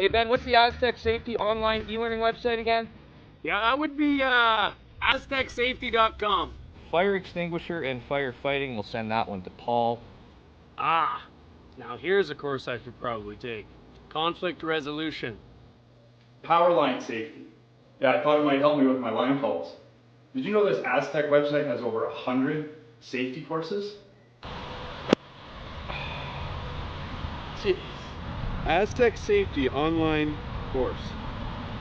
Hey Ben, what's the Aztec Safety online e-learning website again? Yeah, that would be aztecsafety.com. Fire extinguisher and firefighting, we'll send that one to Paul. Ah, now here's a course I should probably take. Conflict resolution. Power line safety. Yeah, I thought it might help me with my line calls. Did you know this Aztec website has over 100 safety courses? Jeez. Aztec Safety online course.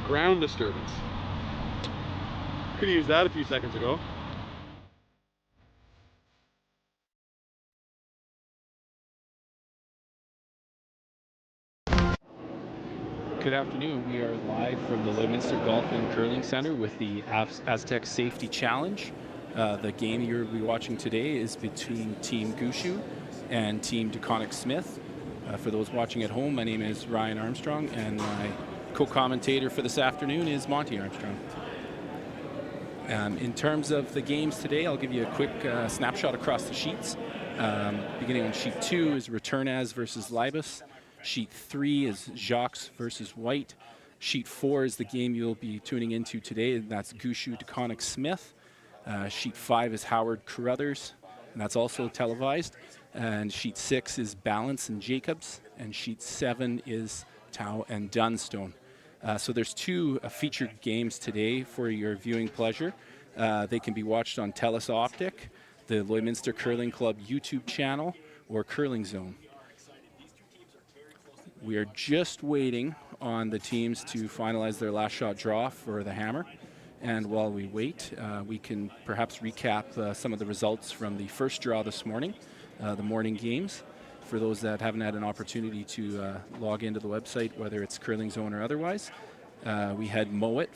Ground disturbance. Could have used that a few seconds ago. Good afternoon. We are live from the Lloydminster Golf and Curling Center with the Aztec Safety Challenge. The game you'll be watching today is between Team Gushue and Team DeConinck Smith. For those watching at home, my name is Ryan Armstrong, and my co-commentator for this afternoon is Monty Armstrong. In terms of the games today, I'll give you a quick snapshot across the sheets. Beginning on sheet 2 is Returnaz versus Libus. Sheet 3 is Jacques versus White. Sheet 4 is the game you'll be tuning into today, and that's Gushue DeConinck Smith. Sheet 5 is Howard Carruthers, and that's also televised. And sheet 6 is Balance and Jacobs, and sheet 7 is Tao and Dunstone. So there's 2 featured games today for your viewing pleasure. They can be watched on TELUS Optic, the Lloydminster Curling Club YouTube channel, or Curling Zone. We are just waiting on the teams to finalize their last shot draw for the hammer. And while we wait, we can perhaps recap some of the results from the first draw this morning, the morning games. For those that haven't had an opportunity to log into the website, whether it's Curling Zone or otherwise, we had Mowat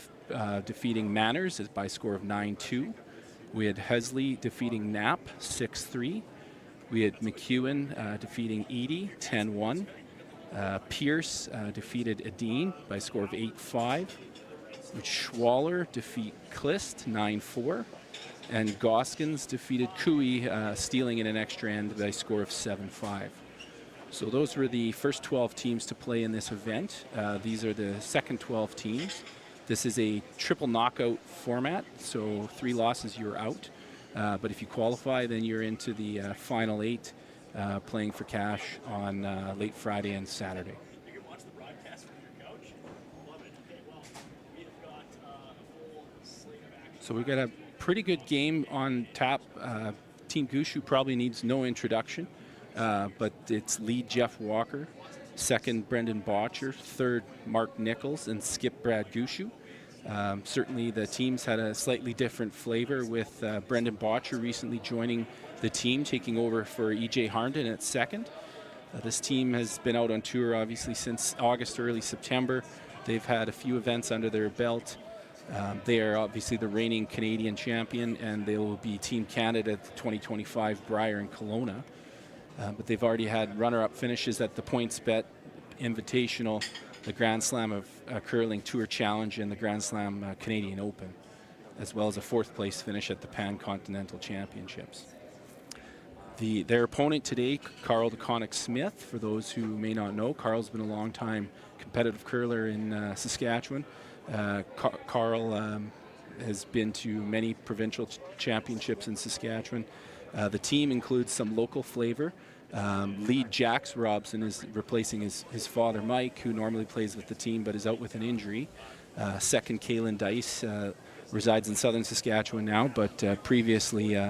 defeating Manners by a score of 9-2. We had Hesley defeating Knapp 6-3. We had McEwen defeating Edie 10-1. Pierce defeated Adine by a score of 8-5. Schwaller defeat Klist 9-4. And Goskins defeated Cooey, stealing in an extra end by a score of 7-5. So those were the first 12 teams to play in this event. These are the second 12 teams. This is a triple knockout format, so 3 losses, you're out. But if you qualify, then you're into the final 8, playing for cash on late Friday and Saturday. So we've got a pretty good game on tap. Team Gushue probably needs no introduction, but it's lead Jeff Walker, second Brendan Botcher, third Mark Nichols, and skip Brad Gushue. Certainly the teams had a slightly different flavor, with Brendan Botcher recently joining the team, taking over for E.J. Harnden at second. This team has been out on tour obviously since August, early September. They've had a few events under their belt. They are obviously the reigning Canadian champion, and they will be Team Canada at the 2025 Brier in Kelowna. But they've already had runner-up finishes at the PointsBet Invitational, the Grand Slam of Curling Tour Challenge, and the Grand Slam Canadian Open, as well as a 4th place finish at the Pan-Continental Championships. Their opponent today, Carl DeConinck Smith. For those who may not know, Carl's been a long-time competitive curler in Saskatchewan. Carl has been to many provincial championships in Saskatchewan. The team includes some local flavor. Lead Jax Robson is replacing his father Mike, who normally plays with the team but is out with an injury. Second, Kaylin Dice resides in southern Saskatchewan now, but previously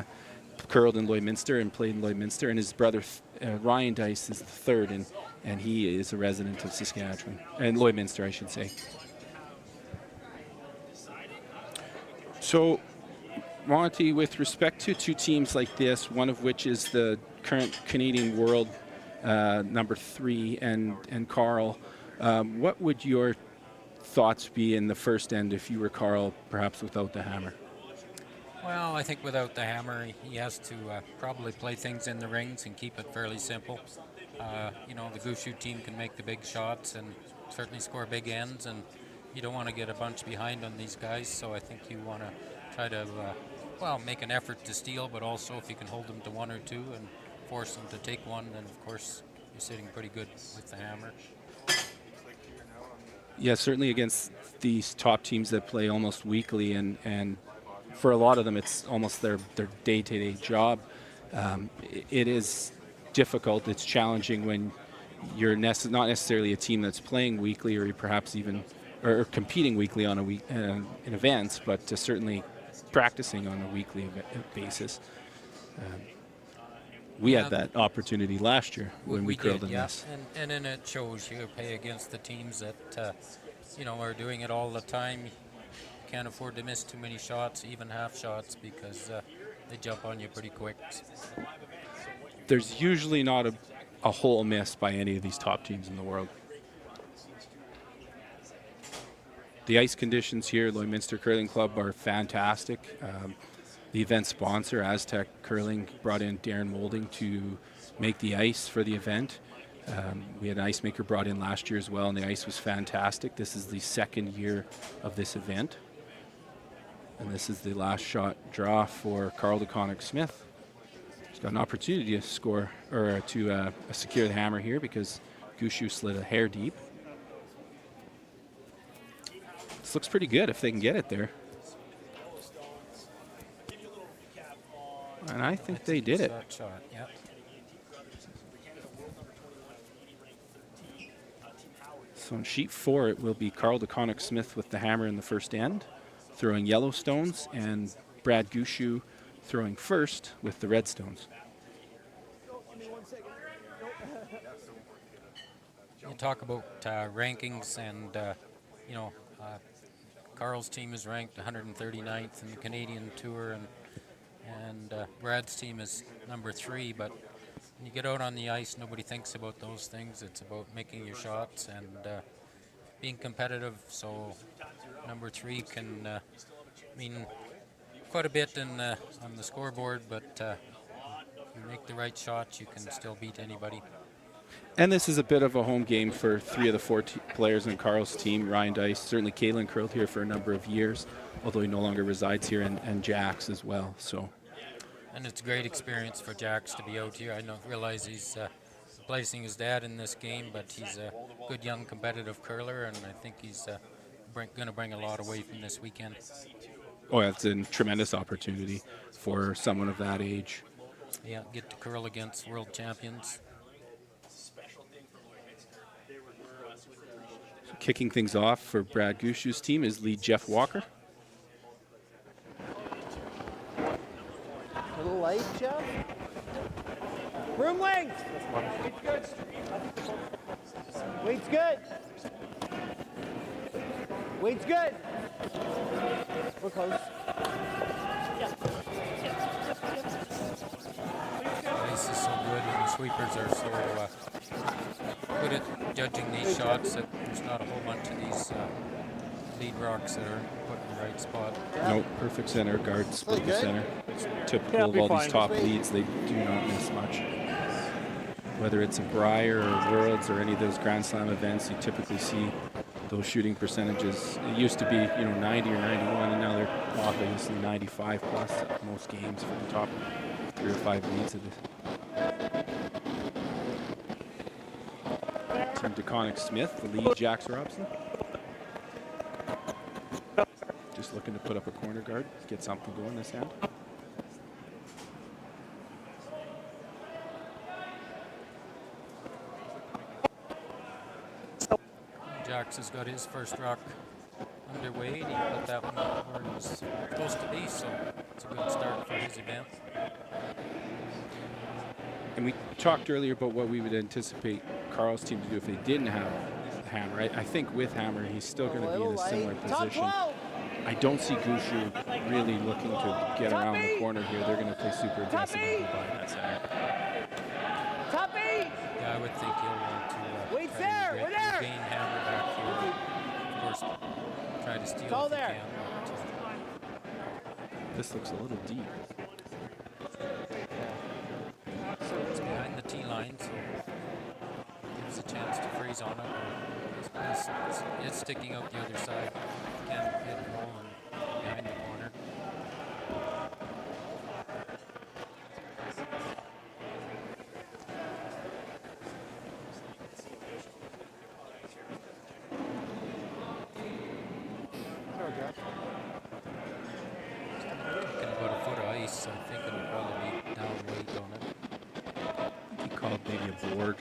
curled in Lloydminster and played in Lloydminster. And his brother Ryan Dice is the third, and he is a resident of Saskatchewan, and Lloydminster, I should say. So, Monty, with respect to 2 teams like this, one of which is the current Canadian World number 3, and Carl, what would your thoughts be in the first end if you were Carl, perhaps without the hammer? Well, I think without the hammer, he has to probably play things in the rings and keep it fairly simple. You know, the Gushue team can make the big shots and certainly score big ends, and you don't want to get a bunch behind on these guys, so I think you want to try to, make an effort to steal, but also if you can hold them to 1 or 2 and force them to take one, then of course you're sitting pretty good with the hammer. Yeah, certainly against these top teams that play almost weekly, and for a lot of them, it's almost their day-to-day job. It is difficult. It's challenging when you're not necessarily a team that's playing weekly, or perhaps even or competing weekly on a week in events, but certainly practicing on a weekly basis. We had that opportunity last year when we curled in this. And then it shows you play against the teams that are doing it all the time. Can't afford to miss too many shots, even half shots, because they jump on you pretty quick. There's usually not a whole miss by any of these top teams in the world. The ice conditions here at Lloydminster Curling Club are fantastic. The event sponsor, Aztec Curling, brought in Darren Molding to make the ice for the event. We had an ice maker brought in last year as well, and the ice was fantastic. This is the second year of this event. And this is the last shot draw for DeConinck Smith. He's got an opportunity to score, or to secure the hammer here, because Gushue slid a hair deep. This looks pretty good if they can get it there. And I think they did it. Shot, yep. So on sheet 4, it will be DeConinck Smith with the hammer in the first end, throwing yellow stones, and Brad Gushue throwing first with the red stones. You talk about rankings, and Carl's team is ranked 139th in the Canadian Tour, and Brad's team is number 3, but when you get out on the ice, nobody thinks about those things. It's about making your shots and being competitive. So number 3 can mean quite a bit on the scoreboard, but if you make the right shots, you can still beat anybody. And this is a bit of a home game for 3 of the 4 players in Carl's team. Ryan Dice, certainly Kalen curled here for a number of years, although he no longer resides here, and Jax as well. So. And it's a great experience for Jax to be out here. I don't realize he's replacing his dad in this game, but he's a good young competitive curler, and I think he's going to bring a lot away from this weekend. Oh, yeah, it's a tremendous opportunity for someone of that age. Yeah, get to curl against world champions. So kicking things off for Brad Gushue's team is lead Jeff Walker. A little light, Jeff. Room length. Weight's good. Weight's good. Weight's good. We're close. The ice is so good, and the sweepers are so good at judging these shots that there's not a whole bunch of these lead rocks that are put in the right spot. No, perfect center, guard split the center. It's typical of all these top leads, they do not miss much. Whether it's a Brier or Worlds or any of those Grand Slam events, you typically see those shooting percentages. It used to be 90 or 91, and now they're obviously 95 plus at most games for the top 3 or 5 leads of this. Team DeConinck Smith, the lead Jax Robson. Just looking to put up a corner guard, get something going this hand. Jax has got his first rock underway, and he put that one where it was supposed to be, so it's a good start for his event. And we talked earlier about what we would anticipate Carl's team to do if they didn't have the hammer. I think with hammer, he's still going to be in a similar position. I don't see Gushue really looking to get around the corner here. They're going to play super aggressive behind that center. Yeah, I would think he'll want to try to regain hammer back here. Of course, try to steal if he can. This looks a little deep. So it's behind the tee line, so gives a chance to freeze on it. It's sticking out the other side. Can't hit the ball and behind the corner. Taking about a foot of ice, I think it'll probably be down weight on it. He called maybe a board.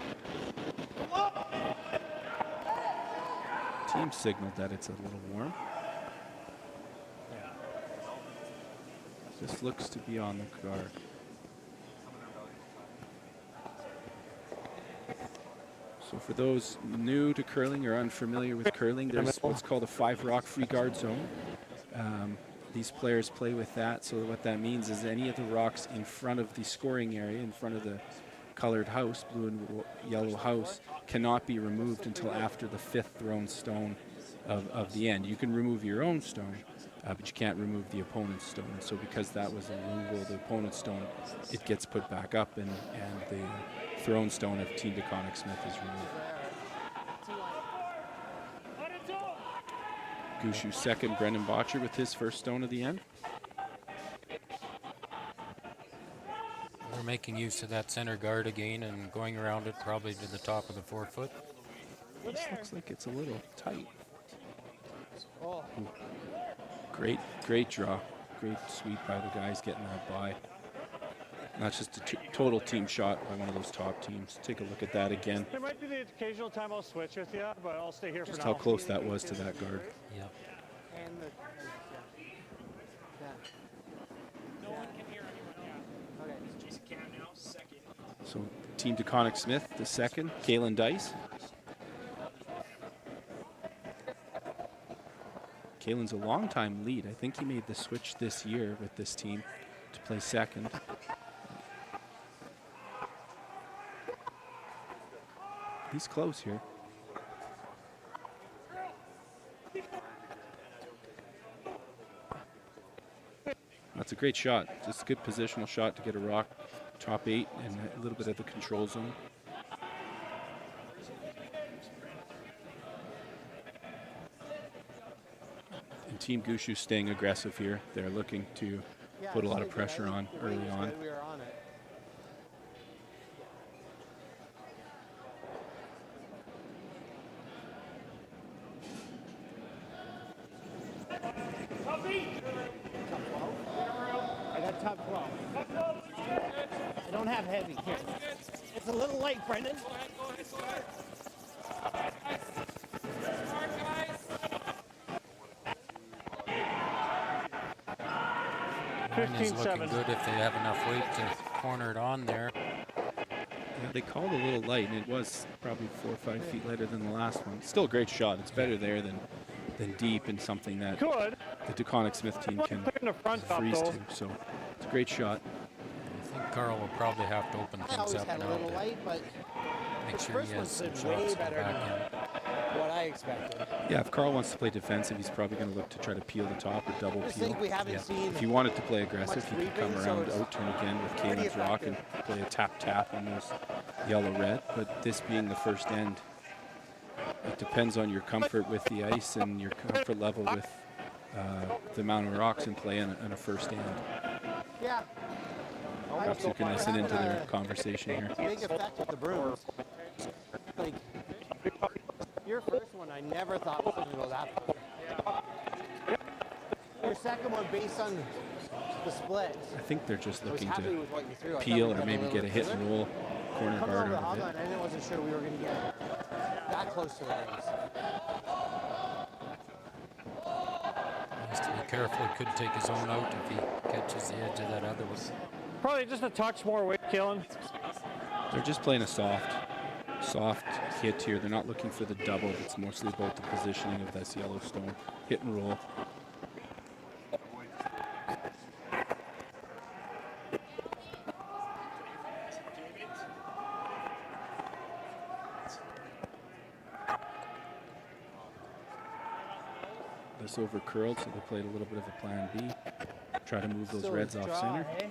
Team signaled that it's a little warm. This looks to be on the guard. So for those new to curling or unfamiliar with curling, there's what's called a 5-rock free guard zone. These players play with that, so what that means is any of the rocks in front of the scoring area, in front of the colored house, blue and yellow house, cannot be removed until after the 5th thrown stone of the end. You can remove your own stone, but you can't remove the opponent's stone. So because that was removable, the opponent's stone, it gets put back up, and the thrown stone of Team DeConinck Smith is removed. Gushue second, Brendan Botcher with his first stone of the end. We're making use of that center guard again and going around it probably to the top of the 4-foot. This looks like it's a little tight. Oh. Ooh. Great draw. Great sweep by the guys getting that by. That's just a total team shot by one of those top teams. Take a look at that again. There might be the occasional time I'll switch with you, but I'll stay here Just for now. how close that was to that guard. Yep. And the, No one can hear anyone. okay. Jason Cam now, second. So Team DeConinck Smith, the second. Kalen Dice. Kalen's a long-time lead. I think he made the switch this year with this team to play second. He's close here. That's a great shot. Just a good positional shot to get a rock top 8 and a little bit of the control zone. And Team Gushue staying aggressive here. They're looking to put a lot of pressure on early on. We were on it. I got top 12. I don't have heavy. Here. It's a little light, Brendan. Mine is looking good if they have enough weight to corner it on there. Yeah, they called a little light, and it was probably 4 or 5 feet lighter than the last one. Still a great shot. It's better there than deep, and something that the DeConinck Smith team can freeze to. So it's a great shot. I think Carl will probably have to open I things always up had a now little to light, but make the sure he first has one some stood way shots to better back than in. what I expected. Yeah, if Carl wants to play defensive, he's probably going to look to try to peel the top or double I just peel. think we haven't seen If you wanted to play aggressive, much you could come sweeping, so around it's out turn again with pretty Kalen's rock and play a tap on those yellow-red. But this being the first end, it depends on your comfort with the ice and your comfort level with the amount of rocks in play in a first end. Yeah. Perhaps you can listen into their conversation here. Big effect with the brooms. Like, your first one, I never thought was going to go that far. Your second one, based on the split, I think they're just I was looking happy to with what you threw. I thought peel we'd or have a maybe little get a hit and further. roll corner Coming guard over the out hog of line, it. I wasn't sure we were going to get that close to the rings. He has to be careful. He could take his own out if he catches the edge of that other one. Probably just a touch more weight, Kalen. They're just playing a soft hit here. They're not looking for the double. It's mostly about the positioning of this Yellowstone. Hit and roll. This over curled, so they played a little bit of a plan B. Try to move those Still reds off draw, center. eh?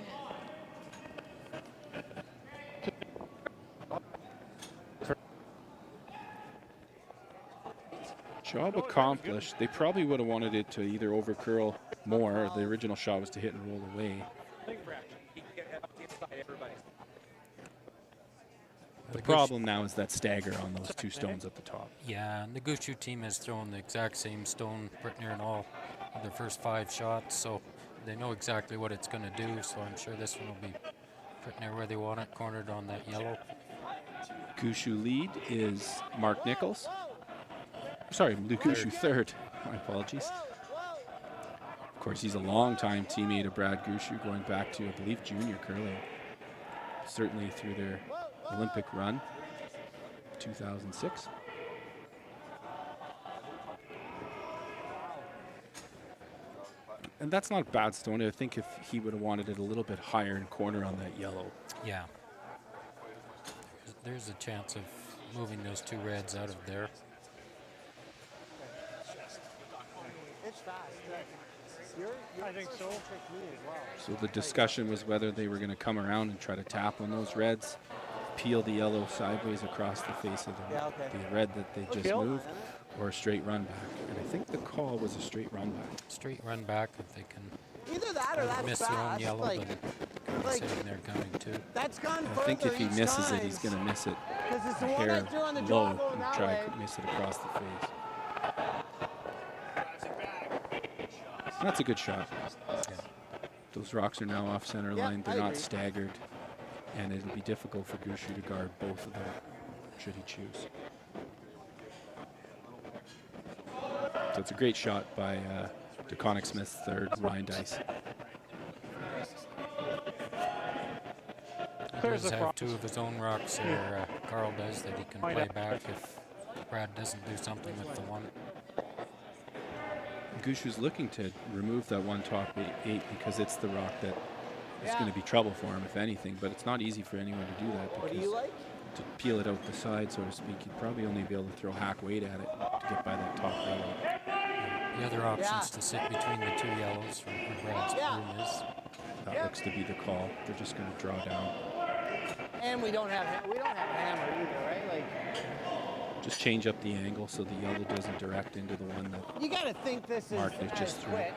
Job accomplished. They probably would have wanted it to either over curl more. The original shot was to hit and roll away. The problem now is that stagger on those 2 stones at the top. Yeah, and the Gushue team has thrown the exact same stone pretty near in all their first 5 shots, so they know exactly what it's going to do. So I'm sure this one will be pretty near where they want it, cornered on that yellow. Gushue lead is Mark Nichols. Sorry, Gushue third. My apologies. Of course, he's a longtime teammate of Brad Gushue, going back to, I believe, junior curling. Certainly through their Olympic run, 2006. And that's not a bad stone. I think if he would have wanted it a little bit higher and corner on that yellow. Yeah. There's a chance of moving those 2 reds out of there. It's fast. I think so. So the discussion was whether they were going to come around and try to tap on those reds, peel the yellow sideways across the face of the red that they just moved, or a straight run back. And I think the call was a straight run back. Straight run back if they can. Either that or that's miss fast. their own yellow, like, but sitting there counting 2. That's gone I think if he each misses time. it, he's going to miss it Because it's the a one I hair threw on the low draw going and that try way. to miss it across the face. That's a good shot. Those rocks are now off center line. They're not staggered, and it'll be difficult for Gushue to guard both of them should he choose. So it's a great shot by DeConinck Smith third, Ryan Dice. He does have 2 of his own rocks here, Carl does, that he can play back if Brad doesn't do something with the one. Gushue's looking to remove that one top 8 because it's the rock that is going to be trouble for him, if anything. But it's not easy for anyone to do that because to peel it out the side, so to speak, you'd probably only be able to throw hack weight at it to get by that top 8. The other option is to sit between the 2 yellows from where Brad's broom is. That looks to be the call. They're just going to draw down. And we don't have hammer either, right? Like, just change up the angle so the yellow doesn't direct into the one that you got to think this is just threw. quick.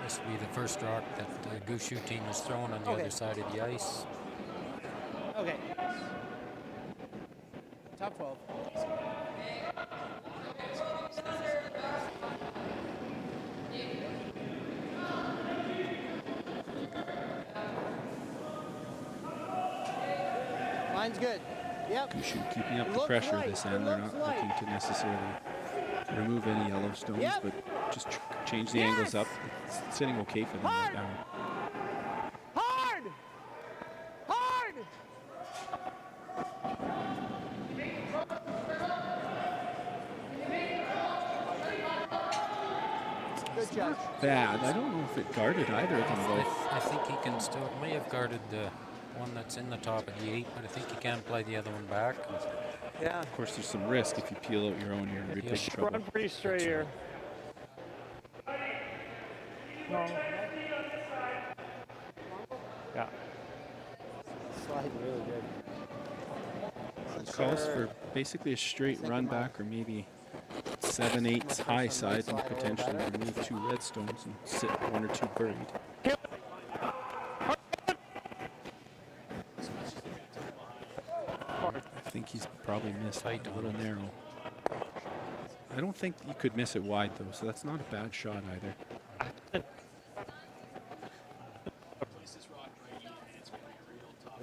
This will be the first rock that the Gushue team is throwing on the other side of the ice. Okay. Top 12. Line's good. Yep. Gushue keeping up the pressure this end. They're not looking to necessarily remove any yellow stones, but just change the angles up. It's sitting okay for them right now. Hard! Hard! Good judge. Bad. I don't know if it guarded either of them both. I think he can still, may have guarded the one that's in the top of the 8, but I think he can play the other one back. Yeah. Of course, there's some risk if you peel out your own. You're in big trouble. Run pretty straight here. No. Yeah. Slide really good. It calls for basically a straight run back, or maybe 7/8 high side, and potentially remove 2 red stones and sit 1 or 2 buried. I think he's probably missed a little narrow. I don't think you could miss it wide though, so that's not a bad shot either.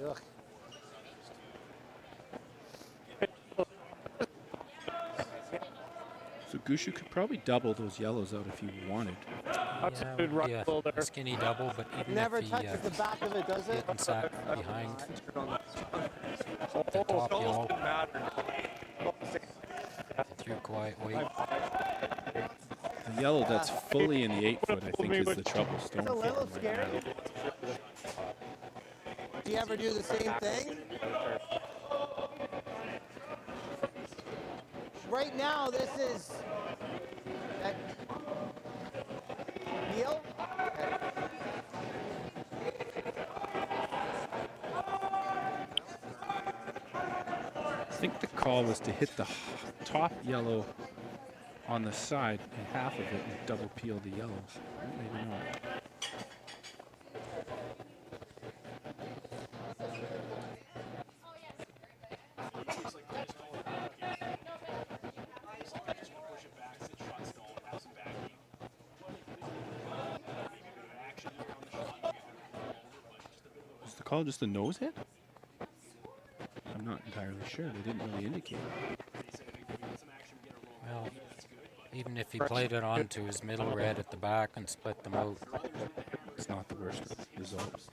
Ugh. So Gushue could probably double those yellows out if he wanted. Yeah, a skinny double, but even Never if he touches the back of it, does it? getting sacked behind the top yellow, through quiet weight. The yellow that's fully in the 8 foot, I think, is the trouble stone. It's a little for him scary. right now. Do you ever do the same thing? Right now, this is Neil. I think the call was to hit the top yellow on the side and half of it and double peel the yellows. Maybe not. call just a nose hit? I'm not entirely sure. They didn't really indicate. Well, even if he played it onto his middle red at the back and split them out, It's not the worst result.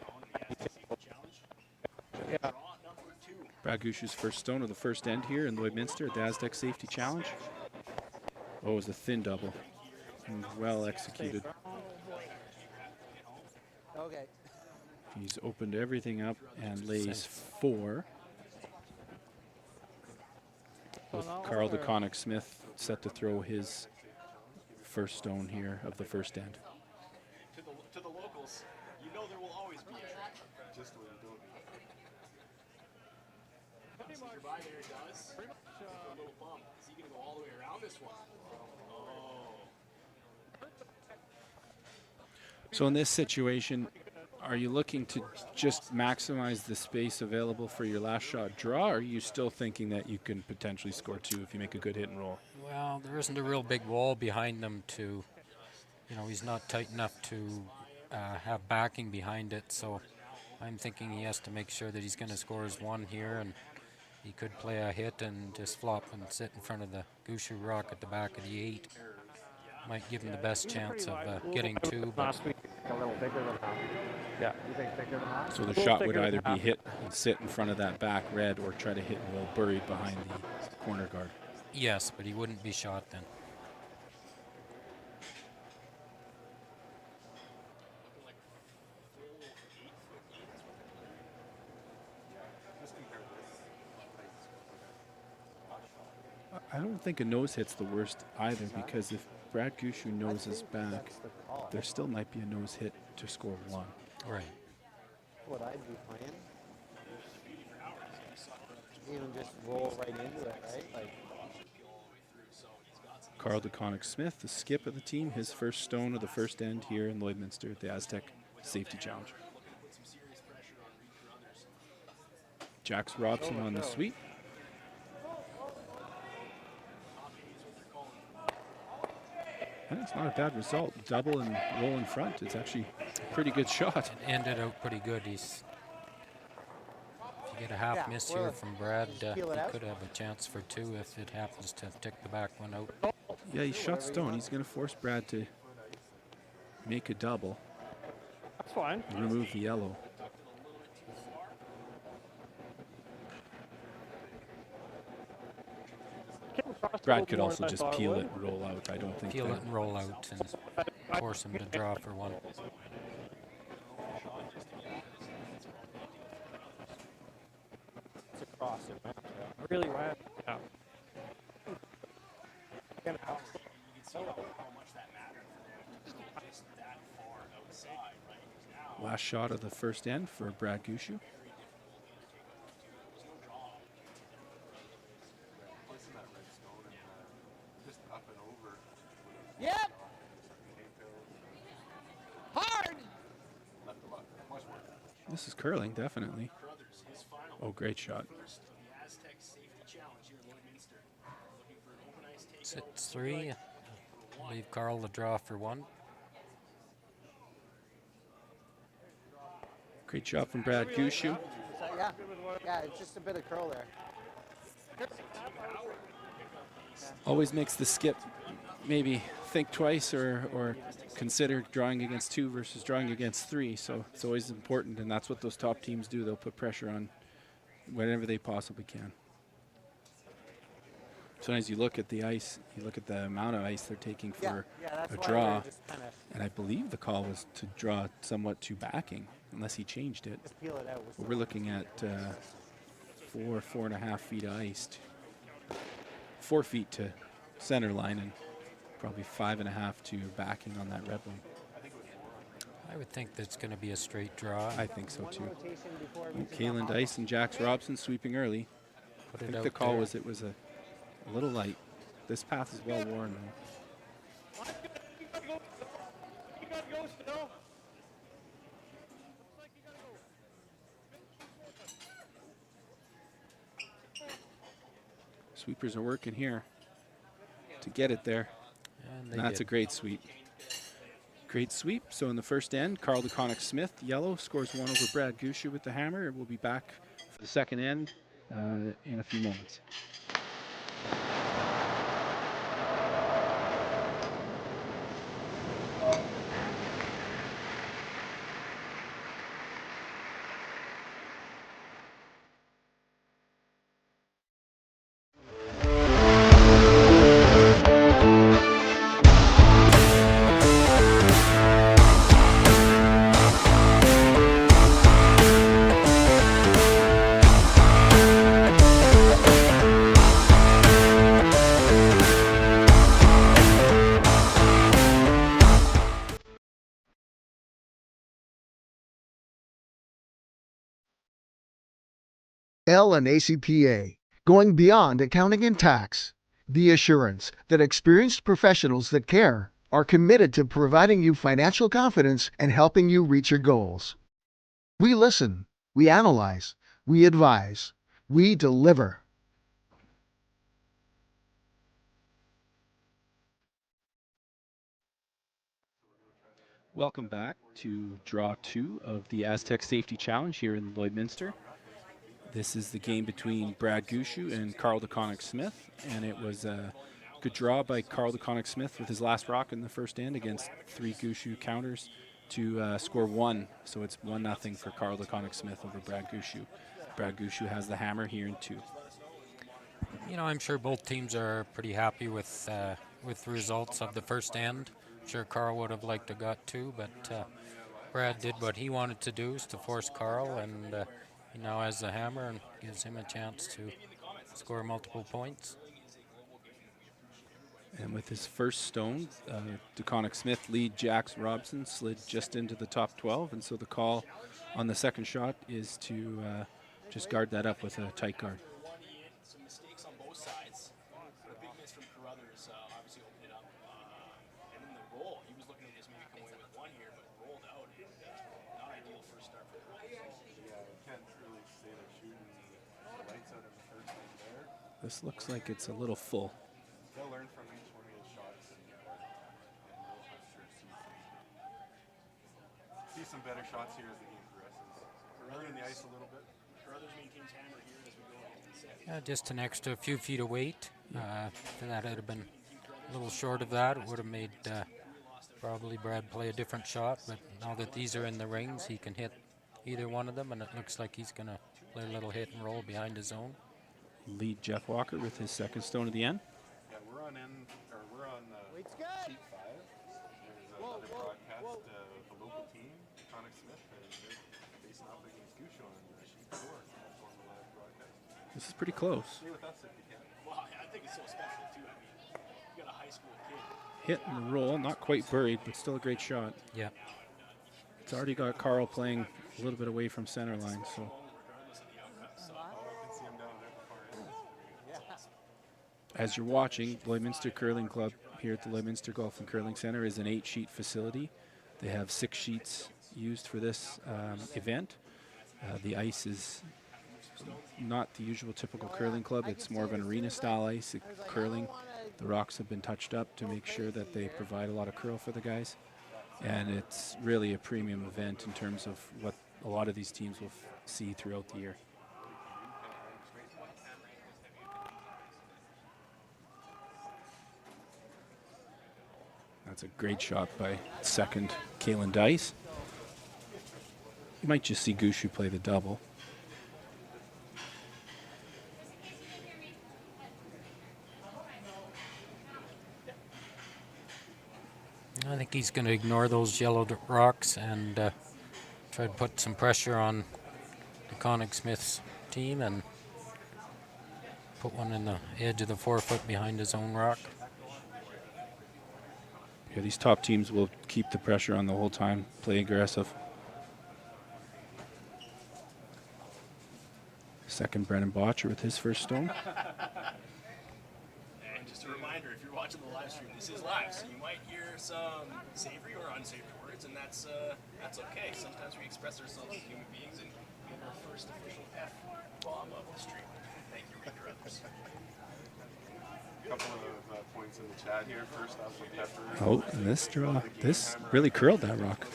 Brad Gushue's first stone of the first end here in Lloydminster at the Aztec Safety Challenge. Oh, it was a thin double. And well executed. Okay. He's opened everything up and lays 4. With Carl DeConinck Smith set to throw his first stone here of the first end. To the locals, you know there will always be a trick. Just the way you don't. By there does. A little bump. Is he going to go all the way around this one? So in this situation, are you looking to just maximize the space available for your last shot draw, or are you still thinking that you can potentially score 2 if you make a good hit and roll? well, there isn't a real big wall behind them to, he's not tight enough to have backing behind it. So I'm thinking he has to make sure that he's going to score his 1 here, and he could play a hit and just flop and sit in front of the Gushue rock at the back of the 8. Might give him the best chance of getting 2. But Last week, a little bigger than that. Yeah. You think bigger than that? So the shot would either be hit and sit in front of that back red, or try to hit and roll buried behind the corner guard. yes, but he wouldn't be shot then. I don't think a nose hit's the worst either, because if Brad Gushue noses back, there still might be a nose hit to score 1. Right. What I'd be playing. Even just roll right into it, right? Like, Carl DeConinck Smith, the skip of the team, his first stone of the first end here in Lloydminster at the Aztec Safety Challenge. Jax Robson on the sweep. And it's not a bad result. Double and roll in front. It's actually a pretty good shot. It ended out pretty good. If you get a half miss here from Brad, he could have a chance for 2 if it happens to tick the back one out. Yeah, he shot stone. He's going to force Brad to make a double. That's fine. And remove the yellow. Brad could also just peel it and roll out. I don't think Peel it and roll out and force him to draw for 1. It's across it, man. Really went. Yeah. Last shot of the first end for Brad Gushue. yep. Hard. This is curling, definitely. Oh, great shot. Sits 3. Leave Carl the draw for 1. Great shot from Brad Gushue. Yeah. Yeah, it's just a bit of curl there. Always makes the skip maybe think twice or consider drawing against 2 versus drawing against 3. So it's always important, and that's what those top teams do. They'll put pressure on whenever they possibly can. Sometimes you look at the ice, you look at the amount of ice they're taking for that's a why draw, we're just kinda and I believe the call was to draw somewhat to backing, unless he changed it. just peel it out. But we're looking at 4.5 feet of ice, 4 feet to center line, and probably 5.5 to backing on that red line. I would think that's going to be a straight draw. I think so too. Kalen Dice and Jax Robson sweeping early. Put I it think out the call there. was it was a little light. This path is well worn though. Sweepers are working here to get it there. And And that's a great sweep. Great sweep. So in the first end, DeConinck Smith, yellow, scores 1 over Brad Gushue with the hammer. We'll be back for the second end in a few moments. L and ACPA, going beyond accounting and tax. The assurance that experienced professionals that care are committed to providing you financial confidence and helping you reach your goals. We listen, we analyze, we advise, we deliver. Welcome back to Draw 2 of the Aztec Safety Challenge here in Lloydminster. This is the game between Brad Gushue and DeConinck Smith, and it was a good draw by DeConinck Smith with his last rock in the first end against 3 Gushue counters to score 1. So it's 1-0 for DeConinck Smith over Brad Gushue. Brad Gushue has the hammer here in 2. You know, I'm sure both teams are pretty happy with the results of the first end. I'm sure Carl would have liked to got 2, but Brad did what he wanted to do, is to force Carl, and he now has the hammer and gives him a chance to score multiple points. And with his first stone, DeConinck Smith lead Jax Robson slid just into the top 12, and so the call on the second shot is to just guard that up with a tight guard. Some mistakes on both sides. A big miss from Carruthers obviously opened it up. And then the roll, he was looking to just maybe come away with 1 here, but rolled out. And not ideal first start for Carruthers. Yeah, you can't really say they're shooting the lights out in the first one there. This looks like it's a little full. They'll learn from each one of those shots, and we'll for sure see some better shots here as the game progresses. We're learning the ice a little bit. Carruthers maintains hammer here as we go into the second. Yeah, just an extra few feet of weight. If that had been a little short of that, it would have made probably Brad play a different shot. But now that these are in the rings, he can hit either one of them, and it looks like he's going to play a little hit and roll behind his own. Lead Jeff Walker with his second stone at the end. Yeah, we're on sheet 5. There's another broadcast of the local team, DeConinck Smith, and they're facing off against Gushue on sheet 4. That's on the live broadcast. This is pretty close. Stay with us if you can. Well, I think it's so special too. I mean, you got a high school kid. Hit and roll, not quite buried, but still a great shot. Yeah. It's already got Carl playing a little bit away from center line, so. As you're watching, Lloydminster Curling Club here at the Lloydminster Golf and Curling Center is an 8-sheet facility. They have 6 sheets used for this event. The ice is not the usual typical curling club. It's more of an arena-style ice curling. The rocks have been touched up to make sure that they provide a lot of curl for the guys. And it's really a premium event in terms of what a lot of these teams will see throughout the year. That's a great shot by second Kalen Dice. You might just see Gushue play the double. I think he's going to ignore those yellow rocks and try to put some pressure on DeConinck Smith's team and put one in the edge of the 4-foot behind his own rock. Yeah, these top teams will keep the pressure on the whole time, play aggressive. Second, Brendan Botcher with his first stone. And just a reminder, if you're watching the live stream, this is live, so you might hear some savory or unsavory words, and that's okay. Sometimes we express ourselves as human beings, and get our first official F-bomb of the stream. Thank you, Reader Others. couple of points in the chat here. First off, with Pepper. Oh, and this draw, this really curled that rock.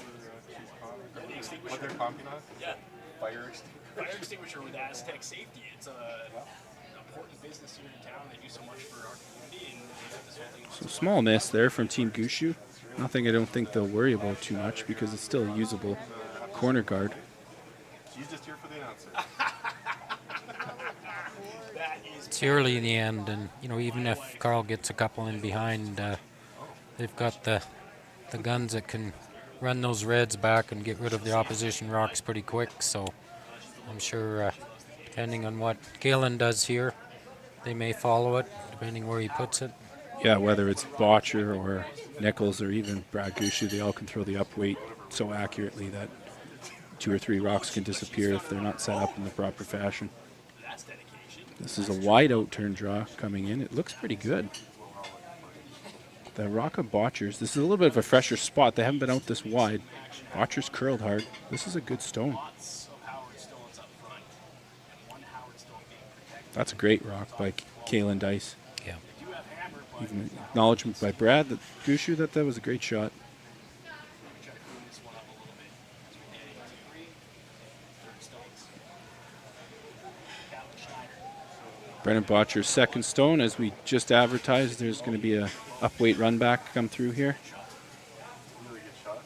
What they're comping on? Yeah. Fire extinguisher. Fire extinguisher with Aztec safety. It's an important business here in town. They do so much for our community, and they have this whole thing. So small miss there from Team Gushue. Nothing I don't think they'll worry about too much because it's still a usable corner guard. She's just here for the announcer. It's early in the end, and you know, even if Carl gets a couple in behind, they've got the guns that can run those reds back and get rid of the opposition rocks pretty quick. So I'm sure, depending on what Galen does here, they may follow it, depending where he puts it. Yeah, whether it's Botcher or Nichols or even Brad Gushue, they all can throw the up weight so accurately that 2 or 3 rocks can disappear if they're not set up in the proper fashion. This is a wide out turn draw coming in. It looks pretty good. The rock of Botchers, this is a little bit of a fresher spot. They haven't been out this wide. Botchers curled hard. This is a good stone. That's a great rock by Kalen Dice. Yeah. Even acknowledgement by Brad that Gushue that was a great shot. Brennan Botcher's second stone, as we just advertised, there's going to be a up-weight run back come through here. Really good shot.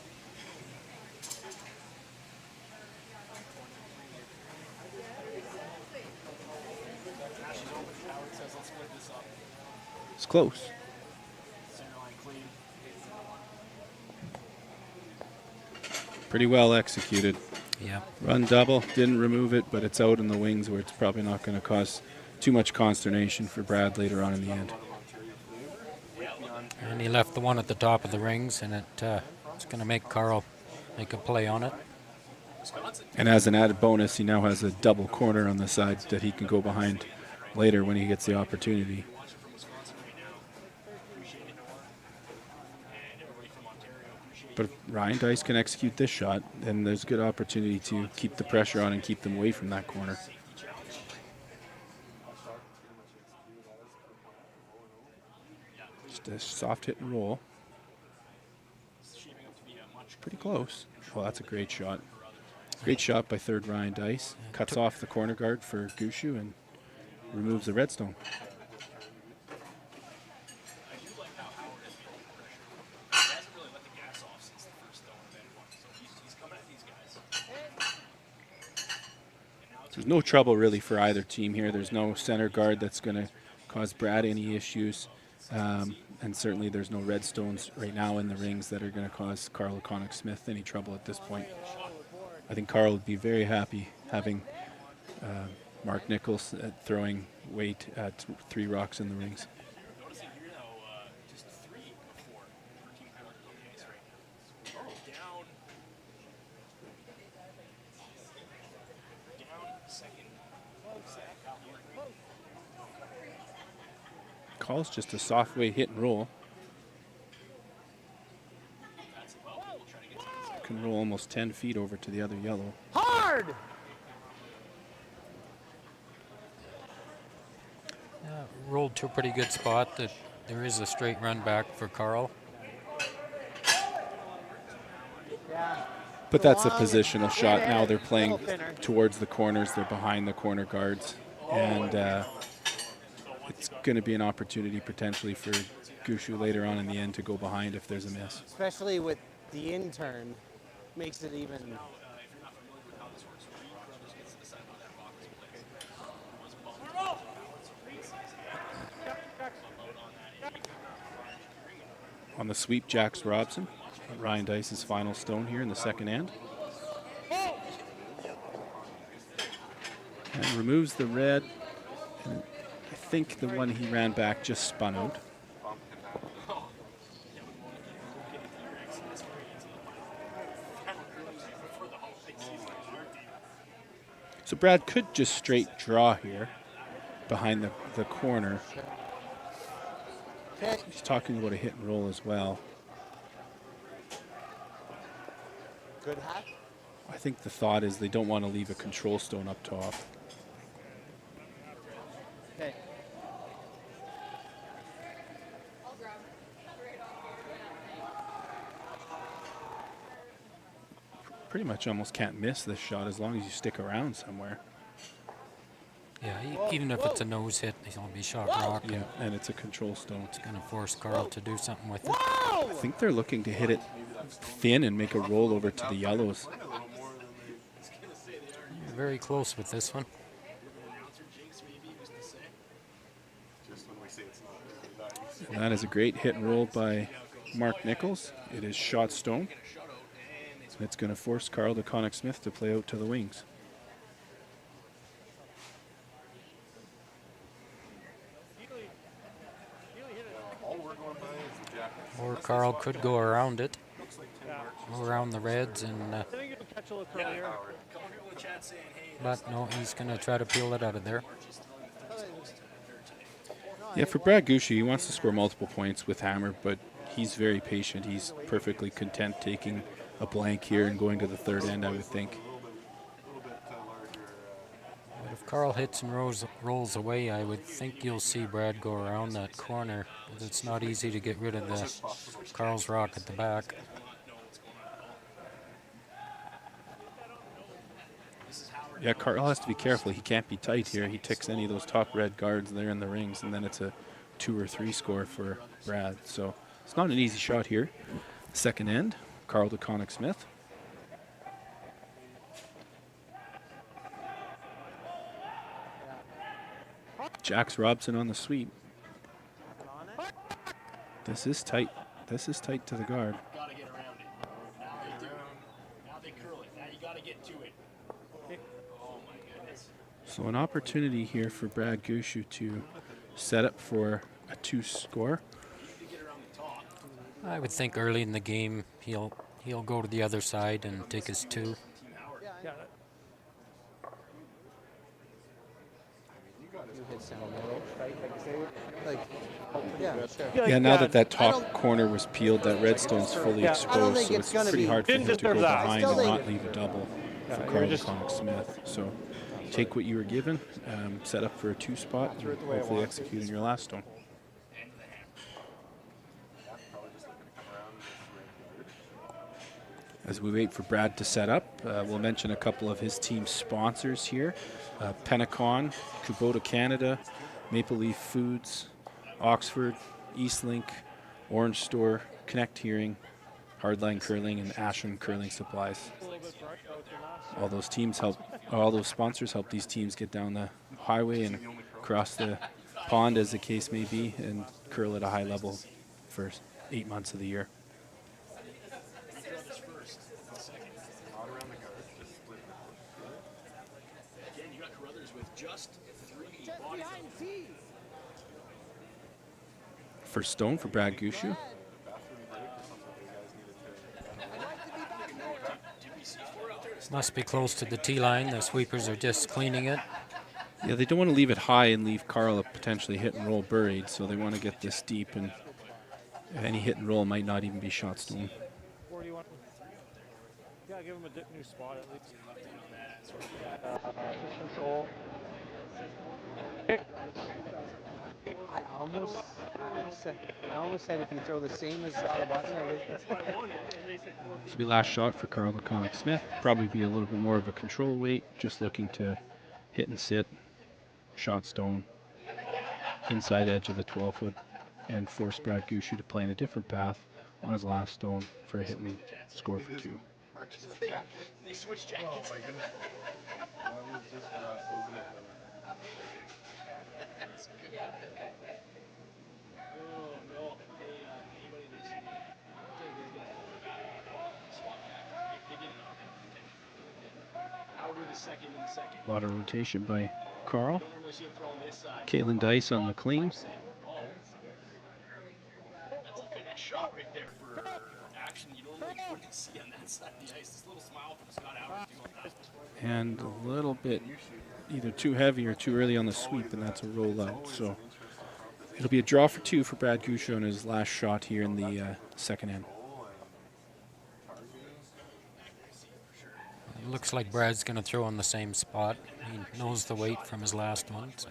It's close. Pretty well executed. Yeah. Run double, didn't remove it, but it's out in the wings where it's probably not going to cause too much consternation for Brad later on in the end. And he left the one at the top of the rings, and it's going to make Carl make a play on it. And as an added bonus, he now has a double corner on the side that he can go behind later when he gets the opportunity. But if Ryan Dice can execute this shot, then there's a good opportunity to keep the pressure on and keep them away from that corner. Just a soft hit and roll. Pretty close. Oh, that's a great shot. Great shot by third Ryan Dice. Cuts off the corner guard for Gushue and removes the redstone. There's no trouble really for either team here. There's no center guard that's going to cause Brad any issues. And certainly there's no redstones right now in the rings that are going to cause DeConinck Smith any trouble at this point. I think Carl would be very happy having Mark Nichols throwing weight at 3 rocks in the rings. Call's just a soft way hit and roll. Can roll almost 10 feet over to the other yellow. Hard! Rolled to a pretty good spot. That there is a straight run back for Carl. But that's a positional shot. Now they're playing towards the corners. They're behind the corner guards. And it's going to be an opportunity potentially for Gushue later on in the end to go behind if there's a miss. Especially with the in-turn, makes it even. On the sweep, Jax Robson. Ryan Dice's final stone here in the second end. And removes the red. And I think the one he ran back just spun out. So Brad could just straight draw here behind the corner. He's talking about a hit and roll as well. Good hack. I think the thought is they don't want to leave a control stone up top. Okay. pretty much almost can't miss this shot as long as you stick around somewhere. Yeah, even if it's a nose hit, he's going to be shot rock. Yeah, and it's a control stone. It's going to force Carl to do something with it. I think they're looking to hit it thin and make a roll over to the yellows. Very close with this one. And that is a great hit and roll by Mark Nichols. It is shot stone. It's going to force Carl DeConinck Smith to play out to the wings. Or Carl could go around it, go around the reds, and but no, he's going to try to peel it out of there. Yeah, for Brad Gushue, he wants to score multiple points with hammer, but he's very patient. He's perfectly content taking a blank here and going to the third end, I would think. But if Carl hits and rolls away, I would think you'll see Brad go around that corner. It's not easy to get rid of the Carl's rock at the back. Yeah, Carl has to be careful. He can't be tight here. He ticks any of those top red guards there in the rings, and then it's a 2 or 3 score for Brad. So it's not an easy shot here. Second end, Carl DeConinck Smith. Jax Robson on the sweep. This is tight. This is tight to the guard. Gotta get around it. Now they curl it. Now you gotta get to it. Oh my goodness. So an opportunity here for Brad Gushue to set up for a 2 score. I would think early in the game he'll go to the other side and take his 2. Yeah, now that top corner was peeled, that redstone's fully exposed, so it's pretty hard for him to go behind and not leave a double for Carl DeConinck Smith. So take what you were given, set up for a 2 spot, and hopefully execute in your last stone. As we wait for Brad to set up, we'll mention a couple of his team sponsors here. Pennacon, Kubota Canada, Maple Leaf Foods, Oxford, Eastlink, Orange Store, Connect Hearing, Hardline Curling, and Asham Curling Supplies. All those teams help, all those sponsors help these teams get down the highway and across the pond, as the case may be, and curl at a high level for 8 months of the year. First stone for Brad Gushue. Must be close to the tee line. The sweepers are just cleaning it. Yeah, they don't want to leave it high and leave Carl a potentially hit and roll buried, so they want to get this deep, and any hit and roll might not even be shot stone. Yeah, give him a new spot at least. I almost said if you throw the same as the button. This will be last shot for Carl DeConinck Smith. Probably be a little bit more of a control weight, just looking to hit and sit, shot stone, inside edge of the 12-foot, and force Brad Gushue to play in a different path on his last stone for a hit and score for 2. They switched jackets. Oh my goodness. A lot of rotation by Carl. Caitlin Dice on the clean. That's a finish shot right there for action you normally wouldn't see on that side of the ice. This little smile from Scott Howard too on that. And a little bit either too heavy or too early on the sweep, and that's a rollout. So it'll be a draw for 2 for Brad Gushue on his last shot here in the second end. It looks like Brad's going to throw on the same spot. He knows the weight from his last one. So.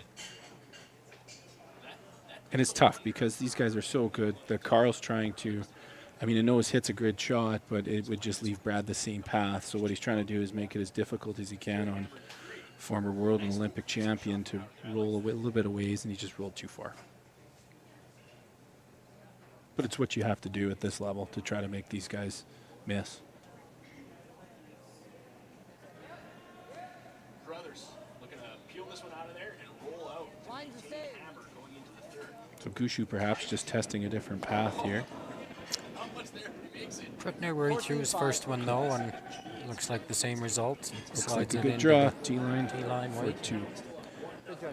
And it's tough because these guys are so good that Carl's trying to I mean, a nose hit's a good shot, but it would just leave Brad the same path. So what he's trying to do is make it as difficult as he can on former world and Olympic champion to roll a little bit of ways, and he just rolled too far. But it's what you have to do at this level to try to make these guys miss. Brothers looking to peel this one out of there and roll out. Hammer going into the third. So Gushue perhaps just testing a different path here. Not much there, he makes it. Pretty near where he threw his first one though, and looks like the same result. Looks like Slides a it good into draw. the T-line for white. 2.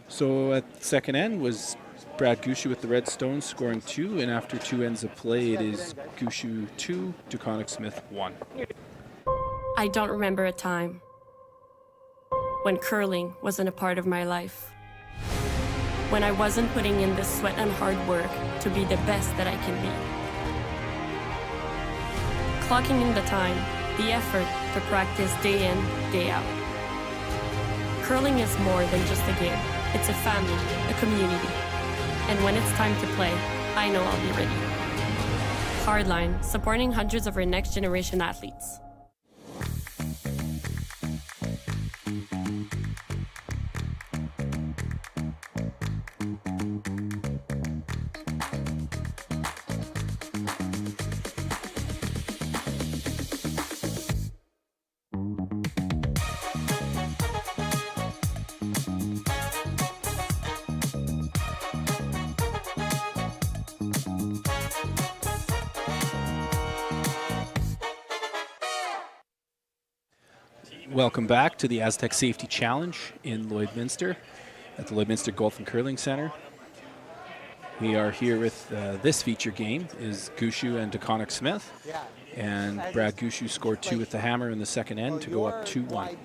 So at second end was Brad Gushue with the Red Stones scoring 2, and after 2 ends of play, it is Gushue 2, DeConinck Smith 1. I don't remember a time when curling wasn't a part of my life. When I wasn't putting in the sweat and hard work to be the best that I can be. Clocking in the time, the effort to practice day in, day out. Curling is more than just a game. It's a family, a community. And when it's time to play, I know I'll be ready. Hardline, supporting hundreds of our next generation athletes. Welcome back to the Aztec Safety Challenge in Lloydminster at the Lloydminster Golf and Curling Center. We are here with this feature game is Gushue and DeConinck Smith. And Brad Gushue scored 2 with the hammer in the second end to go up 2-1.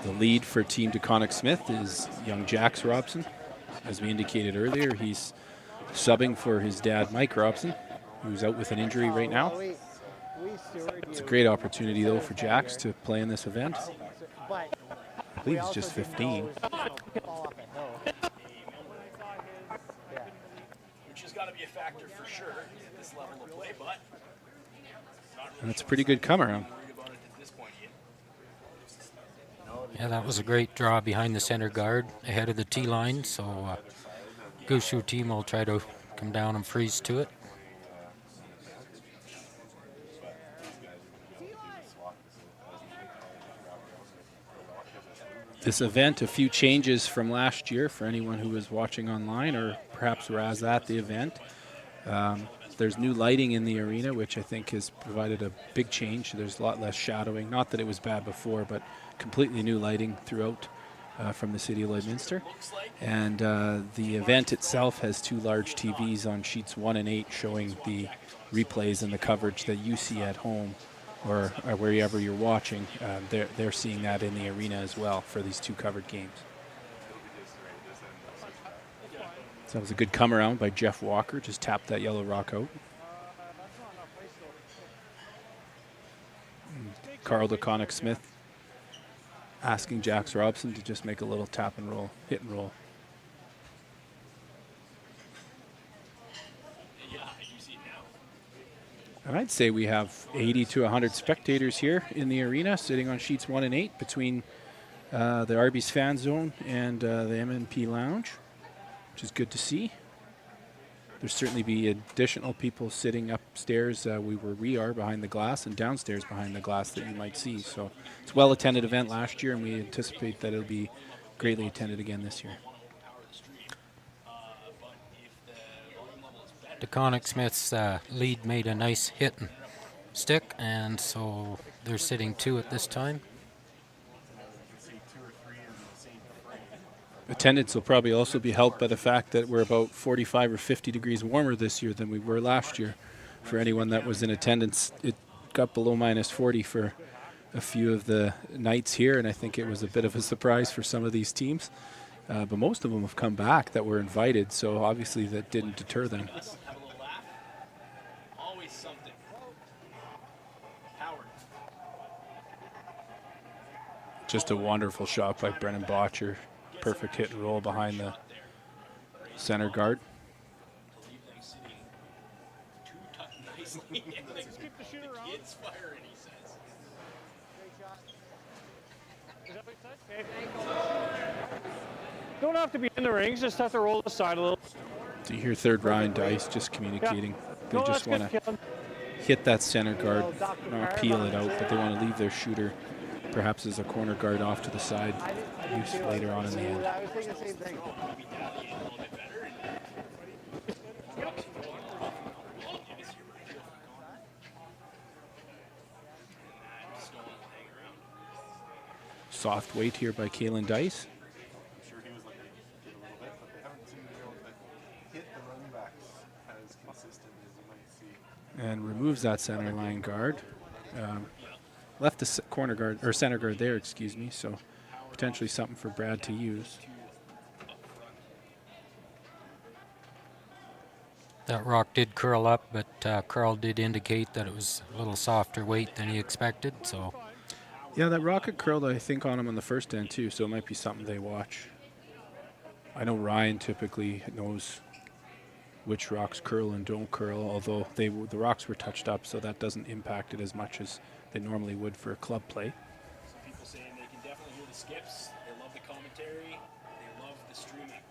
The lead for Team DeConinck Smith is young Jax Robson. As we indicated earlier, he's subbing for his dad, Mike Robson, who's out with an injury right now. It's a great opportunity, though, for Jax to play in this event. I believe he's just 15. Which has got to be a factor for sure at this level of play, but And it's a pretty good come around. Yeah, that was a great draw behind the center guard ahead of the tee line, so Gushue team will try to come down and freeze to it. This event, a few changes from last year for anyone who was watching online or perhaps was at the event. There's new lighting in the arena, which I think has provided a big change. There's a lot less shadowing. Not that it was bad before, but completely new lighting throughout from the city of Lloydminster. And the event itself has 2 large TVs on sheets 1 and 8 showing the replays and the coverage that you see at home or wherever you're watching. They're seeing that in the arena as well for these 2 covered games. So that was a good come around by Jeff Walker, just tapped that yellow rock out. Carl DeConinck Smith asking Jax Robson to just make a little tap and roll, hit and roll. And I'd say we have 80 to 100 spectators here in the arena, sitting on sheets 1 and 8 between the Arby's fan zone and the MNP lounge, which is good to see. There'll certainly be additional people sitting upstairs we are behind the glass and downstairs behind the glass that you might see. So it's a well-attended event last year, and we anticipate that it'll be greatly attended again this year. DeConinck Smith's lead made a nice hit and stick, and so they're sitting 2 at this time. Attendance will probably also be helped by the fact that we're about 45 or 50 degrees warmer this year than we were last year. For anyone that was in attendance, it got below -40 for a few of the nights here, and I think it was a bit of a surprise for some of these teams. But most of them have come back that were invited, so obviously that didn't deter them. Just a wonderful shot by Brennan Botcher. Perfect hit and roll behind the center guard. Keep the shooter on. Kids firing, he says. Great shot. Is that what you said? Okay. Don't have to be in the rings, just have to roll aside a little. So you hear third Ryan Dice just communicating. They No, just that's want good, to Kevin. hit that center guard, not peel it out, but they want to leave their shooter perhaps as a corner guard off to the side, use later on in the end. I was thinking the same thing. Soft weight here by Kalen Dice. I'm sure he was looking to get a little bit, but they haven't seemed to be able to hit the running backs as consistent as you might see. And removes that center line guard. Left the corner guard, or center guard there, excuse me, so potentially something for Brad to use. That rock did curl up, but Carl did indicate that it was a little softer weight than he expected, so. Yeah, that rocket curled, I think, on him on the first end, too, so it might be something they watch. I know Ryan typically knows which rocks curl and don't curl, although the rocks were touched up, so that doesn't impact it as much as they normally would for a club play. Some people saying they can definitely hear the skips, they love the commentary, they love the streaming.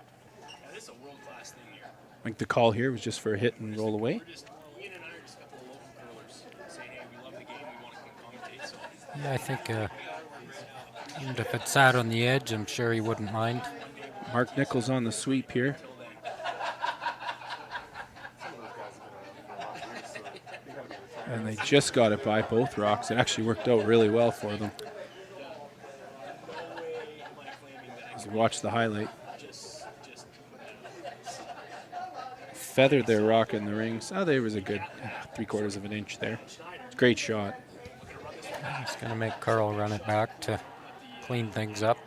Now, this is a world-class thing here. I think the call here was just for a hit and roll away. We're just, Ian and I are just a couple of local curlers saying, hey, we love the game, we want to commentate, so. Yeah, I think even if it sat on the edge, I'm sure he wouldn't mind. Mark Nichols on the sweep here. And they just got it by both rocks. It actually worked out really well for them. As you watch the highlight. Feathered their rock in the rings. Oh, there was a good 3/4 of an inch there. Great shot. It's going to make Carl run it back to clean things up.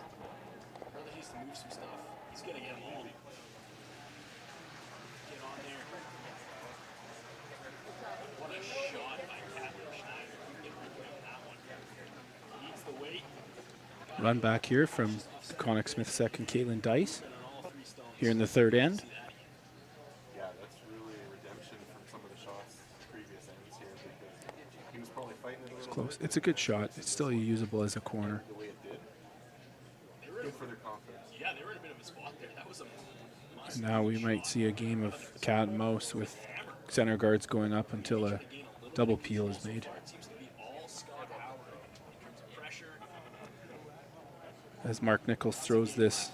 Run back here from DeConinck Smith second, Caitlin Dice. Here in the third end. Yeah, that's really a redemption from some of the shots previous ends here because he was probably fighting it a It's little close. bit. It's a good shot. It's still usable as a corner. The way it did. Good for their confidence. Yeah, they were in a bit of a spot there. That was a must. And now we might see a game of cat and mouse with center guards going up until a double peel is made. As Mark Nichols throws this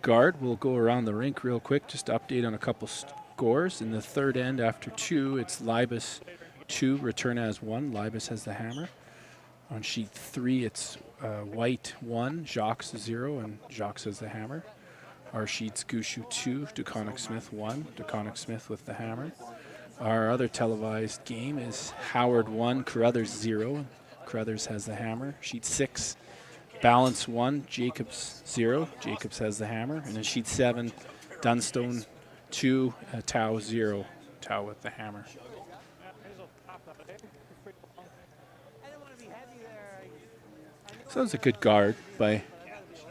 guard, we'll go around the rink real quick just to update on a couple scores. In the third end, after 2, it's Libas 2, return as 1. Libas has the hammer. On sheet 3, it's White 1, Jacques 0, and Jacques has the hammer. Our sheet's Gushue 2, DeConinck Smith 1, DeConinck Smith with the hammer. Our other televised game is Howard 1, Carruthers 0. Carruthers has the hammer. Sheet 6, Balance 1, Jacobs 0. Jacobs has the hammer. And then sheet 7, Dunstone 2, Tau 0. Tau with the hammer. So that was a good guard by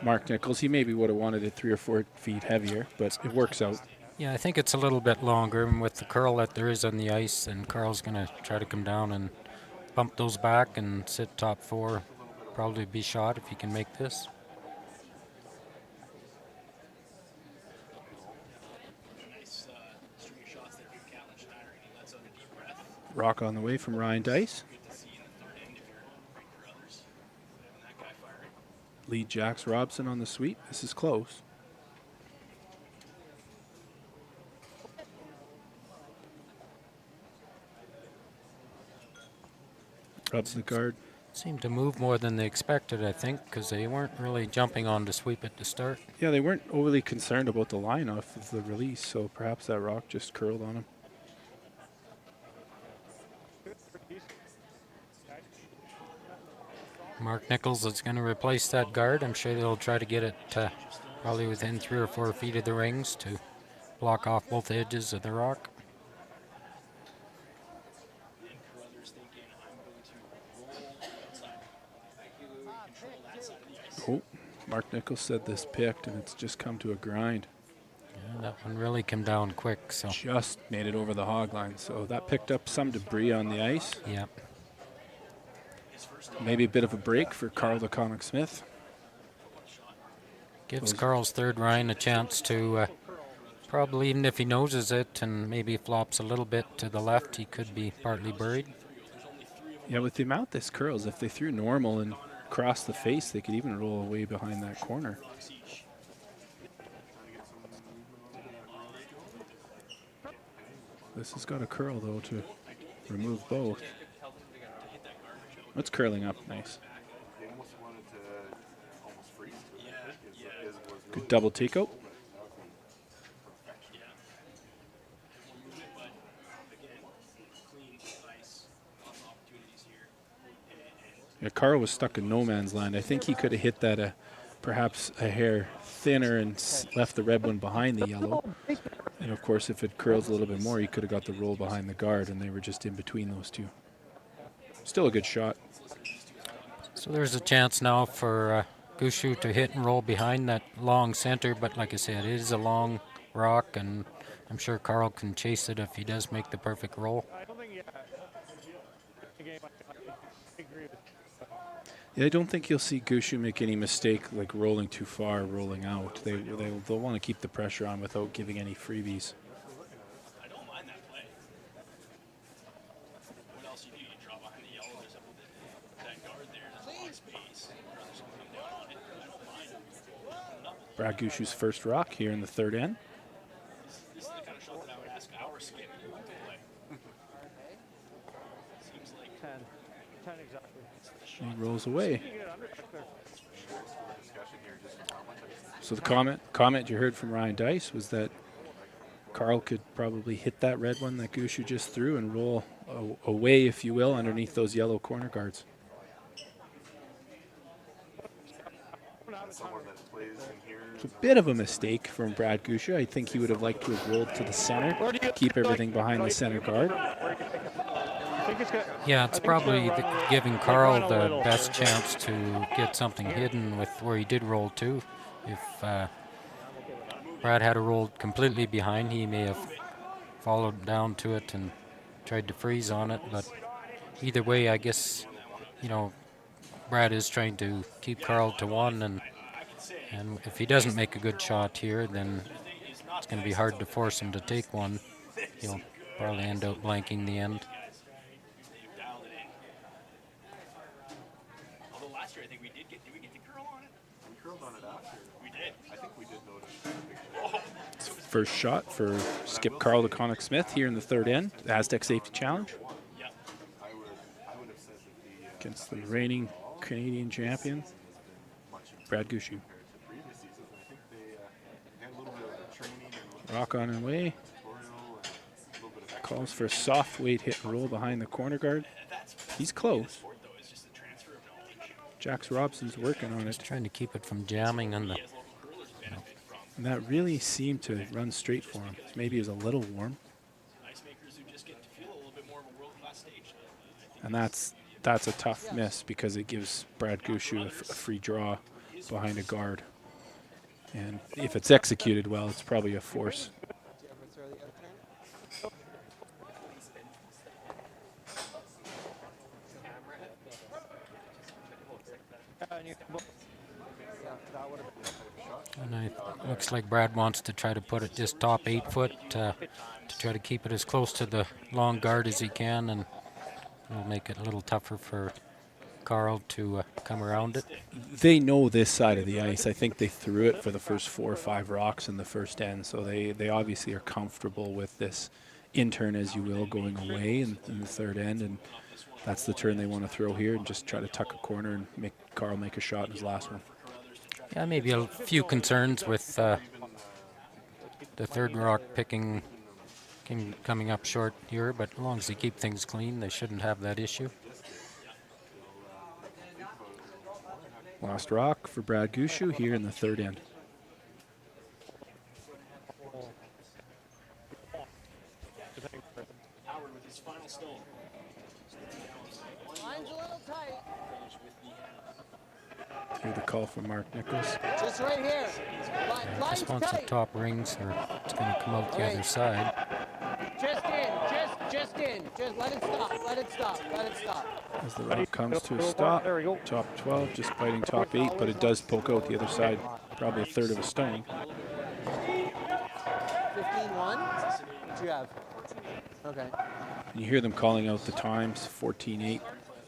Mark Nichols. He maybe would have wanted it 3 or 4 feet heavier, but it works out. Yeah, I think it's a little bit longer, and with the curl that there is on the ice, and Carl's going to try to come down and bump those back and sit top 4. Probably be shot if he can make this. Rock on the way from Ryan Dice. Lead Jax Robson on the sweep. This is close. Rubs the guard. Seemed to move more than they expected, I think, because they weren't really jumping on to sweep it to start. Yeah, they weren't overly concerned about the line off of the release, so perhaps that rock just curled on him. Mark Nichols is going to replace that guard. I'm sure they'll try to get it probably within 3 or 4 feet of the rings to block off both edges of the rock. Oh, Mark Nichols said this picked, and it's just come to a grind. And that one really came down quick, so. Just made it over the hog line, so that picked up some debris on the ice. Yeah. Maybe a bit of a break for DeConinck Smith. Gives Carl's third Ryan a chance to probably, even if he noses it and maybe flops a little bit to the left, he could be partly buried. Yeah, with the amount this curls, if they threw normal and crossed the face, they could even roll away behind that corner. This has got a curl, though, to remove both. It's curling up nice. Good double takeout. Yeah, Carl was stuck in no man's land. I think he could have hit that perhaps a hair thinner and left the red one behind the yellow. And of course, if it curls a little bit more, he could have got the roll behind the guard, and they were just in between those two. Still a good shot. So there's a chance now for Gushue to hit and roll behind that long center, but like I said, it is a long rock, and I'm sure Carl can chase it if he does make the perfect roll. Yeah, I don't think you'll see Gushue make any mistake like rolling too far, rolling out. They'll want to keep the pressure on without giving any freebies. I don't mind that play. What else you do? You draw behind the yellow. There's that guard there. There's a lot of space. Brothers can come down on it. I don't mind. Brad Gushue's first rock here in the third end. This is the kind of shot that I would ask our skip to play. Seems like 10 exactly. He rolls away. So the comment you heard from Ryan Dice was that Carl could probably hit that red one that Gushue just threw and roll away, if you will, underneath those yellow corner guards. It's a bit of a mistake from Brad Gushue. I think he would have liked to have rolled to the center, keep everything behind the center guard. Yeah, it's probably giving Carl the best chance to get something hidden with where he did roll to. If Brad had rolled completely behind, he may have followed down to it and tried to freeze on it. But either way, I guess, you know, Brad is trying to keep Carl to one, and if he doesn't make a good shot here, then it's going to be hard to force him to take one. He'll probably end up blanking the end. First shot for skip Carl DeConinck Smith here in the third end, the Aztec Safety Challenge. Against the reigning Canadian champion, Brad Gushue. Rock on and away. Calls for a soft weight hit and roll behind the corner guard. He's close. Jax Robson's working on it. Just trying to keep it from jamming on the... And that really seemed to run straight for him. Maybe it was a little warm. And that's a tough miss because it gives Brad Gushue a free draw behind a guard. And if it's executed well, it's probably a force. And it looks like Brad wants to try to put it just top 8 foot to try to keep it as close to the long guard as he can, and it'll make it a little tougher for Carl to come around it. They know this side of the ice. I think they threw it for the first 4 or 5 rocks in the first end, so they obviously are comfortable with this in-turn, as you will, going away in the third end, and that's the turn they want to throw here and just try to tuck a corner and make Carl make a shot in his last one. Yeah, maybe a few concerns with the third rock picking coming up short here, but as long as they keep things clean, they shouldn't have that issue. Last rock for Brad Gushue here in the third end. Howard with his final stone. Line's a little tight. Hear the call from Mark Nichols. Just right here. Just wants the top rings, or it's going to come out the other side. Just in. Just let it stop. As the rock comes to a stop, top 12 just biting top 8, but it does poke out the other side, probably a third of a stone. 15-1? What you have? Okay. You hear them calling out the times, 14-8,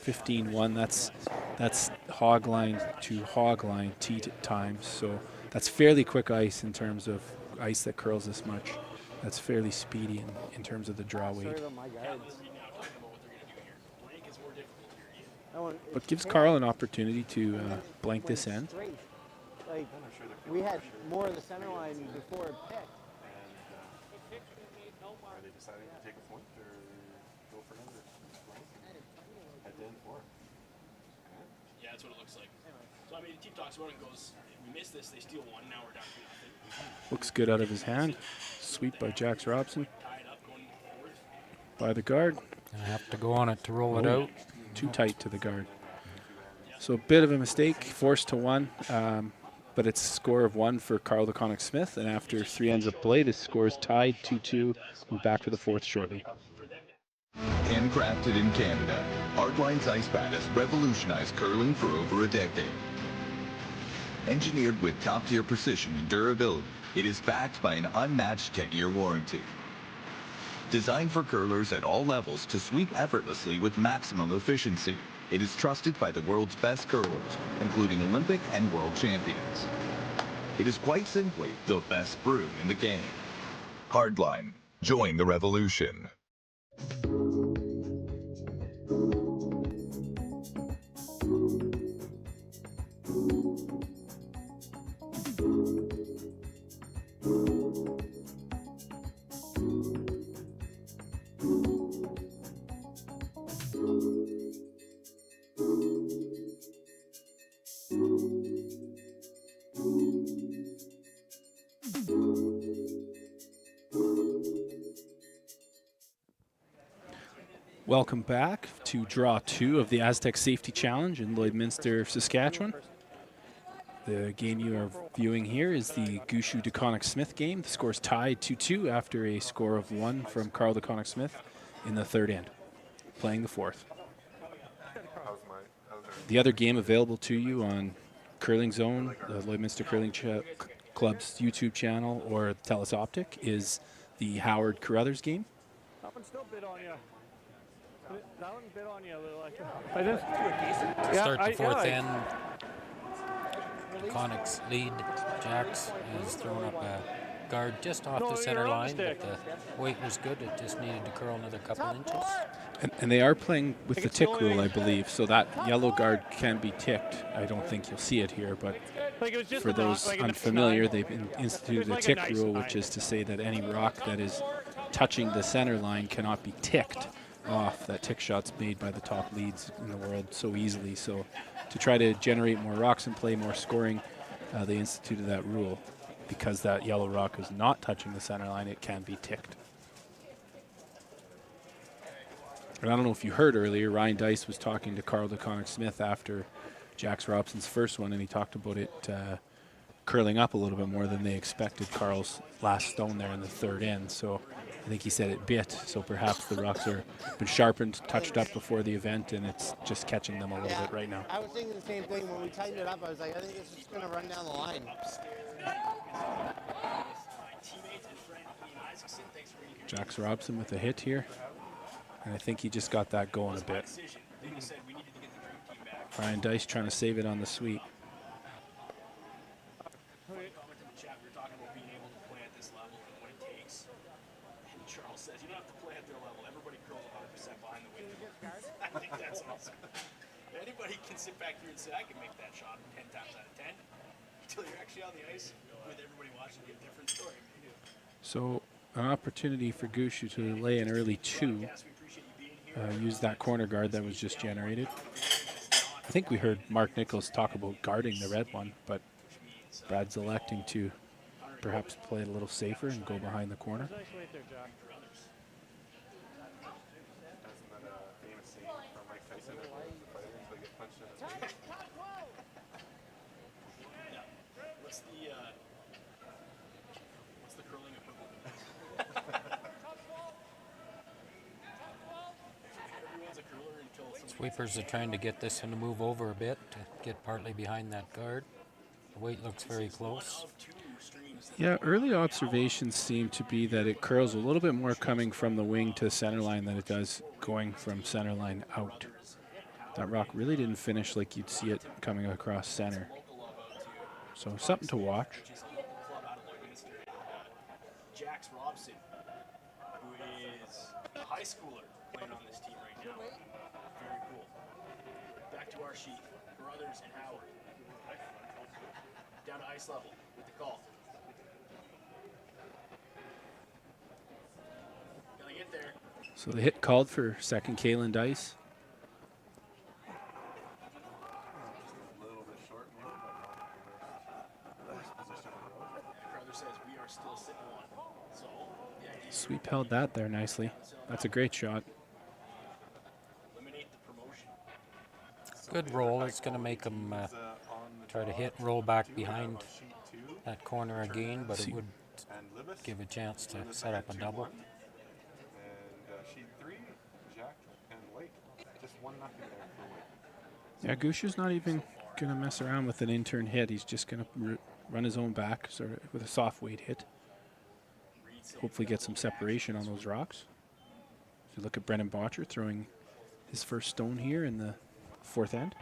15-1. That's hog line to hog line tee times. So that's fairly quick ice in terms of ice that curls this much. That's fairly speedy in terms of the draw weight. But gives Carl an opportunity to blank this end. Like, we had more of the center line before it picked. Are they deciding to take a point or go for another head to end four? Yeah, that's what it looks like. So I mean, the team talks about it and goes, if we miss this, they steal one. Now we're down to nothing. Looks good out of his hand. Sweep by Jax Robson. By the guard. Gonna have to go on it to roll it out. Too tight to the guard. So a bit of a mistake, forced to 1, but it's a score of 1 for Carl DeConinck Smith, and after 3 ends of play, the score is tied 2-2. We're back for the 4th shortly. Handcrafted in Canada, Hardline's ice pad has revolutionized curling for over a decade. Engineered with top-tier precision and durability, it is backed by an unmatched 10-year warranty. Designed for curlers at all levels to sweep effortlessly with maximum efficiency, it is trusted by the world's best curlers, including Olympic and world champions. It is quite simply the best brew in the game. Hardline, join the revolution. Welcome back to Draw 2 of the Aztec Safety Challenge in Lloydminster, Saskatchewan. The game you are viewing here is the Gushue DeConinck Smith game. The score is tied 2-2 after a score of 1 from Carl DeConinck Smith in the 3rd end, playing the 4th. The other game available to you on Curling Zone, the Lloydminster Curling Club's YouTube channel, or TELUS Optic is the Howard Carruthers game. That one still bit on you. That one bit on you a little like To start the 4th end, DeConinck's lead. Jax has thrown up a guard just off the center line, but the weight was good. It just needed to curl another couple inches. And they are playing with the tick rule, I believe, so that yellow guard can be ticked. I don't think you'll see it here, but for those unfamiliar, they've instituted a tick rule, which is to say that any rock that is touching the center line cannot be ticked off. That tick shot's made by the top leads in the world so easily. So to try to generate more rocks and play more scoring, they instituted that rule. Because that yellow rock is not touching the center line, it can be ticked. And I don't know if you heard earlier, Ryan Dice was talking to Carl DeConinck Smith after Jax Robson's first one, and he talked about it curling up a little bit more than they expected. Carl's last stone there in the 3rd end, so I think he said it bit, so perhaps the rocks are been sharpened, touched up before the event, and it's just catching them a little bit right now. I was thinking the same thing when we tightened it up. I was like, I think it's just going to run down the line. Jax Robson with a hit here, and I think he just got that going a bit. Ryan Dice trying to save it on the sweep. I think that's awesome. Anybody can sit back here and say, I can make that shot 10 times out of 10. Until you're actually on the ice with everybody watching, a different story. So an opportunity for Gushue to lay an early 2. Use that corner guard that was just generated. I think we heard Mark Nichols talk about guarding the red one, but Brad's electing to perhaps play it a little safer and go behind the corner. Sweepers are trying to get this one to move over a bit to get partly behind that guard. The weight looks very close. Yeah, early observations seem to be that it curls a little bit more coming from the wing to center line than it does going from center line out. That rock really didn't finish like you'd see it coming across center. So something to watch. Jax Robson, who is a high schooler playing on this team right now. Very cool. Back to our sheet. Brothers and Howard. Down to ice level with the call. Gotta get there. So the hit called for second Kalen Dice. Sweep held that there nicely. That's a great shot. Good roll. It's going to make him try to hit, roll back behind that corner again, but it would give a chance to set up a double. And sheet 3, Jack and White. Just 1-0 there for White. Yeah, Gushue's not even going to mess around with an in-turn hit. He's just going to run his own back sort of with a soft weight hit. Hopefully get some separation on those rocks. If you look at Brendan Botcher throwing his first stone here in the fourth end.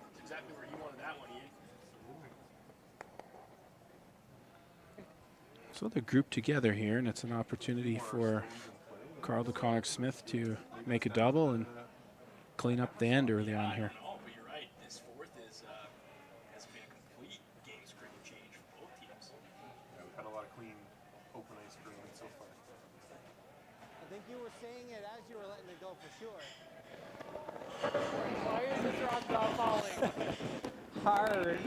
That's exactly where he wanted that one, Ian. So they're grouped together here, and it's an opportunity for Carl DeConinck Smith to make a double and clean up the end early on here. You were saying it as you were letting it go for sure. Why is this rock not falling? Hard.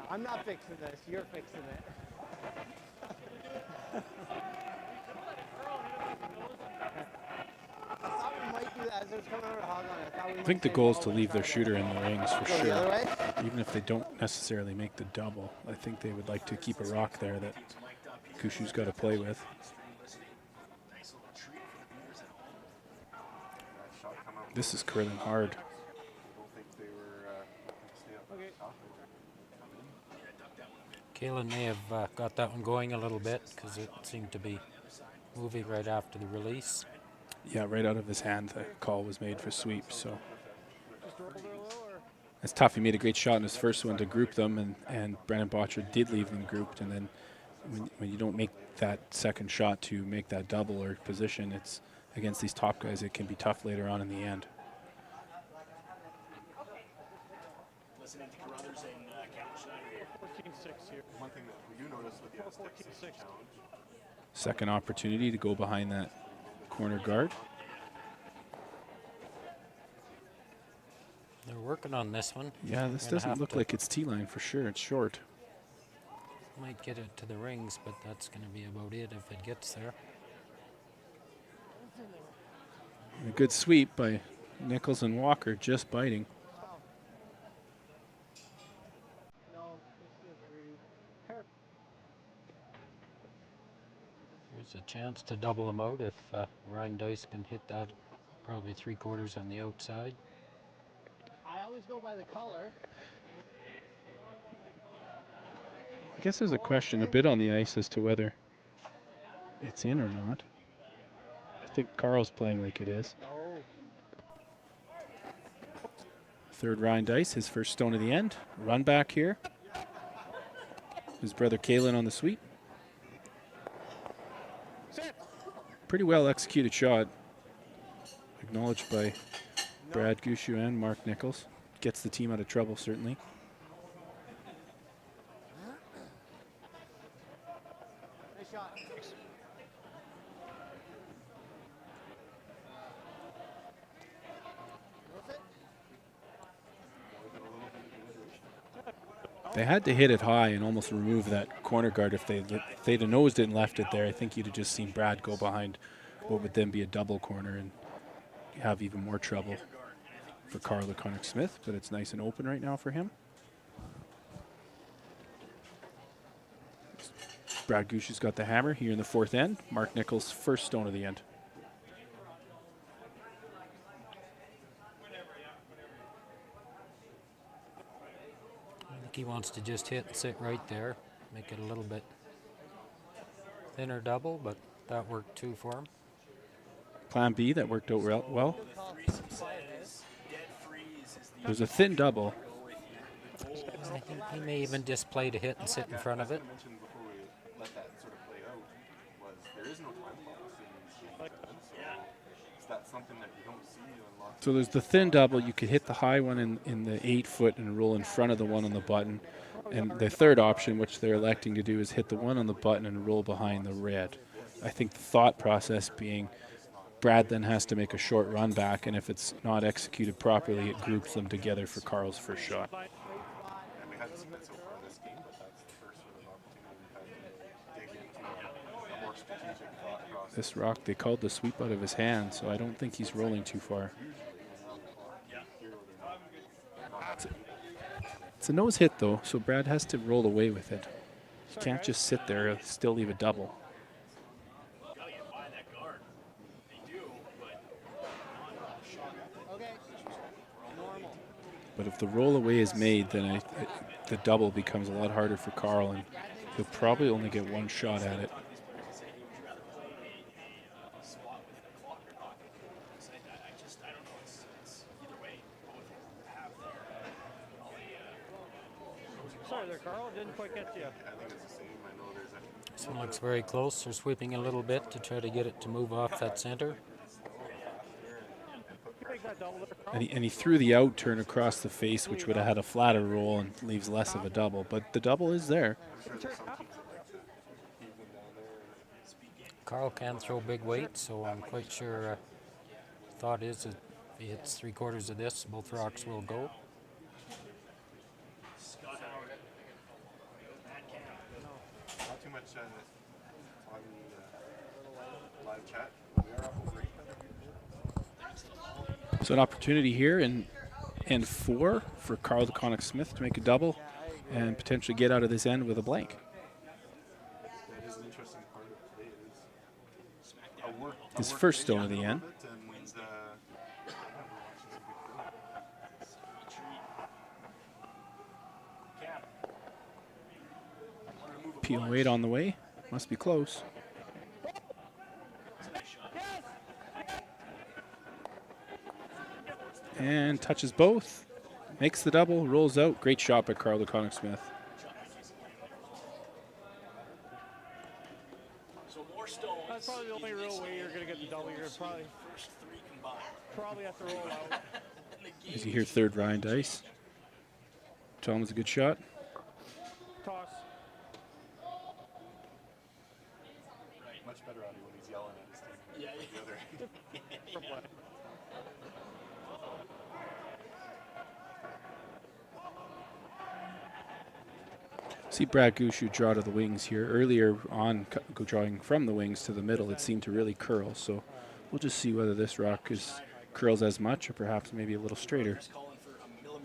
I'm not fixing this. You're fixing it. I thought we might do that as it was coming over to hog on. I think the goal is to leave their shooter in the rings for Go the other way? sure. Even if they don't necessarily make the double, I think they would like to keep a rock there that Gushue's got to play with. This is curling hard. Kalen may have got that one going a little bit because it seemed to be moving right after the release. Yeah, right out of his hand, the call was made for sweep. So it's tough. He made a great shot in his first one to group them, and Brendan Botcher did leave them grouped. And then when you don't make that second shot to make that double or position, it's against these top guys, it can be tough later on in the end. Listening to Carruthers and Captain Schneider here. 14-6 here. One thing that we do notice with the Aztec challenge. Second opportunity to go behind that corner guard. They're working on this one. Yeah, this doesn't look like it's T-line for sure. It's short. Might get it to the rings, but that's going to be about it if it gets there. A good sweep by Nichols and Walker, just biting. There's a chance to double them out if Ryan Dice can hit that probably 3/4 on the outside. I always go by the color. I guess there's a question a bit on the ice as to whether it's in or not. I think Carl's playing like it is. Third Ryan Dice, his first stone of the end. Run back here. His brother Kalen on the sweep. Pretty well executed shot. Acknowledged by Brad Gushue and Mark Nichols. Gets the team out of trouble, certainly. Nice shot. They had to hit it high and almost remove that corner guard. If they'd have nosed it and left it there, I think you'd have just seen Brad go behind what would then be a double corner and have even more trouble for Carl DeConinck Smith, but it's nice and open right now for him. Brad Gushue's got the hammer here in the fourth end. Mark Nichols' first stone of the end. I think he wants to just hit and sit right there, make it a little bit thinner double, but that worked too for him. Plan B, that worked out well. There's a thin double. He may even just play to hit and sit in front of it. So there's the thin double. You could hit the high one in the 8 foot and roll in front of the one on the button. And the third option, which they're electing to do, is hit the one on the button and roll behind the red. I think the thought process being Brad then has to make a short run back, and if it's not executed properly, it groups them together for Carl's first shot. This rock, they called the sweep out of his hand, so I don't think he's rolling too far. It's a nose hit, though, so Brad has to roll away with it. He can't just sit there and still leave a double. But if the roll away is made, then the double becomes a lot harder for Carl, and he'll probably only get one shot at it. Sorry there, Carl. Didn't quite get you. This one looks very close. They're sweeping a little bit to try to get it to move off that center. And he threw the out turn across the face, which would have had a flatter roll and leaves less of a double. But the double is there. Carl can throw big weight, so I'm quite sure thought is that if he hits 3/4 of this, both rocks will go. Not too much on the live chat. We are up over 800. So an opportunity here in end 4 for Carl DeConinck Smith to make a double and potentially get out of this end with a blank. That is an interesting part of today. His first stone of the end. PO8 on the way. Must be close. And touches both. Makes the double, rolls out. Great shot by Carl DeConinck Smith. That's probably the only real way you're going to get the double. You're going to probably have to roll out. As you hear third Ryan Dice. Tell him it's a good shot. Toss. Much better audio when he's yelling at his team. Yeah, the other end. See Brad Gushue draw to the wings here. Earlier on, drawing from the wings to the middle, it seemed to really curl. So we'll just see whether this rock curls as much or perhaps maybe a little straighter.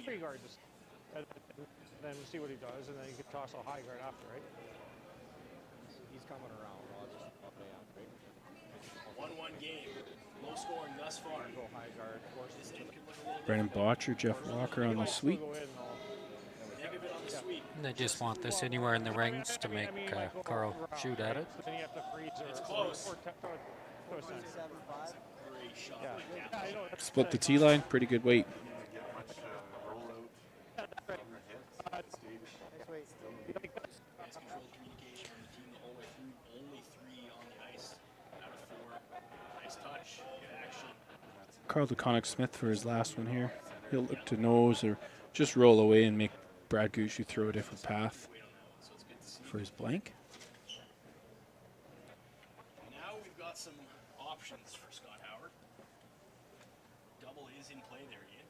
Three guard, and then see what he does, and then you can toss a high guard after, right? He's coming around. I'll just 1-1 game. Low scoring thus far. go high guard. Brendan Botcher, Jeff Walker on the sweep. They just want this anywhere in the rings to make Carl shoot at it. It's close. Split the tee line, pretty good weight. Carl DeConinck Smith for his last one here. He'll look to nose or just roll away and make Brad Gushue throw a different path for his blank. Now we've got some options for Scott Howard. Double is in play there again.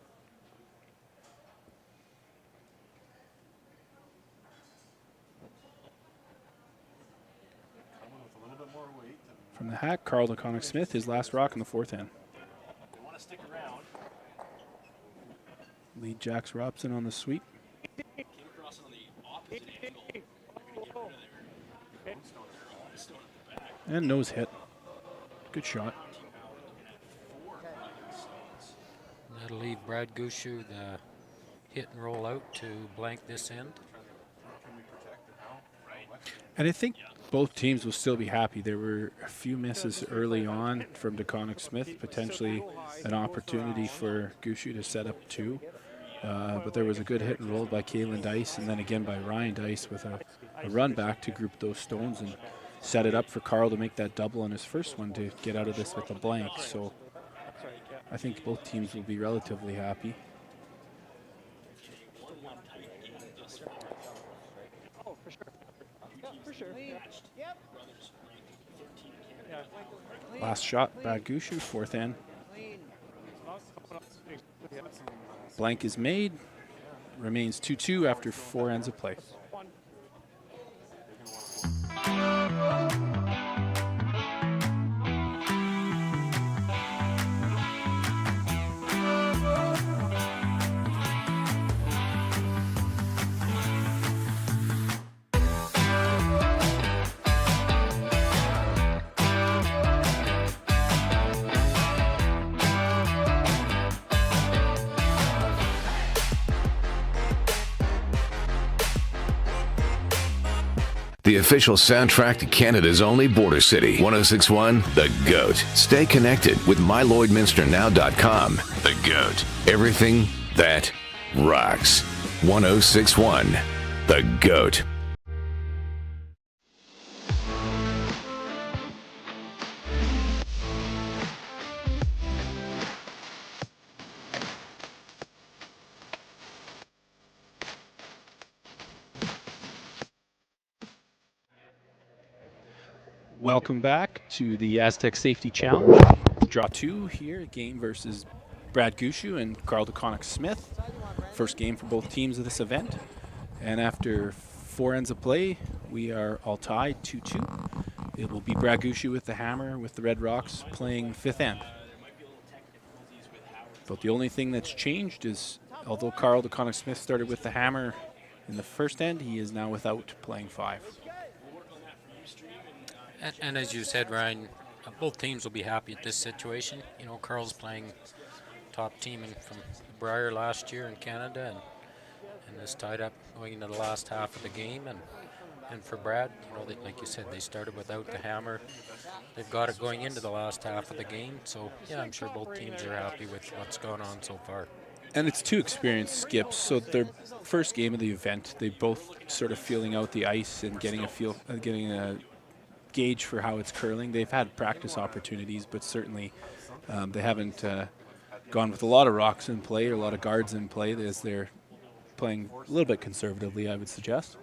With a little bit more weight. From the hack, Carl DeConinck Smith, his last rock in the fourth end. They want to stick around. Lead Jax Robson on the sweep. Came across on the opposite angle. They're going to get rid of there. And nose hit. Good shot. That'll leave Brad Gushue the hit and roll out to blank this end. And I think both teams will still be happy. There were a few misses early on from DeConinck Smith, potentially an opportunity for Gushue to set up two. But there was a good hit and roll by Kalen Dice, and then again by Ryan Dice with a run back to group those stones and set it up for Carl to make that double on his first one to get out of this with a blank. So I think both teams will be relatively happy. Oh, for sure. Yeah, for sure. Yep. Last shot, Brad Gushue, fourth end. Blank is made. Remains 2-2 after 4 ends of play. The official soundtrack to Canada's only border city, 1061 The GOAT. Stay connected with MyLloydminsterNow.com. The GOAT. Everything that rocks. 1061 The GOAT. Welcome back to the Aztec Safety Challenge. Draw 2 here, game versus Brad Gushue and Carl DeConinck Smith. First game for both teams of this event. And after 4 ends of play, we are all tied 2-2. It will be Brad Gushue with the hammer with the Red Rocks playing 5th end. But the only thing that's changed is, although Carl DeConinck Smith started with the hammer in the first end, he is now without playing 5. And as you said, Ryan, both teams will be happy at this situation. You know, Carl's playing top team from Briar last year in Canada, and is tied up going into the last half of the game. And for Brad, you know, like you said, they started without the hammer. They've got it going into the last half of the game. So yeah, I'm sure both teams are happy with what's going on so far. And it's 2 experienced skips, so their first game of the event, they both sort of feeling out the ice and getting a gauge for how it's curling. They've had practice opportunities, but certainly they haven't gone with a lot of rocks in play or a lot of guards in play, as they're playing a little bit conservatively, I would suggest.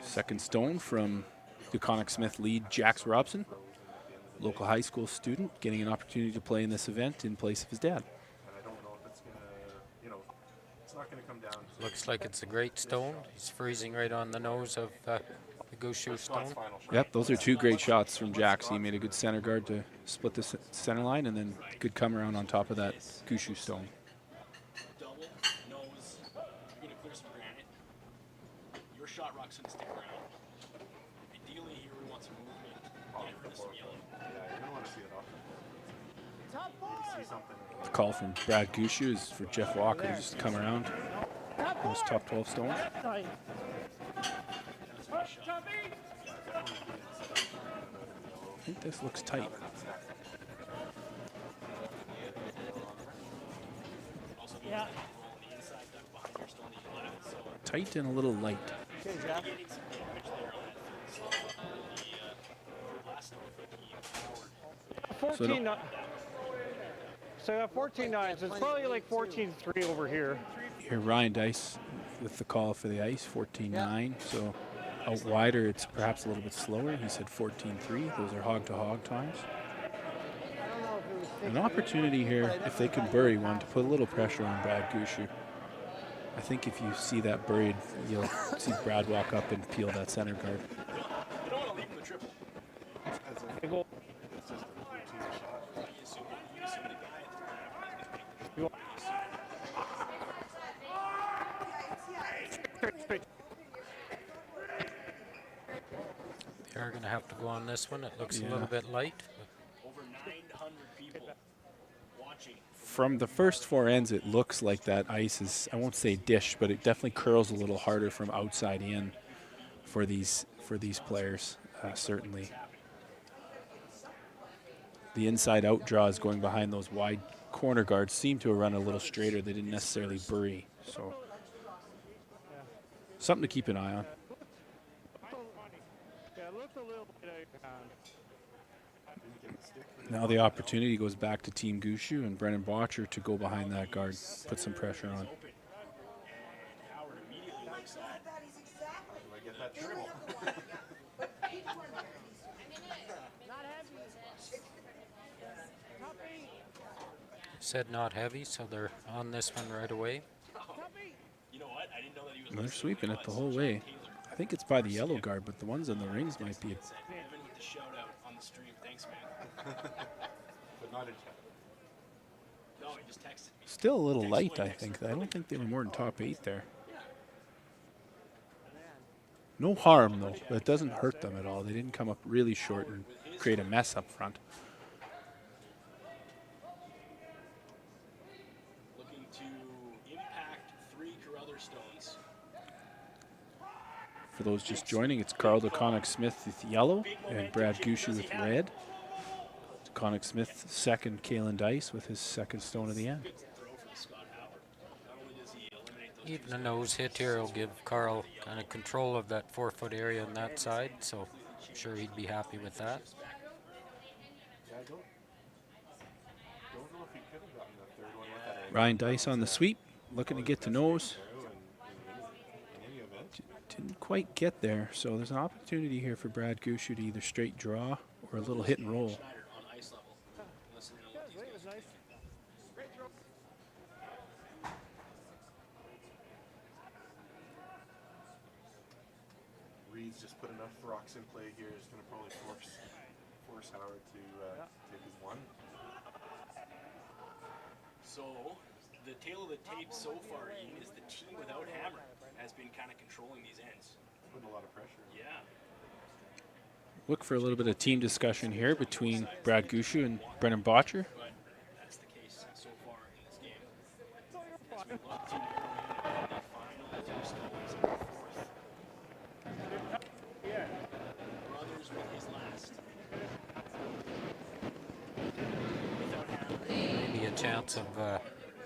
Second stone from DeConinck Smith lead Jax Robson, local high school student, getting an opportunity to play in this event in place of his dad. Looks like it's a great stone. He's freezing right on the nose of the Gushue stone. Yep, those are 2 great shots from Jax. He made a good center guard to split the center line, and then good come around on top of that Gushue stone. Double, nose, you're gonna clear some granite. Your shot rock's gonna stick around. Ideally, here we want some movement. Get rid of some yellow. Yeah, you're gonna want to see it often. Top 4! See something. The call from Brad Gushue is for Jeff Walker just to come around. Those top 12 stones. I think this looks tight. Yeah. Tight and a little light. Okay, Jeff. So 14. So I got 14-9, so it's probably like 14-3 over here. Here, Ryan Dice with the call for the ice, 14-9. So out wider, it's perhaps a little bit slower. He said 14-3. Those are hog-to-hog times. An opportunity here, if they can bury one, to put a little pressure on Brad Gushue. I think if you see that buried, you'll see Brad walk up and peel that center guard. You don't want to leave him the triple. to have to go on this one. It looks a Yeah. little bit light. Over 900 people watching. From the first 4 ends, it looks like that ice is, I won't say dish, but it definitely curls a little harder from outside in for these players, certainly. The inside-out draws going behind those wide corner guards seem to have run a little straighter. They didn't necessarily bury, so something to keep an eye on. Now the opportunity goes back to Team Gushue and Brennan Botcher to go behind that guard, put some pressure on. Howard immediately looks at. Do I get that dribble? Said not heavy, so they're on this one right away. You know what? I didn't know that he was. And they're sweeping it the whole way. I think it's by the yellow guard, but the ones in the rings might be. Evan with the shout out on the stream. Thanks, man. But not in chat. No, he just texted me. Still a little light, I think. I don't think they were more than top 8 there. No harm, though. That doesn't hurt them at all. They didn't come up really short and create a mess up front. Looking to impact 3 Carruthers stones. For those just joining, it's Carl DeConinck Smith with yellow and Brad Gushue with red. DeConinck Smith second, Kalen Dice with his second stone of the end. Even a nose hit here will give Carl kind of control of that 4-foot area on that side, so I'm sure he'd be happy with that. Yeah, I don't know if he could have gotten the third one with that angle. Ryan Dice on the sweep, looking to get to nose. In any event. Didn't quite get there, so there's an opportunity here for Brad Gushue to either straight draw or a little hit and roll. Reed's just put enough rocks in play here. Is going to probably force Howard to take his one. So, the tail of the tape so far, Ian, is the team without hammer has been kind of controlling these ends. Putting a lot of pressure. Yeah. Look for a little bit of team discussion here between Brad Gushue and Brennan Botcher. But that's the case so far in this game. As we look to the final 2 stones in the 4th. Brothers with his last. Without hammer. Maybe a chance of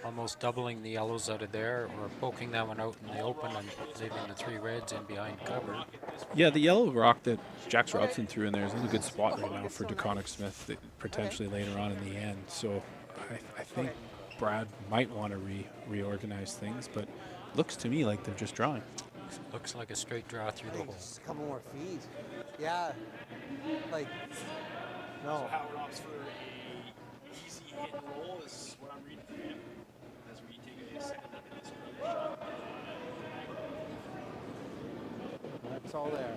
almost doubling the yellows out of there or poking that one out in the open and leaving the 3 reds in behind cover. Yeah, the yellow rock that Jax Robson threw in there is in a good spot right now for DeConinck Smith, that potentially later on in the end. So I think Brad might want to reorganize things, but looks to me like they're just drawing. Looks like a straight draw through the hole. Just a couple more feet. Yeah. Like, no. So Howard opts for a easy hit and roll is what I'm reading from him. As we take a second look at this Carruthers shot. That's all there.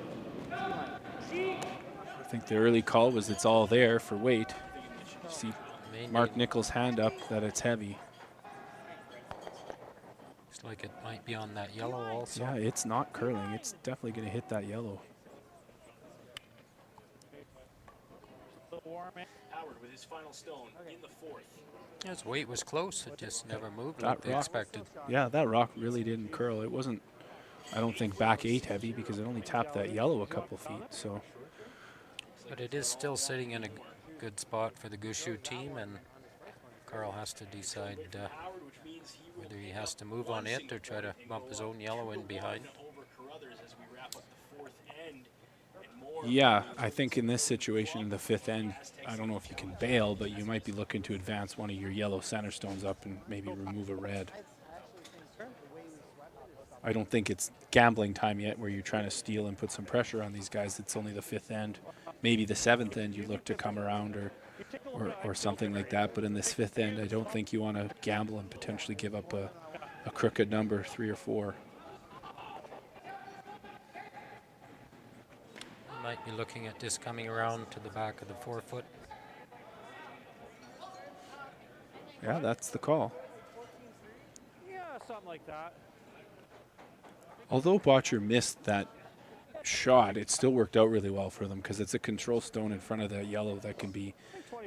I think the early call was it's all there for weight. See Mark Nichols' hand up that it's heavy. Looks like it might be on that yellow also. Yeah, it's not curling. It's definitely going to hit that yellow. Howard with his final stone in the 4th. His weight was close. It just never moved That like they rock- expected. Yeah, that rock really didn't curl. It wasn't, I don't think, back 8 heavy because it only tapped that yellow a couple feet. So, But it is still sitting in a good spot for the Gushue team, and Carl has to decide whether he has to move on it or try to bump his own yellow in behind. Over Carruthers as we wrap up the 4th end. And more yeah, I think in this situation, in the 5th end, I don't know if you can bail, but you might be looking to advance one of your yellow center stones up and maybe remove a red. I don't think it's gambling time yet where you're trying to steal and put some pressure on these guys. It's only the 5th end. Maybe the 7th end you look to come around or something like that. But in this 5th end, I don't think you want to gamble and potentially give up a crooked number, 3 or 4. Might be looking at this coming around to the back of the 4-foot. Yeah, that's the call. Yeah, something like that. Although Botcher missed that shot, it still worked out really well for them because it's a control stone in front of that yellow that can be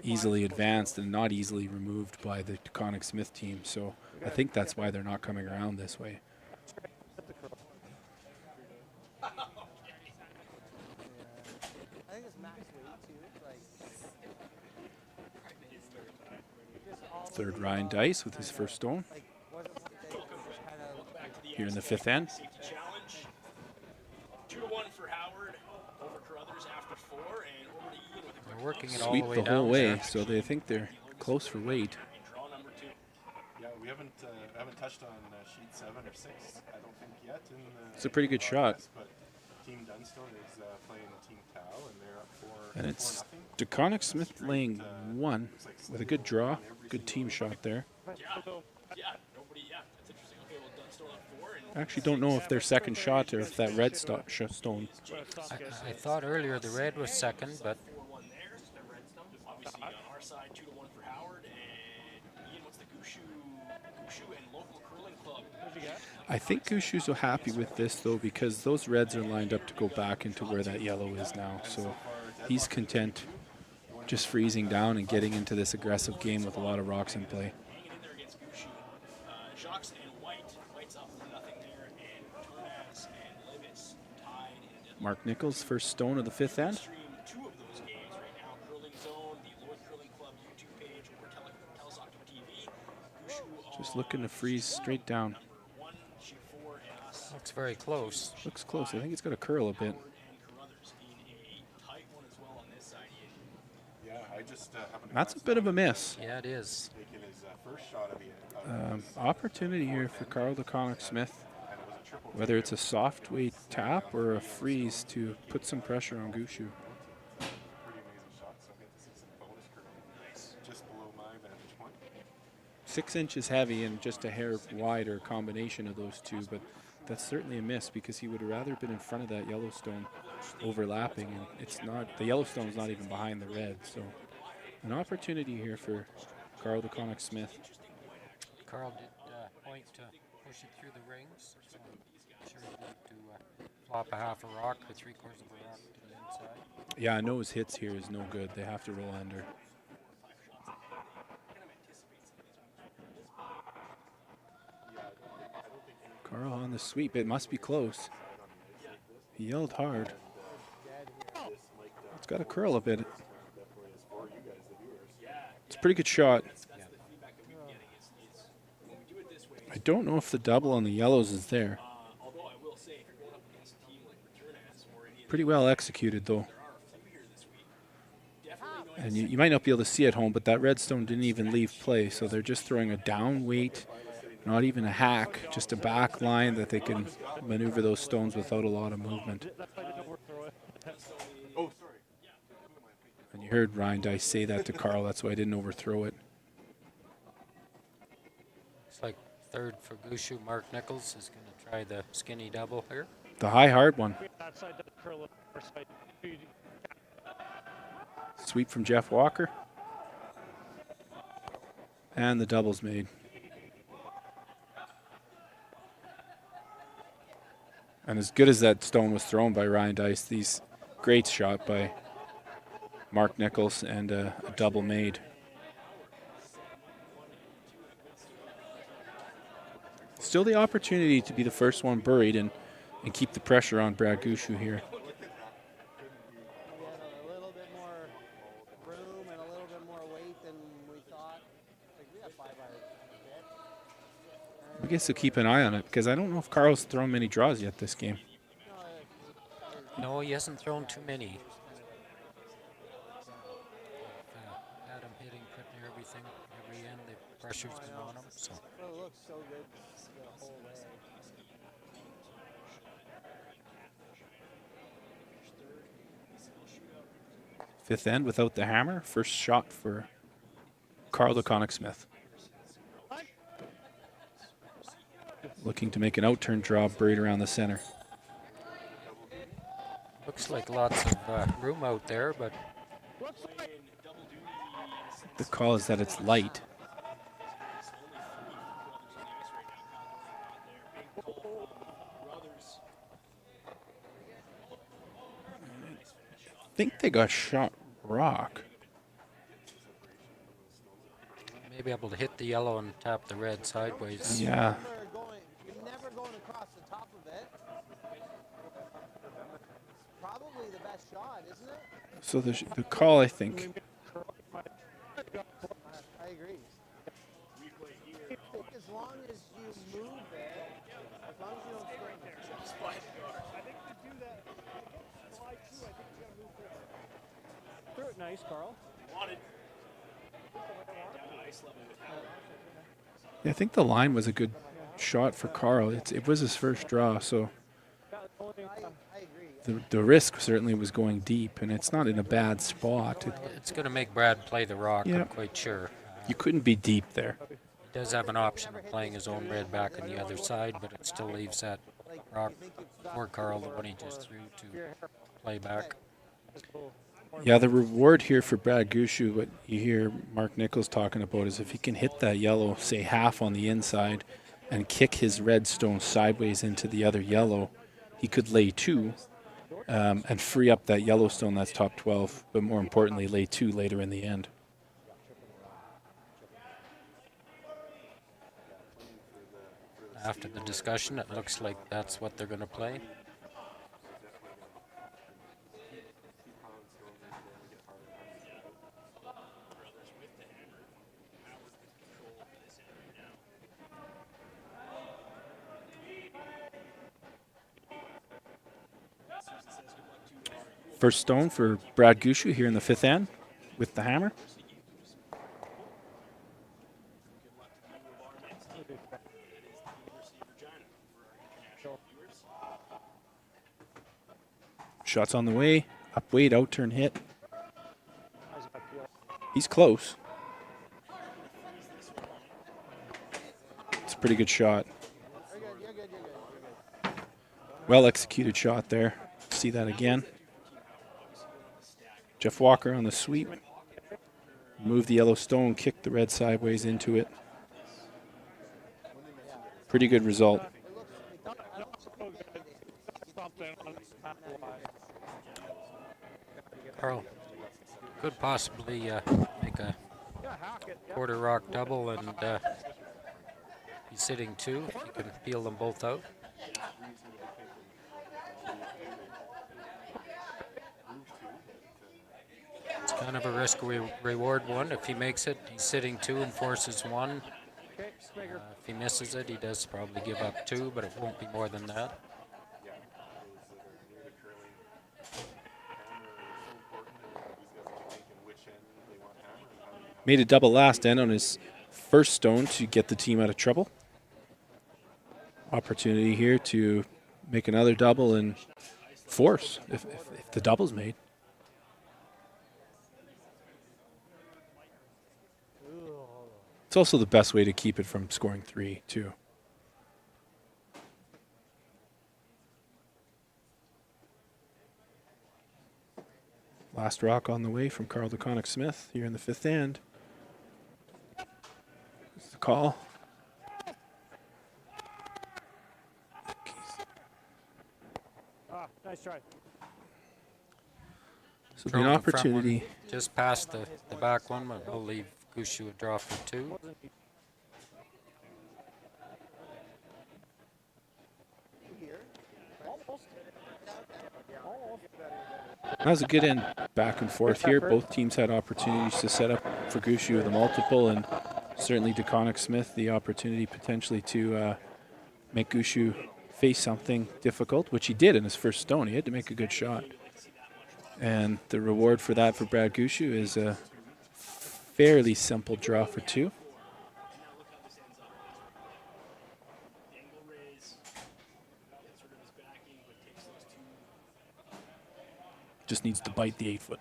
easily advanced and not easily removed by the DeConinck Smith team. So I think that's why they're not coming around this way. Third Ryan Dice with his first stone here in the fifth end. 2-1 for Howard over Carruthers after 4, and over to Ian with a They're working it Sweep all the the way whole down way, there. so they think they're close for weight. draw number 2. Yeah, we haven't touched on sheet 7 or 6, I don't think yet. In the It's a pretty good shot. But Team Dunstone is playing Team Tau, and they're up 4-0. And it's DeConinck Smith laying 1 with a good draw, good team shot there. That's interesting. Okay, well, Dunstone on 4. I actually don't know if their second shot or if that red stone. I thought earlier the red was second, but Obviously, on our side, 2-1 for Howard. And Ian, what's the Gushue and local curling club? I think Gushue's so happy with this though because those reds are lined up to go back into where that yellow is now. So he's content just freezing down and getting into this aggressive game with a lot of rocks in play. Hanging in there against Gushue. Jacques and White's up 1-0 there, and Tornaz and Libis tied. Mark Nichols, first stone of the fifth end. Stream 2 of those games right now. Curling Zone, the Lord Curling Club YouTube page, or Telesoccer TV. Gushue Just looking to freeze straight down. 1, sheet 4, and us. looks very close. Looks close. I think it's got to curl a bit. And Carruthers in a tight one as well on this side. Yeah, I just happened to That's a bit of a miss. Yeah, it is. taking his first shot of it. Opportunity here for Carl DeConinck Smith. Whether it's a soft weight tap or a freeze to put some pressure on Gushue. Pretty amazing shot, so I get to see some bonus curling just below my vantage point. 6 inches heavy and just a hair wider combination of those two, but that's certainly a miss because he would have rather been in front of that Yellowstone overlapping, and it's not. The Yellowstone's not even behind the red, so an opportunity here for Carl DeConinck Smith. Carl did point to push it through the rings. So I'm sure he'd like to flop a half a rock or 3/4 of a rock to the inside. Yeah, I know his hits here is no good. They have to roll under. Carl on the sweep. It must be close. He yelled hard. It's got to curl a bit. It's a pretty good shot. I don't know if the double on the yellows is there. Pretty well executed though. And you might not be able to see at home, but that redstone didn't even leave play, so they're just throwing a down weight, not even a hack, just a back line that they can maneuver those stones without a lot of movement. And you heard Ryan Dice say that to Carl, that's why I didn't overthrow it. It's like third for Gushue. Mark Nichols is going to try the skinny double here. The high hard one. Sweep from Jeff Walker. And the double's made. And as good as that stone was thrown by Ryan Dice, these great shot by Mark Nichols and a double made. Still the opportunity to be the first one buried and keep the pressure on Brad Gushue here. A little bit more room and a little bit more weight than we thought. Like we got 5 hours. I guess we'll keep an eye on it because I don't know if Carl's thrown many draws yet this game. No, he hasn't thrown too many. Adam hitting pretty near everything, every end. The pressure's been on him. So. Well, it looks so good the whole way. Fifth end without the hammer. First shot for Carl DeConinck Smith. Looking to make an outturn draw buried around the center. Looks like lots of room out there, but the call is that it's light. think they got shot rock. Maybe able to hit the yellow and tap the red sideways. Yeah. You're never going across the top of it. Probably the best shot, isn't it? So the call, I think. I agree. As long as you move it, as long as you don't stay there. I think to do that, slide two, I think you got to move there. Throw it nice, Carl. Wanted. Yeah, I think the line was a good shot for Carl. It was his first draw, so the risk certainly was going deep, and it's not in a bad spot. It's going to make Brad play the rock, Yeah. I'm quite sure. You couldn't be deep there. He does have an option of playing his own red back on the other side, but it still leaves that rock for Carl, the one he just threw, to play back. Yeah, the reward here for Brad Gushue, what you hear Mark Nichols talking about, is if he can hit that yellow, say half on the inside, and kick his red stone sideways into the other yellow, he could lay two and free up that yellow stone that's top 12, but more importantly, lay two later in the end. After the discussion, it looks like that's what they're going to play. First stone for Brad Gushue here in the fifth end with the hammer. Shots on the way. Up weight, out turn hit. He's close. It's a pretty good shot. Well executed shot there. See that again. Jeff Walker on the sweep. Move the yellow stone, kick the red sideways into it. Pretty good result. Carl could possibly make a quarter rock double and be sitting two if you can peel them both out. It's kind of a risk reward one. If he makes it, he's sitting two and forces one. If he misses it, he does probably give up two, but it won't be more than that. Made a double last end on his first stone to get the team out of trouble. Opportunity here to make another double and force if the double's made. It's also the best way to keep it from scoring three, too. Last rock on the way from Carl DeConinck Smith here in the fifth end. That's the call. Nice try. So the opportunity. Just past the back one, but we'll leave Gushue a draw for two. That was a good end back and forth here. Both teams had opportunities to set up for Gushue with a multiple, and certainly DeConinck Smith the opportunity potentially to make Gushue face something difficult, which he did in his first stone. He had to make a good shot. And the reward for that for Brad Gushue is a fairly simple draw for two. Just needs to bite the 8-foot.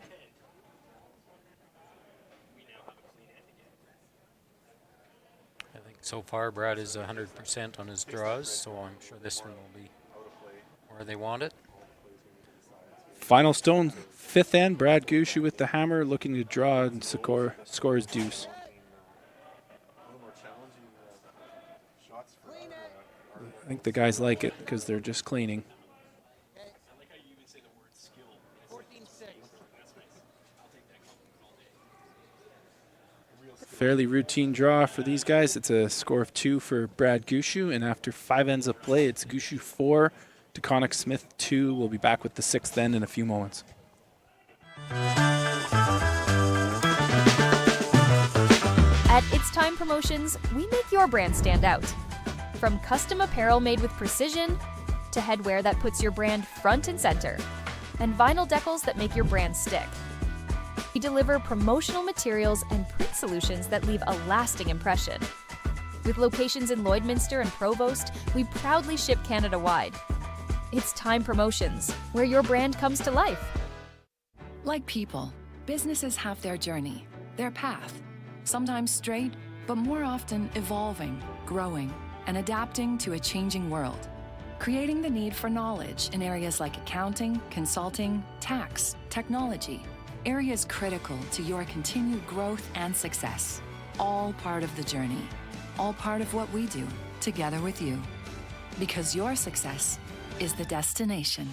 I think so far Brad is 100% on his draws, so I'm sure this one will be where they want it. Final stone, fifth end, Brad Gushue with the hammer, looking to draw and score his deuce. I think the guys like it because they're just cleaning. Fairly routine draw for these guys. It's a score of 2 for Brad Gushue, and after 5 ends of play, it's Gushue 4, DeConinck Smith 2. We'll be back with the 6th end in a few moments. At It's Time Promotions, we make your brand stand out. From custom apparel made with precision, to headwear that puts your brand front and center, and vinyl decals that make your brand stick. We deliver promotional materials and print solutions that leave a lasting impression. With locations in Lloydminster and Provost, we proudly ship Canada-wide. It's Time Promotions, where your brand comes to life. Like people, businesses have their journey, their path, sometimes straight, but more often evolving, growing, and adapting to a changing world, creating the need for knowledge in areas like accounting, consulting, tax, technology, areas critical to your continued growth and success. All part of the journey, all part of what we do together with you. Because your success is the destination.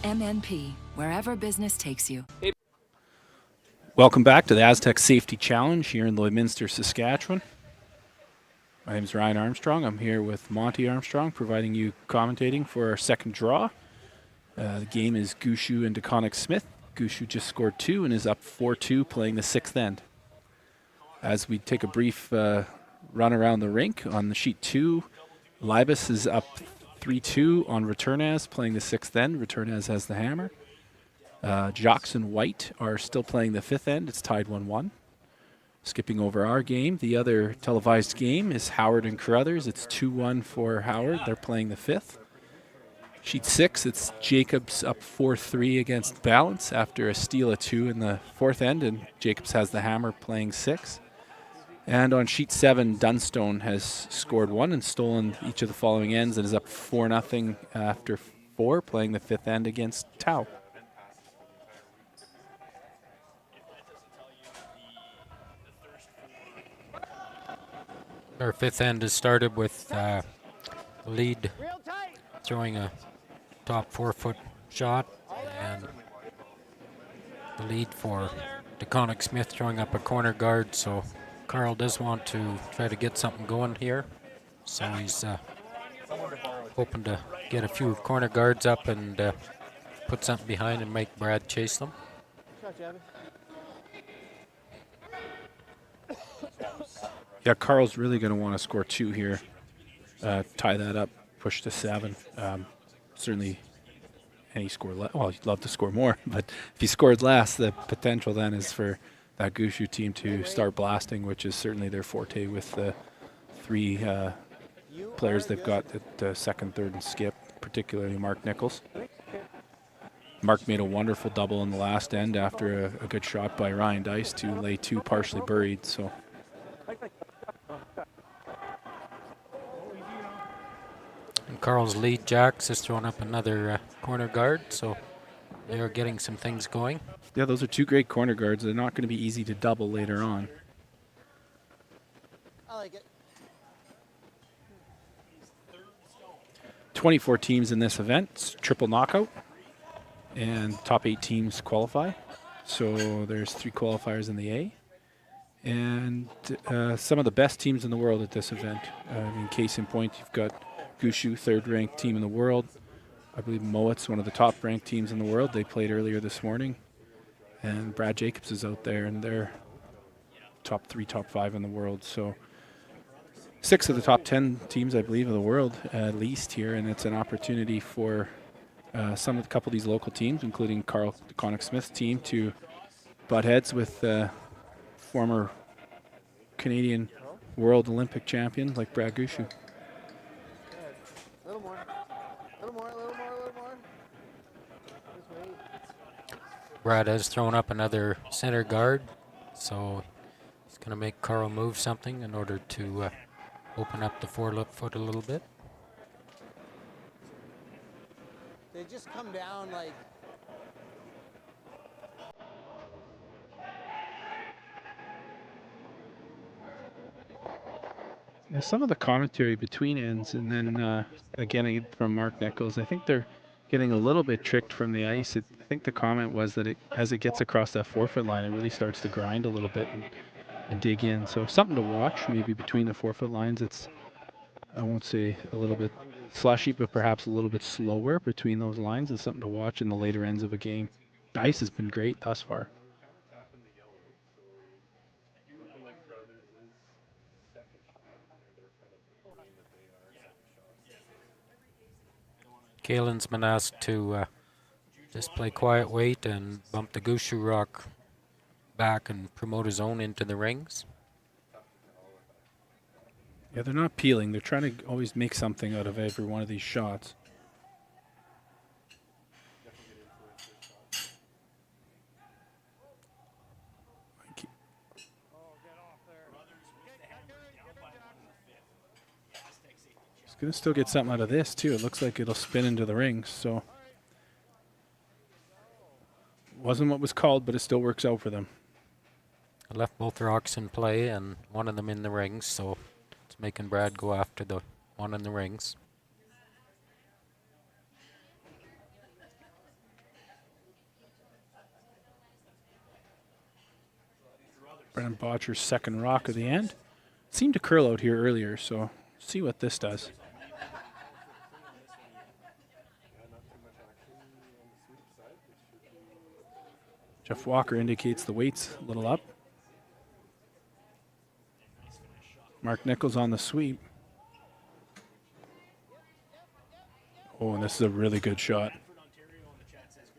MNP, wherever business takes you. Welcome back to the Aztec Safety Challenge here in Lloydminster, Saskatchewan. My name is Ryan Armstrong. I'm here with Monty Armstrong, providing you commentating for our second draw. The game is Gushue and DeConinck Smith. Gushue just scored 2 and is up 4-2, playing the 6th end. As we take a brief run around the rink, on the sheet 2, Libas is up 3-2 on Returnaz, playing the 6th end. Returnaz has the hammer. Jocks and White are still playing the 5th end. It's tied 1-1. Skipping over our game, the other televised game is Howard and Carruthers. It's 2-1 for Howard. They're playing the 5th. Sheet 6, it's Jacobs up 4-3 against Balance after a steal of 2 in the 4th end, and Jacobs has the hammer playing 6. And on sheet 7, Dunstone has scored 1 and stolen each of the following ends and is up 4-0 after 4, playing the 5th end against Tau. Our 5th end has started with lead throwing a top 4-foot shot, and the lead for DeConinck Smith throwing up a corner guard, so Carl does want to try to get something going here. So he's hoping to get a few corner guards up and put something behind and make Brad chase them. Yeah, Carl's really going to want to score 2 here, tie that up, push to 7. Certainly any score less. Well, he'd love to score more, but if he scored less, the potential then is for that Gushue team to start blasting, which is certainly their forte with the 3 players they've got at second, third, and skip, particularly Mark Nichols. Mark made a wonderful double in the last end after a good shot by Ryan Dice to lay 2 partially buried. So. And Carl's lead, Jacks, is throwing up another corner guard, so they are getting some things going. Yeah, those are 2 great corner guards. They're not going to be easy to double later on. I like it. 24 teams in this event. It's triple knockout, and top 8 teams qualify. So there's 3 qualifiers in the A. And some of the best teams in the world at this event. In case in point, you've got Gushue, 3rd-ranked team in the world. I believe Mowat's one of the top-ranked teams in the world. They played earlier this morning. And Brad Jacobs is out there, and they're top 3, top 5 in the world. So 6 of the top 10 teams, I believe, of the world at least here, and it's an opportunity for a couple of these local teams, including Carl DeConinck Smith's team, to butt heads with former Canadian World Olympic champion like Brad Gushue. A little more. A little more, a little more, a little more. Just wait. Brad has thrown up another center guard, so he's going to make Carl move something in order to open up the foot a little bit. They just come down like... Yeah, some of the commentary between ends, and then again from Mark Nichols, I think they're getting a little bit tricked from the ice. I think the comment was that as it gets across that 4-foot line, it really starts to grind a little bit. And and dig in. So something to watch, maybe between the 4 foot lines. It's, I won't say a little bit slushy, but perhaps a little bit slower between those lines. Is something to watch in the later ends of a game. Ice has been great thus far. Kalen's been asked to just play quiet weight and bump the Gushue rock back and promote his own into the rings. Yeah, they're not peeling. They're trying to always make something out of every one of these shots. He's going to still get something out of this, too. It looks like it'll spin into the rings, so. Wasn't what was called, but it still works out for them. I left both rocks in play and one of them in the rings, so it's making Brad go after the one in the rings. Brendan Botcher's second rock of the end. Seemed to curl out here earlier, so see what this does. Jeff Walker indicates the weight's a little up. Mark Nichols on the sweep. Oh, and this is a really good shot.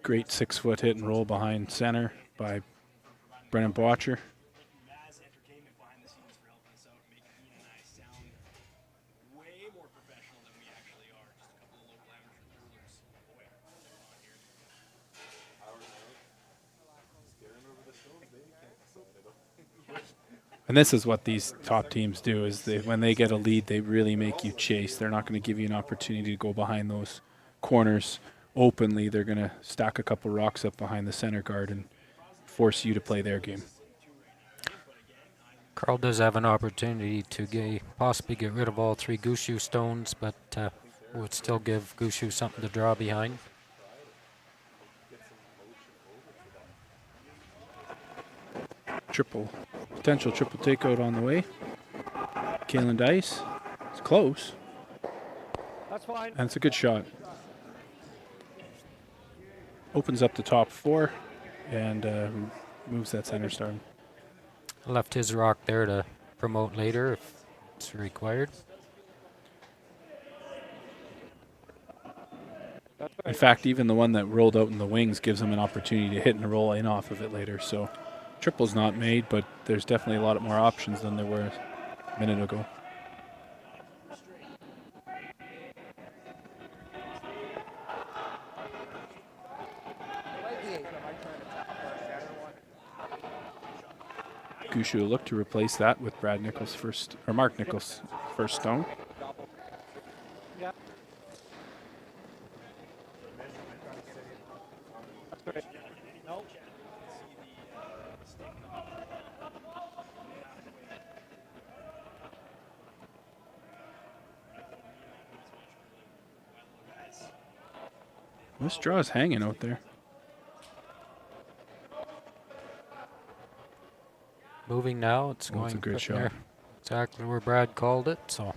Great 6 foot hit and roll behind center by Brendan Botcher. And this is what these top teams do, is when they get a lead, they really make you chase. They're not going to give you an opportunity to go behind those corners openly. They're going to stack a couple rocks up behind the center guard and force you to play their game. Carl does have an opportunity to possibly get rid of all 3 Gushue stones, but would still give Gushue something to draw behind. Potential triple takeout on the way. Kalen Dice. It's close. That's fine. And it's a good shot. Opens up the top 4 and moves that center star. Left his rock there to promote later if it's required. In fact, even the one that rolled out in the wings gives him an opportunity to hit and roll in off of it later. So triple's not made, but there's definitely a lot more options than there were a minute ago. Gushue will look to replace that with Mark Nichols' first stone. This draw is hanging out there. Moving now, it's going That's a great shot. there. Exactly where Brad called it. So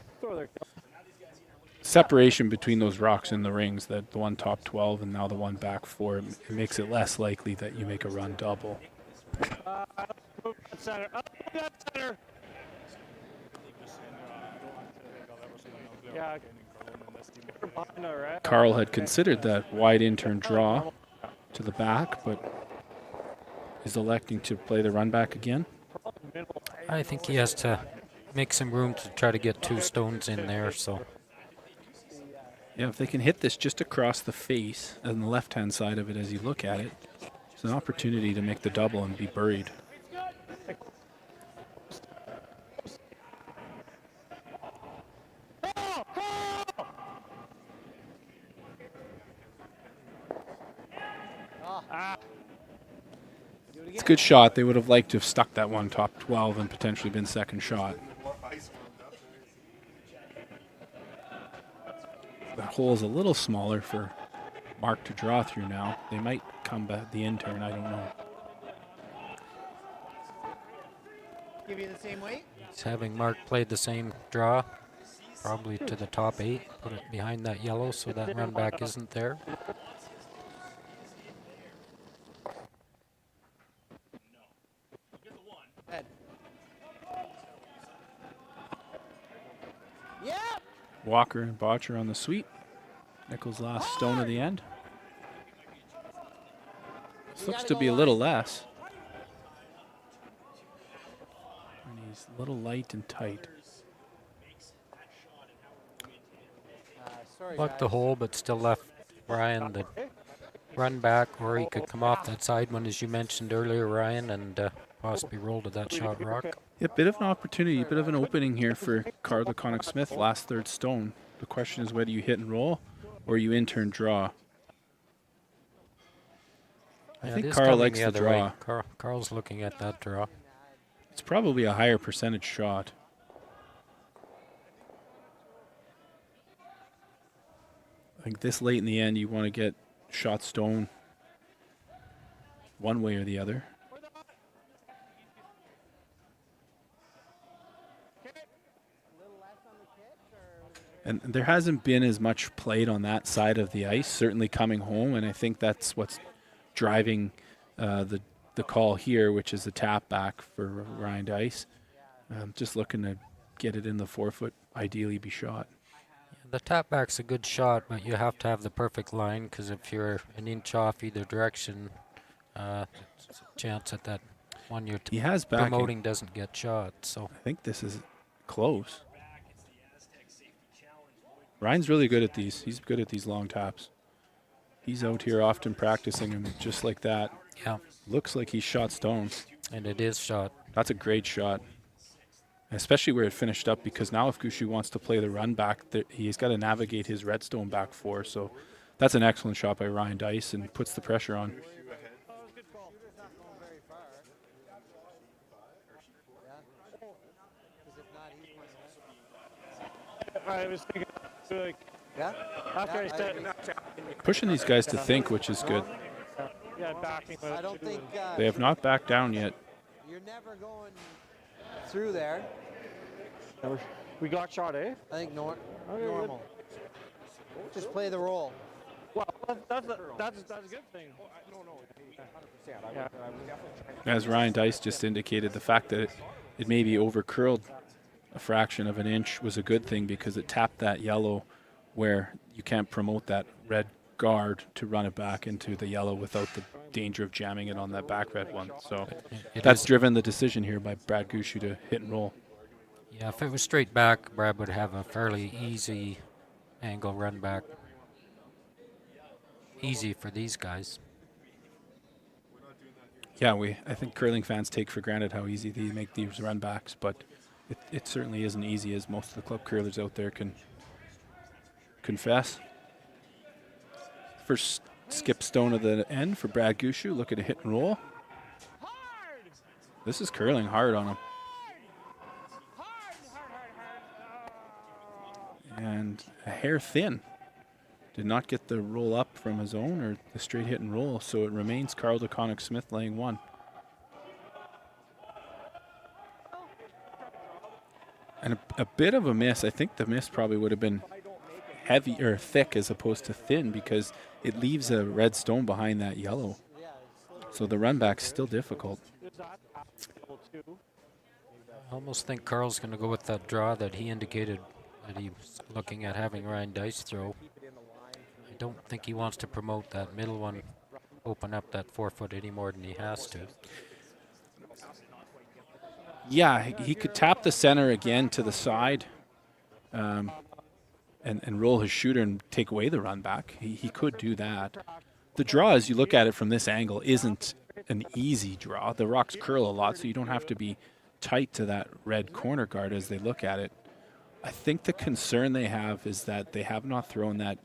separation between those rocks in the rings, that the one top 12 and now the one back 4, it makes it less likely that you make a run double. Move that center. Up that center. Yeah. Carl had considered that wide in-turn draw to the back, but is electing to play the run back again. I think he has to make some room to try to get 2 stones in there. So yeah, if they can hit this just across the face on the left-hand side of it as you look at it, it's an opportunity to make the double and be buried. It's a good shot. They would have liked to have stuck that one top 12 and potentially been second shot. The hole is a little smaller for Mark to draw through now. They might come back the in-turn, I don't know. Give you the same weight? He's having Mark play the same draw, probably to the top 8. Put it behind that yellow so that run back isn't there. Yeah. Walker and Botcher on the sweep. Nichols' last stone of the end. This looks to be a little less. And he's a little light and tight. Plucked the hole, but still left Ryan the run back, or he could come off that side one, as you mentioned earlier, Ryan, and possibly roll to that shot rock. Yeah, bit of an opportunity, a bit of an opening here for DeConinck Smith, last third stone. The question is whether you hit and roll or you in-turn draw. I think Carl likes the draw. Carl's looking at that draw. It's probably a higher percentage shot. I think this late in the end, you want to get shot stone one way or the other. And there hasn't been as much played on that side of the ice, certainly coming home, and I think that's what's driving the call here, which is a tap back for Ryan Dice. Just looking to get it in the 4 foot, ideally be shot. The tap back's a good shot, but you have to have the perfect line, because if you're an inch off either direction, it's a chance that that one you're promoting doesn't get shot. So I think this is close. Ryan's really good at these. He's good at these long taps. He's out here often practicing them just like that. Yeah. Looks like he's shot stone. And it is shot. That's a great shot. Especially where it finished up, because now if Gushue wants to play the run back, he's got to navigate his redstone back 4. So that's an excellent shot by Ryan Dice and puts the pressure on. I was thinking, like, after I said, Pushing these guys to think, which is good. yeah, backing. I don't think They have not backed down yet. you're never going through there. We got shot, eh? I think normal. Just play the roll. Well, that's a good thing. Yeah. As Ryan Dice just indicated, the fact that it maybe over-curled a fraction of an inch was a good thing, because it tapped that yellow where you can't promote that red guard to run it back into the yellow without the danger of jamming it on that back red one. So that's driven the decision here by Brad Gushue to hit and roll. Yeah, if it was straight back, Brad would have a fairly easy angle run back. Easy for these guys. Yeah, I think curling fans take for granted how easy they make these run backs, but it certainly isn't easy, as most of the club curlers out there can confess. First skip stone of the end for Brad Gushue. Look at a hit and roll. This is curling hard on him. And a hair thin. Did not get the roll up from his own or the straight hit and roll, so it remains Carl DeConinck Smith laying 1. And a bit of a miss. I think the miss probably would have been heavy or thick as opposed to thin, because it leaves a red stone behind that yellow. So the run back's still difficult. I almost think Carl's going to go with that draw that he indicated that he was looking at having Ryan Dice throw. I don't think he wants to promote that middle one, open up that 4 foot any more than he has to. Yeah, he could tap the center again to the side and roll his shooter and take away the run back. He could do that. The draw, as you look at it from this angle, isn't an easy draw. The rocks curl a lot, so you don't have to be tight to that red corner guard as they look at it. I think the concern they have is that they have not thrown that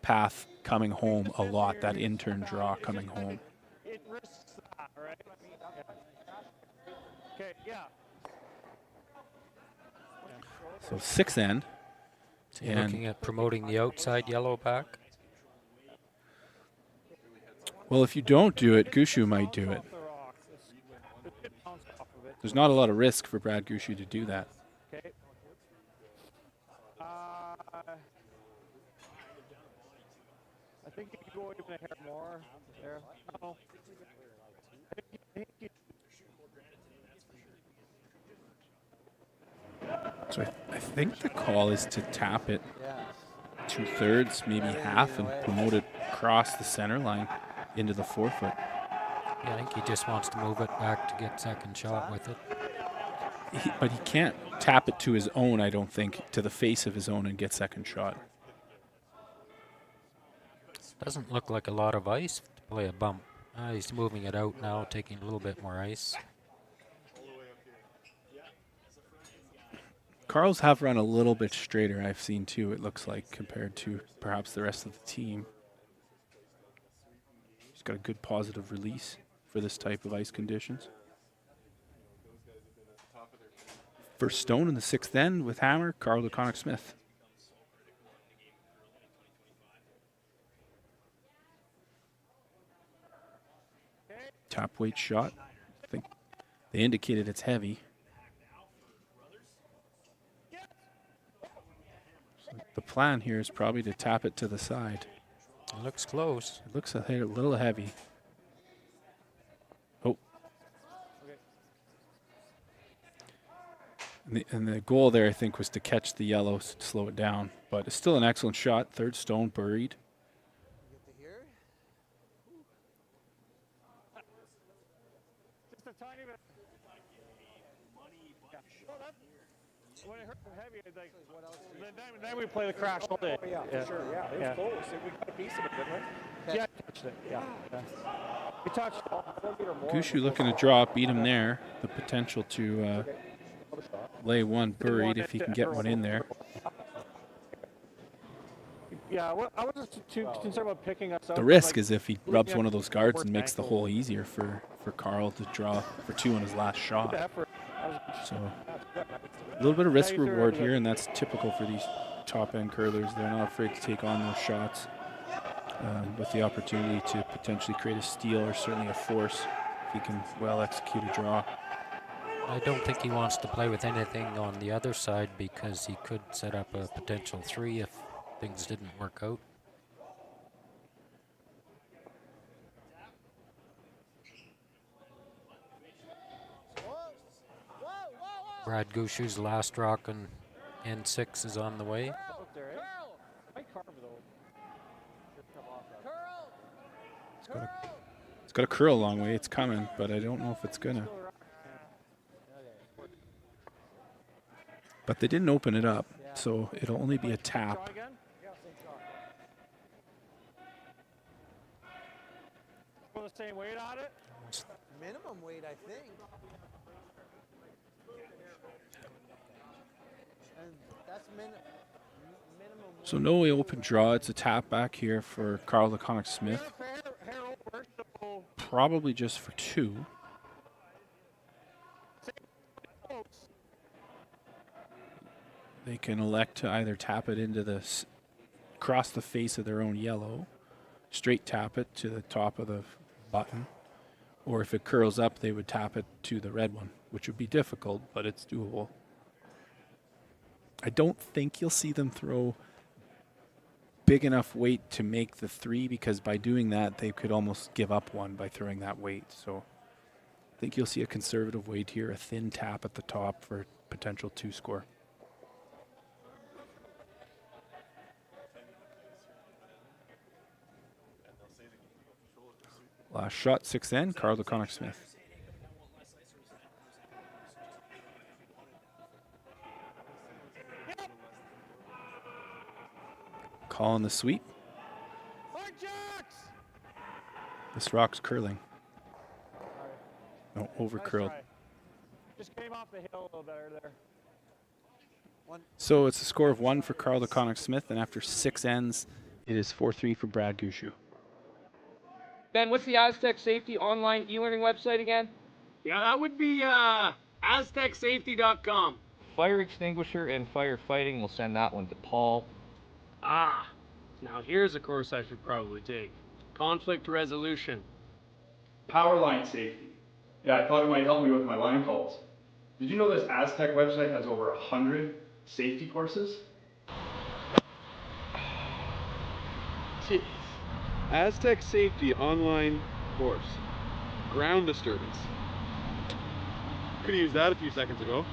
path coming home a lot, that in-turn draw coming home. It risks that, right? Okay, yeah. So 6th end. So you're looking at promoting the outside yellow back? Well, if you don't do it, Gushue might do it. There's not a lot of risk for Brad Gushue to do that. Okay. I think you could go even a hair more there. No. So I think the call is to tap it 2/3, maybe half, and promote it across the center line into the 4-foot. Yeah, I think he just wants to move it back to get second shot with it. But he can't tap it to his own, I don't think, to the face of his own and get second shot. Doesn't look like a lot of ice to play a bump. He's moving it out now, taking a little bit more ice. Carl's have run a little bit straighter, I've seen too, it looks like, compared to perhaps the rest of the team. He's got a good positive release for this type of ice conditions. First stone in the 6th end with hammer, Carl DeConinck Smith. Top weight shot. I think they indicated it's heavy. So the plan here is probably to tap it to the side. It looks close. It looks a little heavy. Oh. And the goal there, I think, was to catch the yellow, slow it down. But it's still an excellent shot. 3rd stone buried. Just a tiny bit. When it hurt heavy, I think, what else? Then we play the crash all day. Oh, yeah, for sure. Yeah, it was close. We got a piece of it, didn't we? Yeah, I touched it. Yeah. We touched it. Gushue looking to draw, beat him there. The potential to lay one buried if he can get one in there. Yeah, I wasn't too concerned about picking us up. The risk is if he rubs one of those guards and makes the hole easier for Carl to draw for 2 on his last shot. So a little bit of risk reward here, and that's typical for these top-end curlers. They're not afraid to take on those shots with the opportunity to potentially create a steal or certainly a force if he can well execute a draw. I don't think he wants to play with anything on the other side because he could set up a potential 3 if things didn't work out. Brad Gushue's last rock on N6 is on the way. It's got a curl a long way. It's coming, but I don't know if it's gonna. But they didn't open it up, so it'll only be a tap. The same weight on it? Minimum weight, I think. And that's minimum. So no open draw. It's a tap back here for Carl DeConinck Smith. Probably just for 2. They can elect to either tap it into the across the face of their own yellow, straight tap it to the top of the button, or if it curls up, they would tap it to the red one, which would be difficult, but it's doable. I don't think you'll see them throw big enough weight to make the 3, because by doing that, they could almost give up one by throwing that weight. So I think you'll see a conservative weight here, a thin tap at the top for a potential 2 score. Last shot, 6th end, Carl DeConinck Smith. Calling the sweep. This rock's curling. No, over curled. Just came off the hill a little better there. So it's a score of 1 for Carl DeConinck Smith, and after 6 ends, it is 4-3 for Brad Gushue. Ben, what's the Aztec Safety online e-learning website again? Yeah, that would be aztecsafety.com. Fire extinguisher and firefighting, we'll send that one to Paul. Ah, now here's a course I should probably take. Conflict resolution. Power line safety. Yeah, I thought it might help me with my line calls. Did you know this Aztec website has over 100 safety courses? Jeez. Aztec Safety Online Course. Ground disturbance. Could've used that a few seconds ago.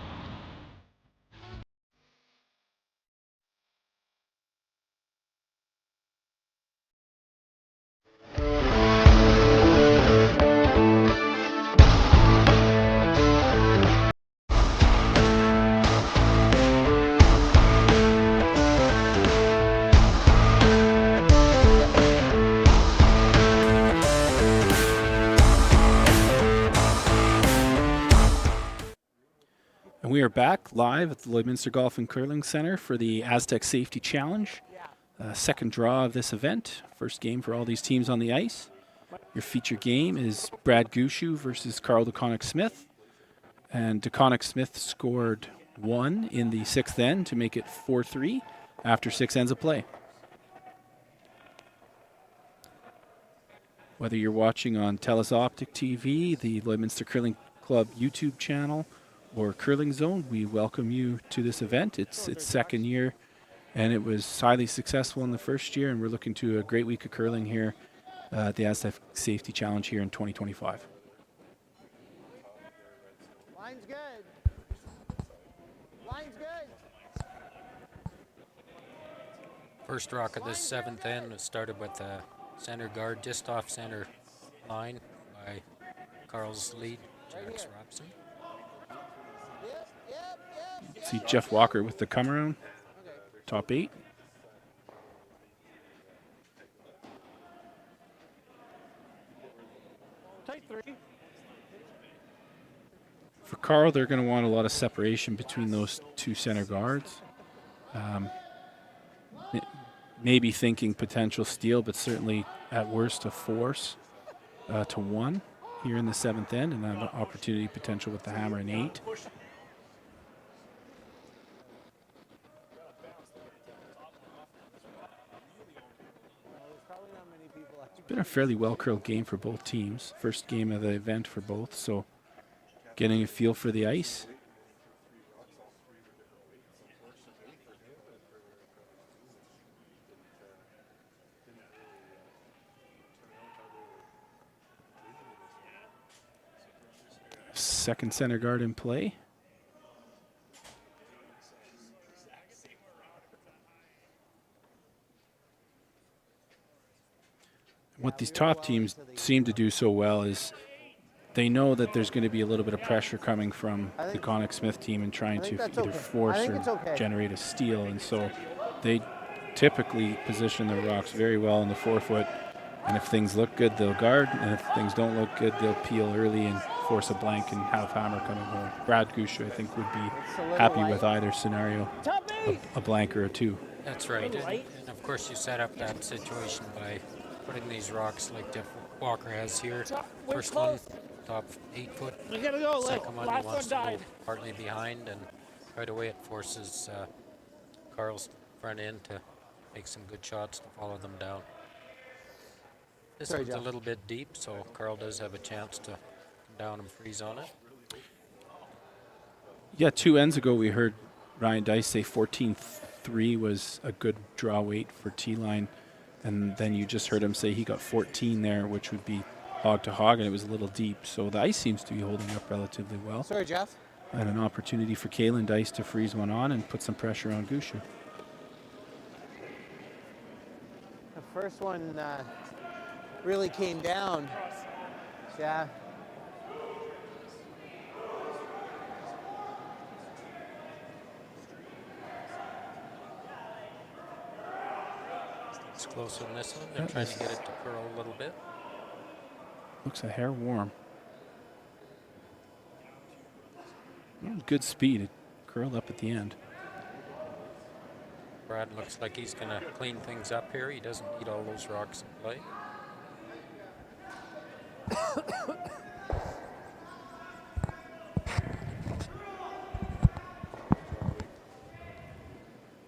And we are back live at the Lloydminster Golf and Curling Center for the Aztec Safety Challenge. Second draw of this event. First game for all these teams on the ice. Your feature game is Brad Gushue versus Carl DeConinck Smith. And DeConinck Smith scored 1 in the 6th end to make it 4-3 after 6 ends of play. Whether you're watching on TELUS Optic TV, the Lloydminster Curling Club YouTube channel, or Curling Zone, we welcome you to this event. It's its second year, and it was highly successful in the first year, and we're looking to a great week of curling here at the Aztec Safety Challenge here in 2025. Line's good. Line's good. First rock of this 7th end was started with a center guard just off center line by Carl's lead, Jax Robson. See Jeff Walker with the come around, top 8. Tight 3. For Carl, they're going to want a lot of separation between those two center guards. Maybe thinking potential steal, but certainly at worst a force to 1 here in the 7th end, and an opportunity potential with the hammer in 8. It's been a fairly well-curled game for both teams. First game of the event for both, so getting a feel for the ice. Second center guard in play. What these top teams seem to do so well is they know that there's going to be a little bit of pressure coming from the DeConinck Smith team and trying to either force or generate a steal, and so they typically position their rocks very well in the 4-foot, and if things look good, they'll guard, and if things don't look good, they'll peel early and force a blank and have hammer coming home. Brad Gushue, I think, would be happy with either scenario, a blank or a 2. That's right, and of course you set up that situation by putting these rocks like Jeff Walker has here. First one, top 8-foot. We gotta go. Second one, Last he wants one to died. go partly behind, and right away it forces Carl's front end to make some good shots to follow them down. This one's a little bit deep, so Carl does have a chance to come down and freeze on it. Yeah, 2 ends ago we heard Ryan Dice say 14-3 was a good draw weight for T-line. And then you just heard him say he got 14 there, which would be hog to hog, and it was a little deep. So the ice seems to be holding up relatively well. Sorry, Jeff. And an opportunity for Kalen Dice to freeze one on and put some pressure on Gushue. The first one really came down. Yeah. It's closer than this one. They're trying to get it to curl a little bit. Looks a hair warm. Good speed. It curled up at the end. Brad looks like he's going to clean things up here. He doesn't need all those rocks in play.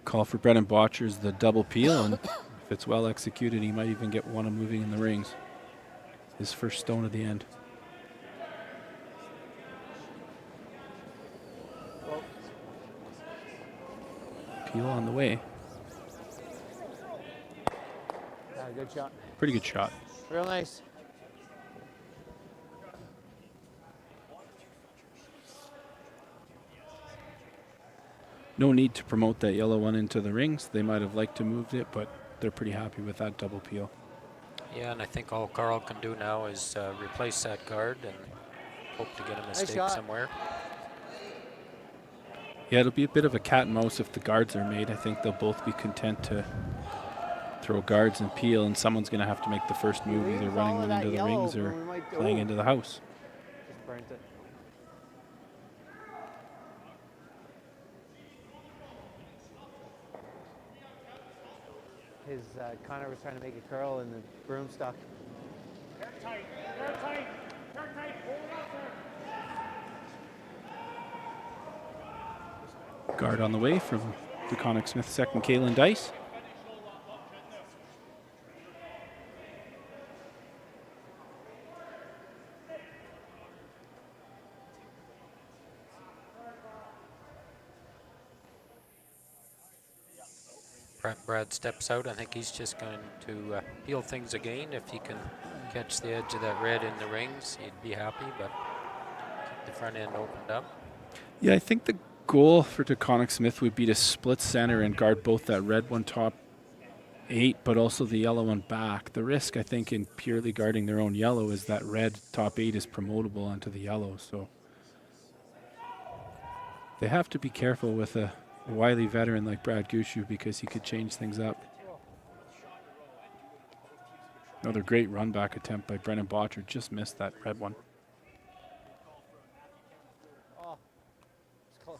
Call for Brennan Botcher's the double peel, and if it's well executed, he might even get one of moving in the rings. His first stone of the end. peel on the way. Yeah, good shot. Pretty good shot. Real nice. No need to promote that yellow one into the rings. They might have liked to move it, but they're pretty happy with that double peel. Yeah, and I think all Carl can do now is replace that guard and hope to get a mistake shot. somewhere. Yeah, it'll be a bit of a cat and mouse if the guards are made. I think they'll both be content to throw guards and peel, and someone's going to have to make the first move, either running them into the rings or playing into the house. Just burnt it. His Connor was trying to make a curl and the broom stuck. Tight, tight, tight, hold it up there. Guard on the way from DeConinck Smith, second Kalen Dice. Brad steps out. I think he's just going to peel things again. If he can catch the edge of that red in the rings, he'd be happy, but keep the front end opened up. Yeah, I think the goal for DeConinck Smith would be to split center and guard both that red one top 8, but also the yellow one back. The risk, I think, in purely guarding their own yellow is that red top 8 is promotable onto the yellow, so they have to be careful with a wily veteran like Brad Gushue because he could change things up. Another great run back attempt by Brennan Botcher, just missed that red one. Oh, it's close.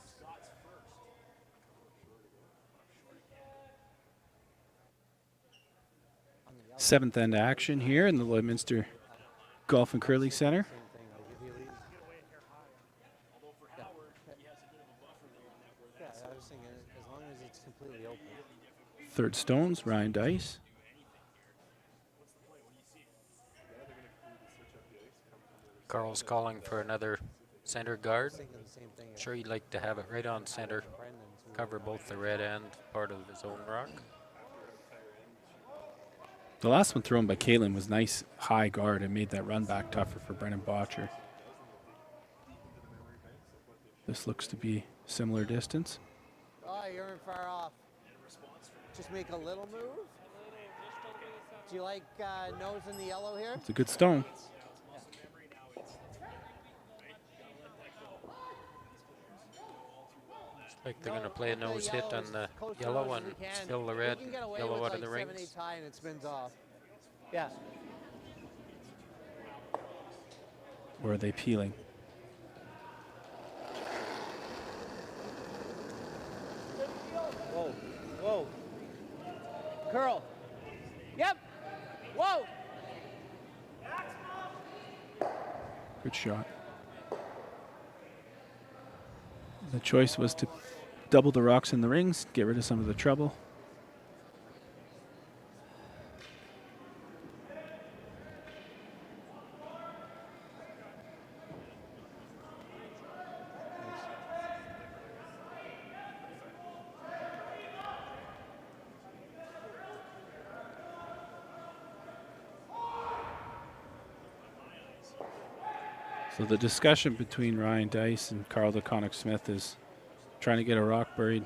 Seventh end action here in the Lloydminster Golf and Curling Center. Third stones, Ryan Dice. Carl's calling for another center guard. I'm sure he'd like to have it right on center, cover both the red and part of his own rock. The last one thrown by Kalen was nice high guard and made that run back tougher for Brennan Botcher. This looks to be similar distance. Oh, you're far off. Just make a little move. Do you like nose in the yellow here? It's a good stone. Looks like they're going to play a nose hit on the yellow and spill the red yellow out of the rings. 7/8 high and it spins off. Yeah. Or are they peeling? Whoa, whoa. Curl. Yep. Whoa. Good shot. The choice was to double the rocks in the rings, get rid of some of the trouble. So the discussion between Ryan Dice and Carl DeConinck Smith is trying to get a rock buried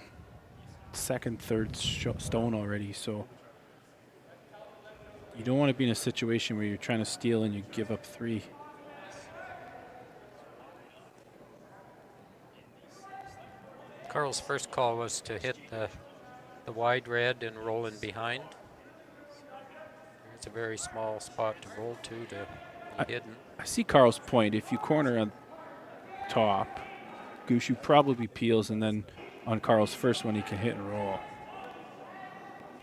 second, third stone already. So you don't want to be in a situation where you're trying to steal and you give up 3. Carl's first call was to hit the wide red and roll in behind. It's a very small spot to roll to be hidden. I see Carl's point. If you corner on top, Gushue probably peels, and then on Carl's first one he can hit and roll.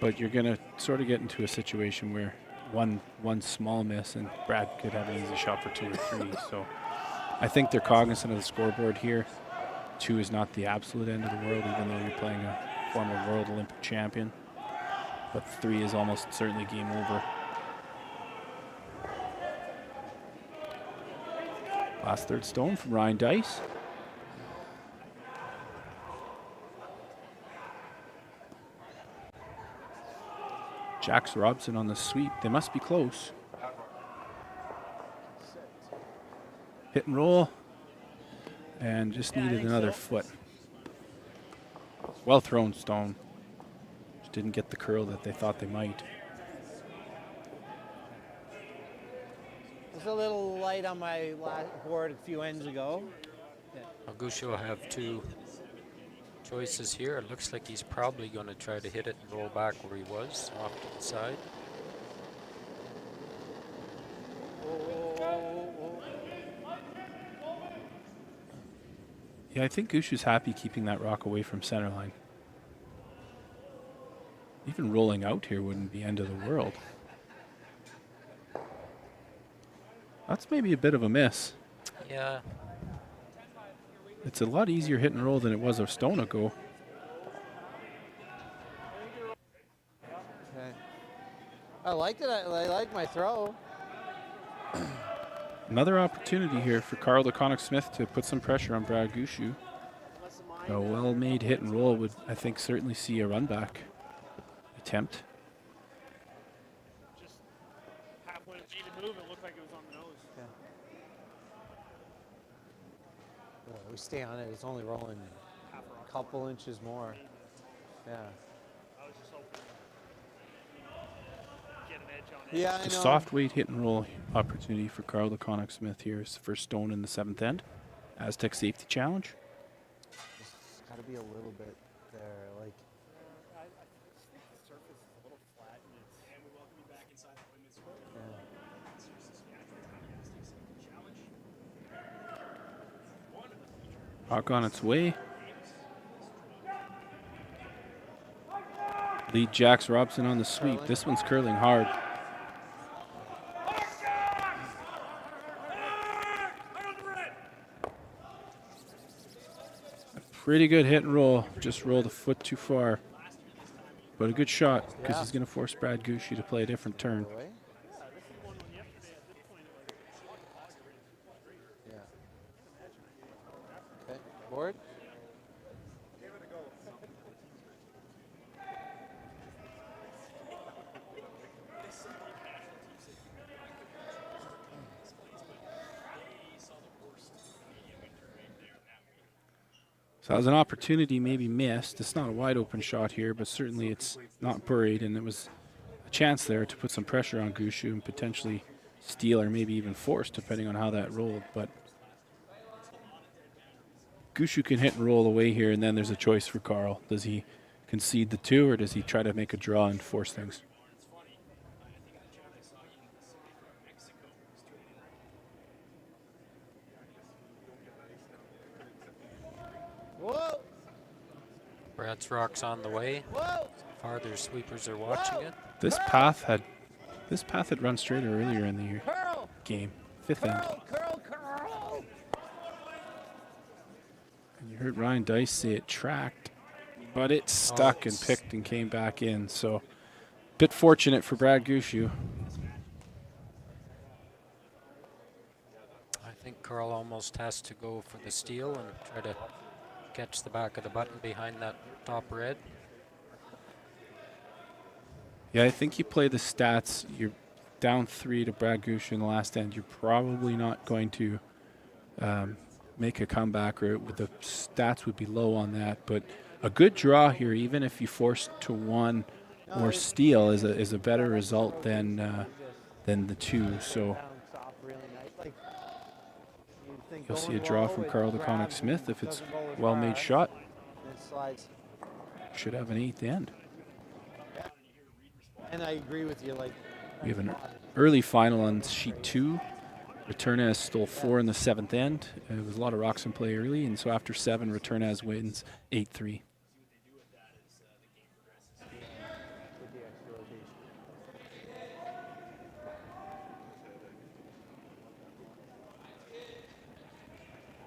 But you're going to sort of get into a situation where one small miss and Brad could have an easy shot for 2 or 3. So I think they're cognizant of the scoreboard here. 2 is not the absolute end of the world, even though you're playing a former world Olympic champion. But 3 is almost certainly game over. Last third stone from Ryan Dice. Jax Robson on the sweep. They must be close. Hit and roll. And just needed another foot. Well thrown, Stone. Just didn't get the curl that they thought they might. It was a little light on my board a few ends ago. Well, Gushue will have two choices here. It looks like he's probably going to try to hit it and roll back where he was, off to the side. Yeah, I think Gushue's happy keeping that rock away from center line. Even rolling out here wouldn't be end of the world. That's maybe a bit of a miss. Yeah. It's a lot easier hit and roll than it was a stone ago. Okay. I liked it. I like my throw. Another opportunity here for Carl DeConinck Smith to put some pressure on Brad Gushue. A well-made hit and roll would, I think, certainly see a run back attempt. Just halfway to move, it looked like it was on the nose. Yeah. Well, we stay on it. It's only rolling a couple inches more. Yeah. I was just hoping to get an edge on it. Yeah, I know. A soft weight hit and roll opportunity for Carl DeConinck Smith here is the first stone in the 7th end. Aztec safety challenge. It's got to be a little bit there, like. The surface is a little flat, and we welcome you back inside the Lloydminster. Rock on its way. Lead Jax Robson on the sweep. This one's curling hard. Pretty good hit and roll. Just rolled a foot too far. But a good shot because he's going to force Brad Gushue to play a different turn. Yeah. Okay, board. So that was an opportunity maybe missed. It's not a wide open shot here, but certainly it's not buried, and it was a chance there to put some pressure on Gushue and potentially steal or maybe even force, depending on how that rolled. But Gushue can hit and roll away here, and then there's a choice for Carl. Does he concede the 2, or does he try to make a draw and force things? Whoa! Brad's rock's on the way. Whoa! Farther sweepers are watching it. This path had run straighter earlier in the game, 5th end. Curl! And you heard Ryan Dice say it tracked, but it stuck and picked and came back in. So, bit fortunate for Brad Gushue. I think Carl almost has to go for the steal and try to catch the back of the button behind that top red. Yeah, I think you play the stats. You're down 3 to Brad Gushue in the last end. You're probably not going to make a comeback, or the stats would be low on that. But a good draw here, even if you force to 1 or steal, is a better result than the 2. So you'll see a draw from Carl DeConinck Smith if it's well-made shot. Should have an 8th end. And I agree with you. Like, we have an early final on sheet 2. Returnez stole 4 in the 7th end. There was a lot of rocks in play early, and so after 7, Returnez wins 8-3.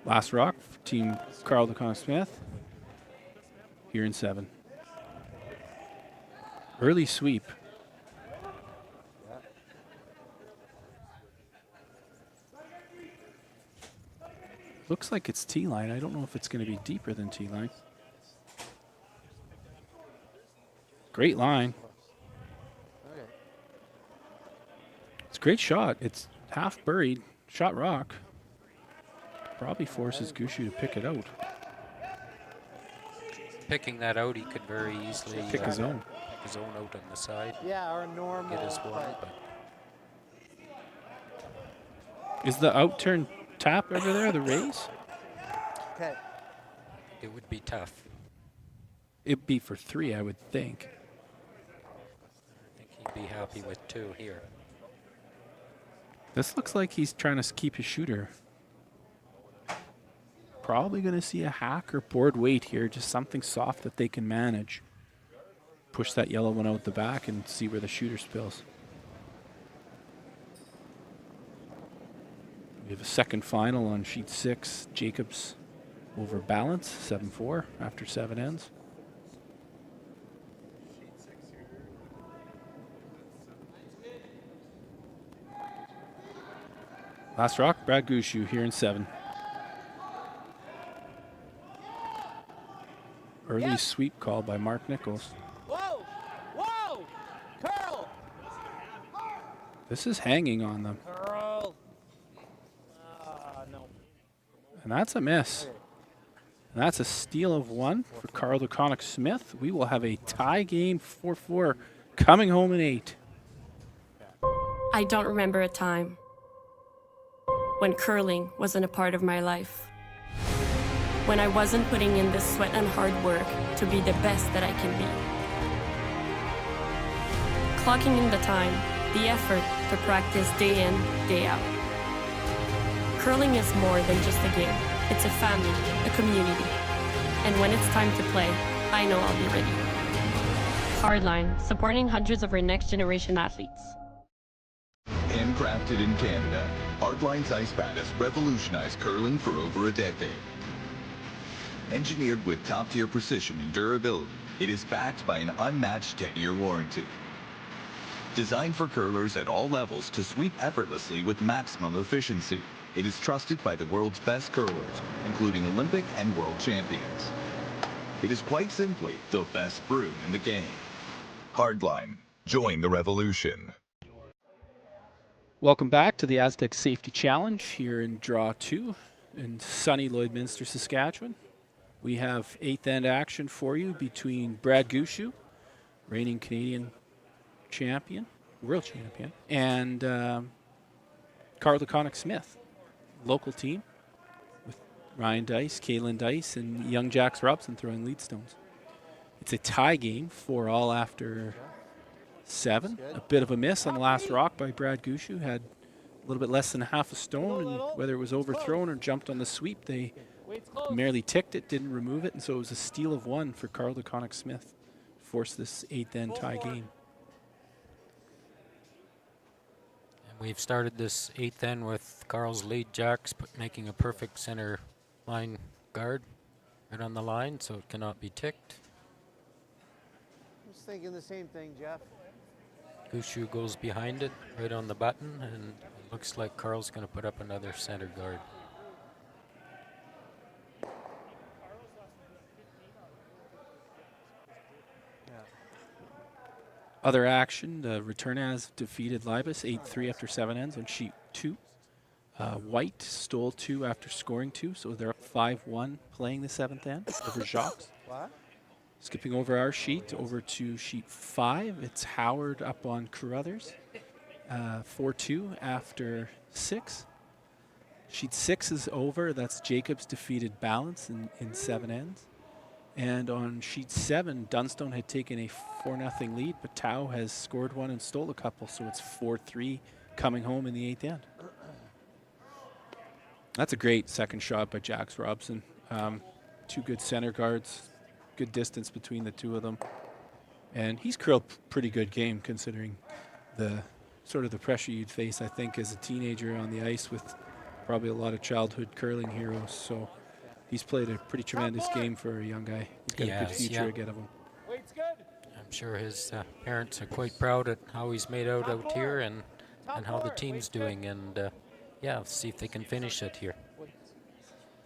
Last rock for team Carl DeConinck Smith here in 7. Early sweep. Looks like it's T-line. I don't know if it's going to be deeper than T-line. Great line. Great shot. It's half buried. Shot rock. Probably forces Gushue to pick it out. Picking that out, he could very easily pick his own. Pick his own out on the side. Yeah, or normal. Get his one, but Is the out turn tap over there the raise? Okay. it would be tough. It'd be for 3, I would think. I think he'd be happy with 2 here. This looks like he's trying to keep his shooter. Probably going to see a hack or board weight here, just something soft that they can manage. Push that yellow one out the back and see where the shooter spills. We have a second final on sheet 6. Jacobs over balance, 7-4 after 7 ends. Last rock, Brad Gushue here in 7. Early sweep call by Mark Nichols. Whoa! Whoa! Curl! This is hanging on them. Curl! No. And that's a miss. And that's a steal of 1 for Carl DeConinck Smith. We will have a tie game 4-4 coming home in 8. I don't remember a time when curling wasn't a part of my life. When I wasn't putting in the sweat and hard work to be the best that I can be. Clocking in the time, the effort to practice day in, day out. Curling is more than just a game. It's a family, a community. And when it's time to play, I know I'll be ready. Hardline, supporting hundreds of our next generation athletes. Handcrafted in Canada, Hardline's ice pad has revolutionized curling for over a decade. Engineered with top-tier precision and durability, it is backed by an unmatched 10-year warranty. Designed for curlers at all levels to sweep effortlessly with maximum efficiency, it is trusted by the world's best curlers, including Olympic and world champions. It is quite simply the best brew in the game. Hardline, join the revolution. Welcome back to the Aztec Safety Challenge here in Draw 2 in sunny Lloydminster, Saskatchewan. We have 8th end action for you between Brad Gushue, reigning Canadian champion, world champion, and Carl DeConinck Smith, local team with Ryan Dice, Kaylin Dice, and young Jax Robson throwing lead stones. It's a tie game, 4-all after 7. A bit of a miss on the last rock by Brad Gushue. Had a little bit less than half a stone, and whether it was overthrown or jumped on the sweep, they merely ticked it, didn't remove it, and so it was a steal of 1 for Carl DeConinck Smith. Forced this 8th end tie game. And we've started this 8th end with Carl's lead jacks making a perfect center line guard right on the line, so it cannot be ticked. I'm just thinking the same thing, Jeff. Gushue goes behind it, right on the button, and it looks like Carl's going to put up another center guard. Other action, the Returnaz defeated Libas 8-3 after 7 ends on sheet 2. White stole 2 after scoring 2, so they're up 5-1 playing the 7th end over Jacques. What? Skipping over our sheet, over to sheet 5, it's Howard up on Carruthers, 4-2 after 6. Sheet 6 is over, that's Jacobs defeated Balance in 7 ends. And on sheet 7, Dunstone had taken a 4-0 lead, but Tao has scored 1 and stole a couple, so it's 4-3 coming home in the 8th end. That's a great second shot by Jax Robson. 2 good center guards, good distance between the 2 of them. And he's curled pretty good game considering the sort of the pressure you'd face, I think, as a teenager on the ice with probably a lot of childhood curling heroes. So he's played a pretty tremendous game for a young guy. He's got a good future ahead of him. I'm sure his parents are quite proud at how he's made out here and how the team's doing. And yeah, see if they can finish it here.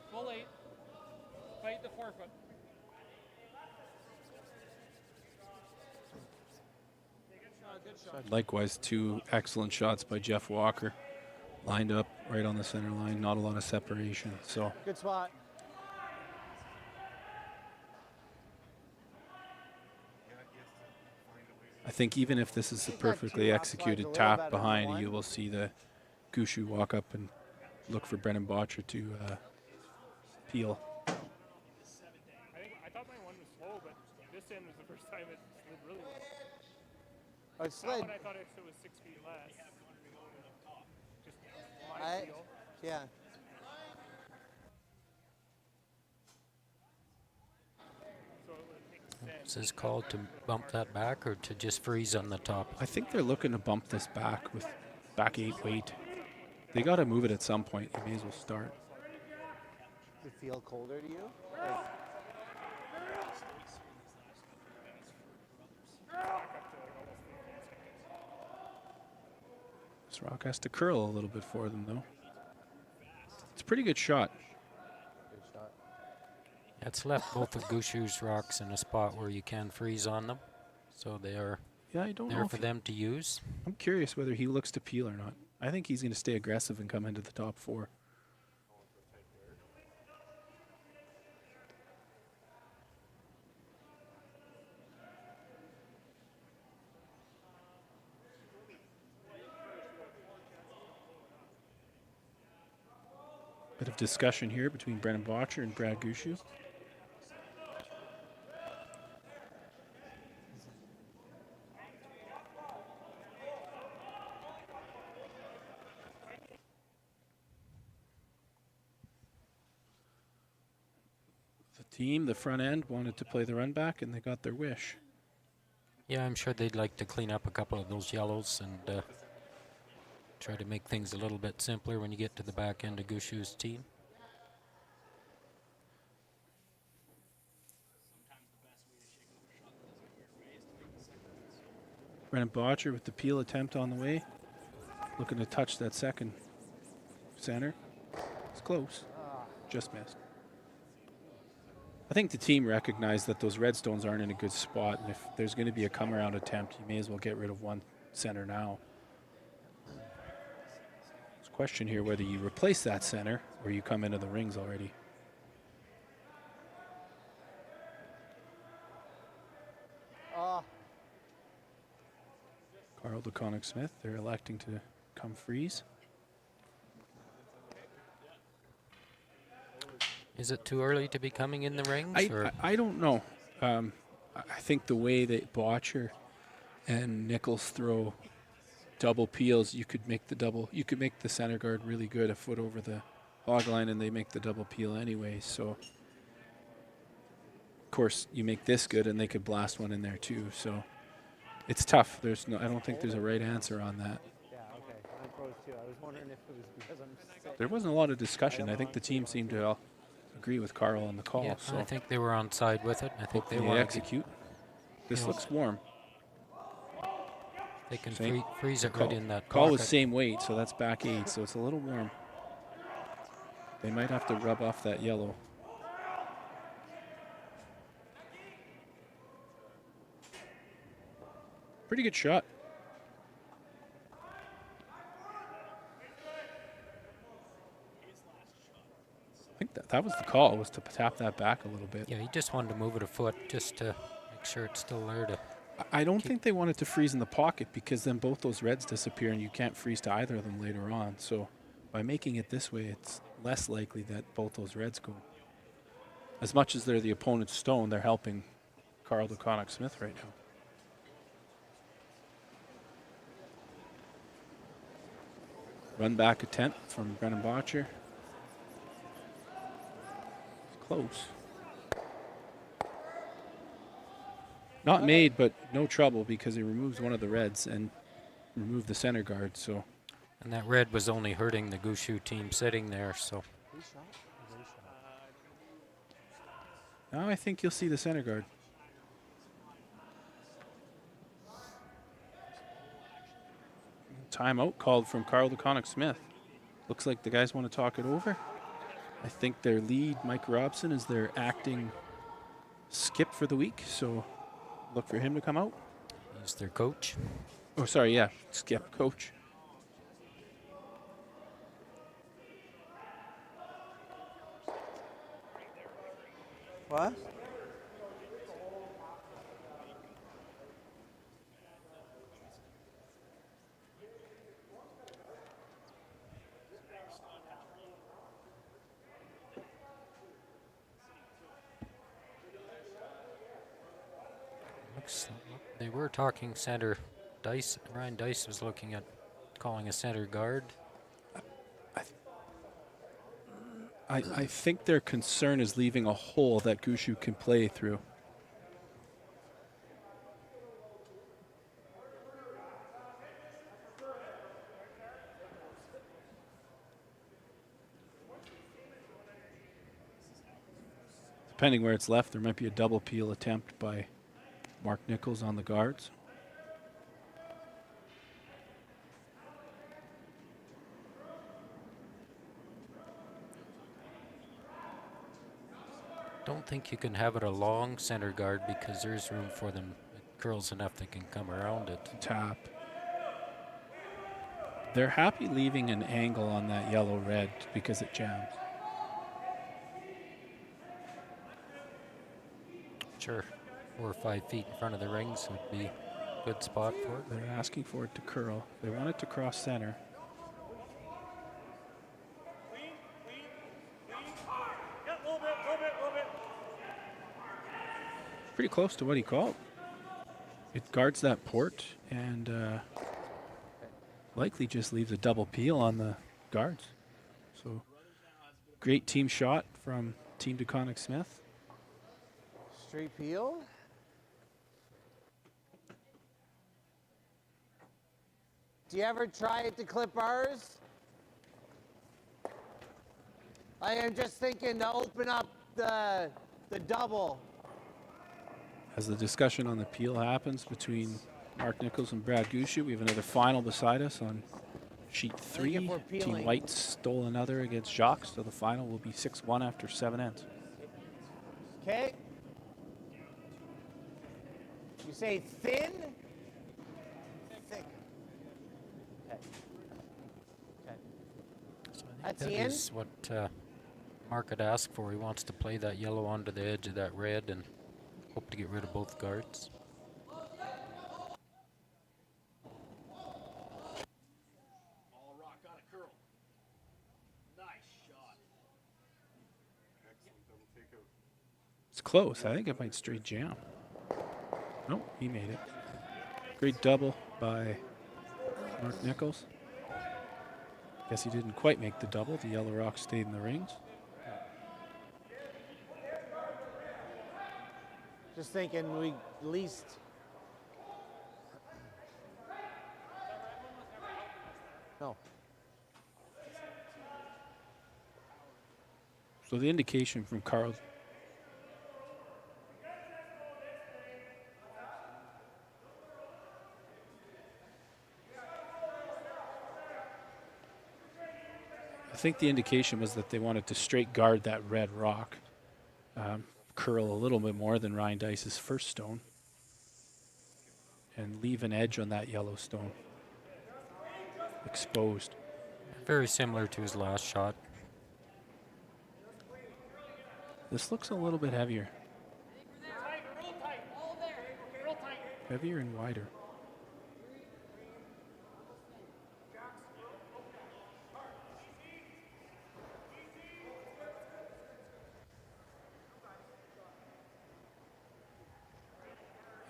Full 8. Fight the forefoot. Likewise, 2 excellent shots by Jeff Walker. Lined up right on the center line, not a lot of separation. So Good spot. I think even if this is a perfectly executed tap behind, you will see the Gushue walk up and look for Brendan Botcher to peel. I thought my one was slow, but this end was the first time it slid really well. Oh, it slid. I thought it was 6 feet less. Just my feel. Yeah. Is this called to bump that back or to just freeze on the top? I think they're looking to bump this back with back 8 weight. They got to move it at some point. You may as well start. Does it feel colder to you? This rock has to curl a little bit for them, though. It's a pretty good shot. It's left both of Gushue's rocks in a spot where you can freeze on them, so they are there for them to use. I'm curious whether he looks to peel or not. I think he's going to stay aggressive and come into the top 4. Bit of discussion here between Brendan Botcher and Brad Gushue. Team, the front end, wanted to play the run back, and they got their wish. Yeah, I'm sure they'd like to clean up a couple of those yellows and try to make things a little bit simpler when you get to the back end of Gushue's team. Brendan Botcher with the peel attempt on the way, looking to touch that second center. It's close, just missed. I think the team recognized that those redstones aren't in a good spot, and if there's going to be a come-around attempt, you may as well get rid of one center now. There's a question here whether you replace that center or you come into the rings already. Carl DeConinck Smith, they're electing to come freeze. Is it too early to be coming in the rings? I don't know. I think the way that Botcher and Nichols throw double peels, you could make the center guard really good a foot over the hog line, and they make the double peel anyway. So, of course, you make this good, and they could blast one in there too. So, it's tough. I don't think there's a right answer on that. Yeah, okay. I froze too. I was wondering if it was because I'm sick. There wasn't a lot of discussion. I think the team seemed to agree with Carl on the call. Yeah, so I think they were on side with it. I think they want to execute. This looks warm. They can freeze it call, right in that call pocket. was same weight, so that's back 8, so it's a little warm. They might have to rub off that yellow. Pretty good shot. I think that was the call, was to tap that back a little bit. Yeah, he just wanted to move it a foot just to make sure it's still there to... I don't think they wanted to freeze in the pocket, because then both those reds disappear and you can't freeze to either of them later on. So by making it this way, it's less likely that both those reds go. As much as they're the opponent's stone, they're helping Carl DeConinck Smith right now. Run back attempt from Brendan Botcher. Close. Not made, but no trouble, because he removes one of the reds and removed the center guard. So, and that red was only hurting the Gushue team sitting there. So now I think you'll see the center guard. Timeout called from Carl DeConinck Smith. Looks like the guys want to talk it over. I think their lead, Mike Robson, is their acting skip for the week, so look for him to come out. He's their coach. Oh, sorry, yeah, skip coach. What? They were talking center. Ryan Dice was looking at calling a center guard. I think their concern is leaving a hole that Gushue can play through. Depending where it's left, there might be a double peel attempt by Mark Nichols on the guards. Don't think you can have it a long center guard because there's room for them. It curls enough they can come around it. Tap. They're happy leaving an angle on that yellow-red because it jams. Sure. 4 or 5 feet in front of the rings would be a good spot for it. They're asking for it to curl. They want it to cross center. Pretty close to what he called. It guards that port and likely just leaves a double peel on the guards. So great team shot from Team DeConinck Smith. Straight peel. Do you ever try it to clip ours? I am just thinking to open up the double. As the discussion on the peel happens between Mark Nichols and Brad Gushue, we have another final beside us on sheet 3. Team White stole another against Jacques, so the final will be 6-1 after 7 ends. Okay. You say thin? Thick. Okay. Okay. So I think That's that the end? is what Mark had asked for. He wants to play that yellow onto the edge of that red and hope to get rid of both guards. All rock on a curl. Nice shot. Excellent double takeout. It's close. I think it might straight jam. Nope, he made it. Great double by Mark Nichols. Guess he didn't quite make the double. The yellow rock stayed in the rings. Just thinking we at least. No. So the indication from Carl. I think the indication was that they wanted to straight guard that red rock. Curl a little bit more than Ryan Dice's first stone and leave an edge on that yellow stone exposed. Very similar to his last shot. This looks a little bit heavier. Heavier and wider.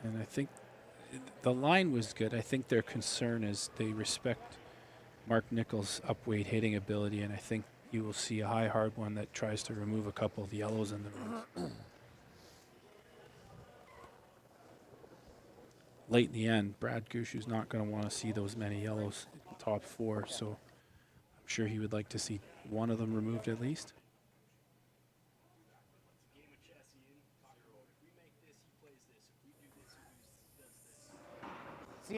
And I think the line was good. I think their concern is they respect Mark Nichols' upweight hitting ability, and I think you will see a high hard one that tries to remove a couple of the yellows in the rings. Late in the end, Brad Gushue's not going to want to see those many yellows in the top 4, so I'm sure he would like to see one of them removed at least.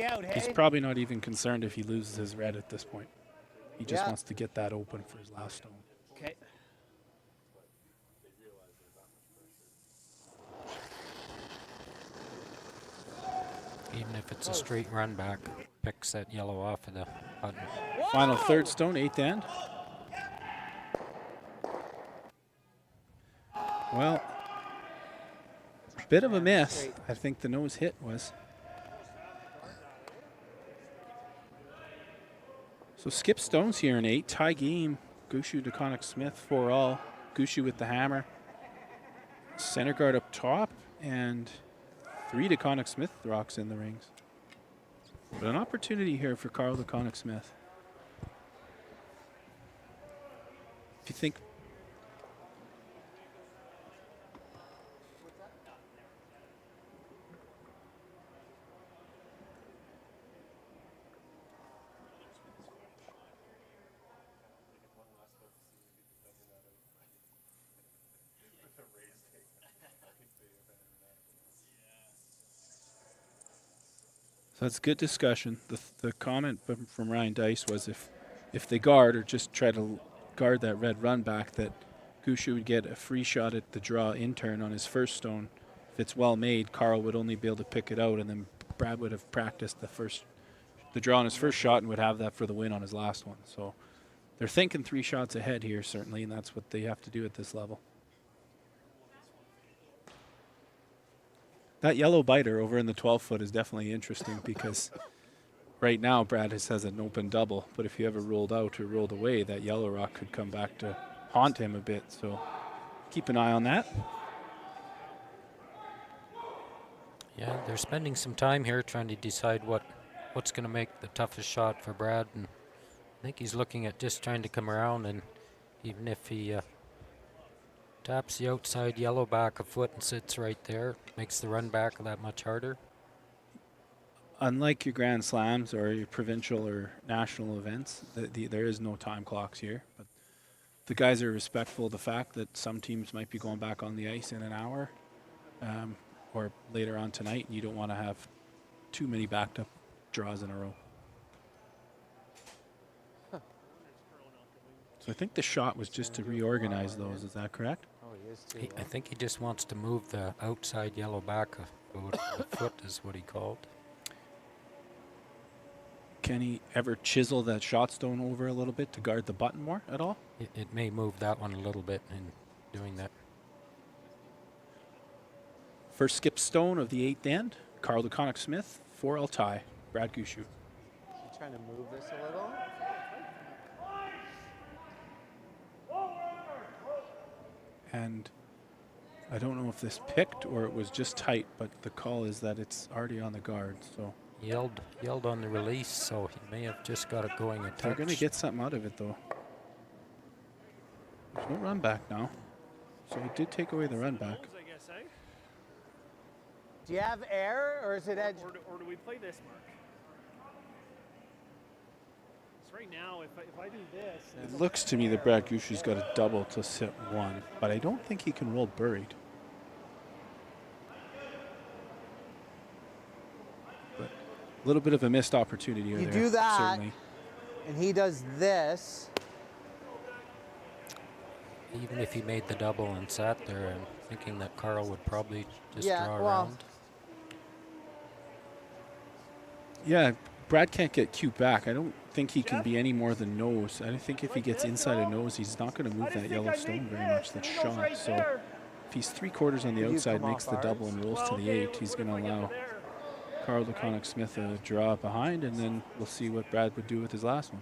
Out, hey? He's probably not even concerned if he loses his red at this point. He just wants to get that open for his last stone. Okay. Even if it's a straight run back. picks that yellow off of the button. Final third stone, eighth end. Well, bit of a miss. I think the nose hit was. So skip stones here in 8. Tie game. Gushue, DeConinck Smith, 4-all. Gushue with the hammer. Center guard up top, and 3 DeConinck Smith rocks in the rings. But an opportunity here for Carl DeConinck Smith. If you think so that's good discussion. The comment from Ryan Dice was if they guard or just try to guard that red run back, that Gushue would get a free shot at the draw in turn on his first stone. If it's well made, Carl would only be able to pick it out, and then Brad would have practiced the draw on his first shot and would have that for the win on his last one. So they're thinking 3 shots ahead here, certainly, and that's what they have to do at this level. That yellow biter over in the 12-foot is definitely interesting because right now Brad has an open double, but if he ever rolled out or rolled away, that yellow rock could come back to haunt him a bit. So keep an eye on that. Yeah, they're spending some time here trying to decide what's going to make the toughest shot for Brad, and I think he's looking at just trying to come around, and even if he taps the outside yellow back a foot and sits right there, makes the run back that much harder. Unlike your Grand Slams or your provincial or national events, there is no time clocks here. But the guys are respectful of the fact that some teams might be going back on the ice in an hour or later on tonight, and you don't want to have too many backed up draws in a row. So I think the shot was just to reorganize those. Is that correct? I think he just wants to move the outside yellow back about a foot is what he called. Can he ever chisel that shot stone over a little bit to guard the button more at all? It may move that one a little bit in doing that. First skip stone of the 8th end, Carl DeConinck Smith, 4-all tie, Brad Gushue. You trying to move this a little? And I don't know if this picked or it was just tight, but the call is that it's already on the guard. So yelled on the release, so he may have just got it going a touch. They're going to get something out of it, though. There's no run back now, so he did take away the run back. Do you have air, or is it edge? Or do we play this, Mark? So right now, if I do this... It looks to me that Brad Gushue's got a double to sit 1, but I don't think he can roll buried. But a little bit of a missed opportunity there. You do that, certainly. And he does this. Even if he made the double and sat there, I'm thinking that Carl would probably just draw well, around. Yeah, Brad can't get Q back. I don't think he can be any more than nose. I think if he gets inside a nose, he's not going to move that yellow stone very much. That's shot. So if he's 3/4 on the outside, makes the double and rolls to the 8, he's going to allow Carl DeConinck Smith a draw behind, and then we'll see what Brad would do with his last one.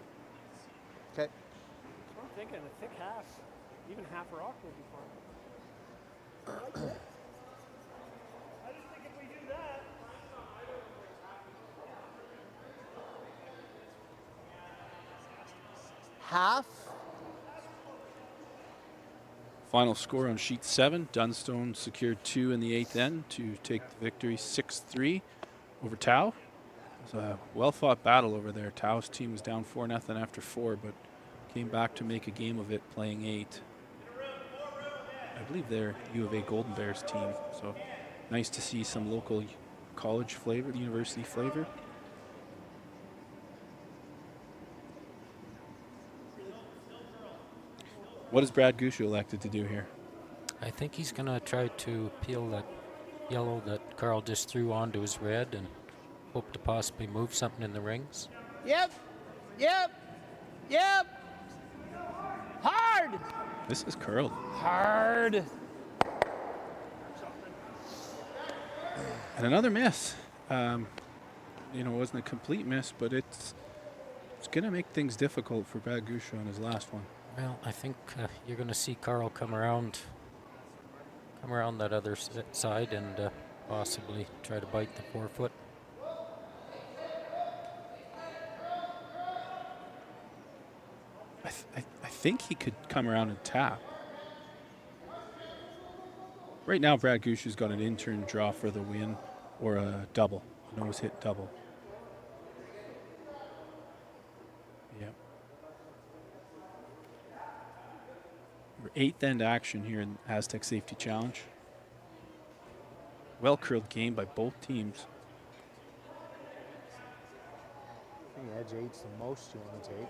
Okay. I'm thinking a thick half, even half a rock would be fine. I just think if we do that. Half. Final score on sheet 7. Dunstone secured 2 in the 8th end to take the victory 6-3 over Tau. It was a well-fought battle over there. Tau's team was down 4-0 after 4, but came back to make a game of it, playing 8. I believe they're U of A Golden Bears team, so nice to see some local college flavor, university flavor. What has Brad Gushue elected to do here? I think he's going to try to peel that yellow that Carl just threw onto his red and hope to possibly move something in the rings. Yep. Hard. This is curled. Hard. And another miss. It wasn't a complete miss, but it's going to make things difficult for Brad Gushue on his last one. Well, I think you're going to see Carl come around that other side and possibly try to bite the 4-foot. I think he could come around and tap. Right now, Brad Gushue's got an in-turn draw for the win or a double, a nose hit double. Yep. 8th end action here in Aztec Safety Challenge. Well curled game by both teams. I think edge 8's the most you want to take.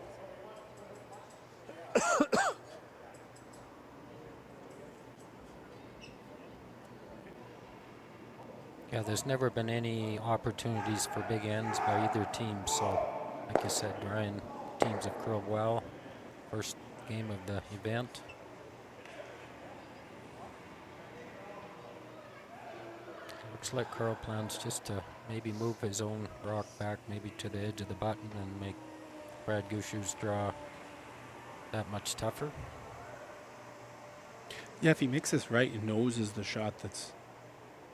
Yeah, there's never been any opportunities for big ends by either team. So, like I said, Ryan, teams have curled well. First game of the event. Looks like Carl plans just to maybe move his own rock back maybe to the edge of the button and make Brad Gushue's draw that much tougher. Yeah, if he makes this right and noses the shot that's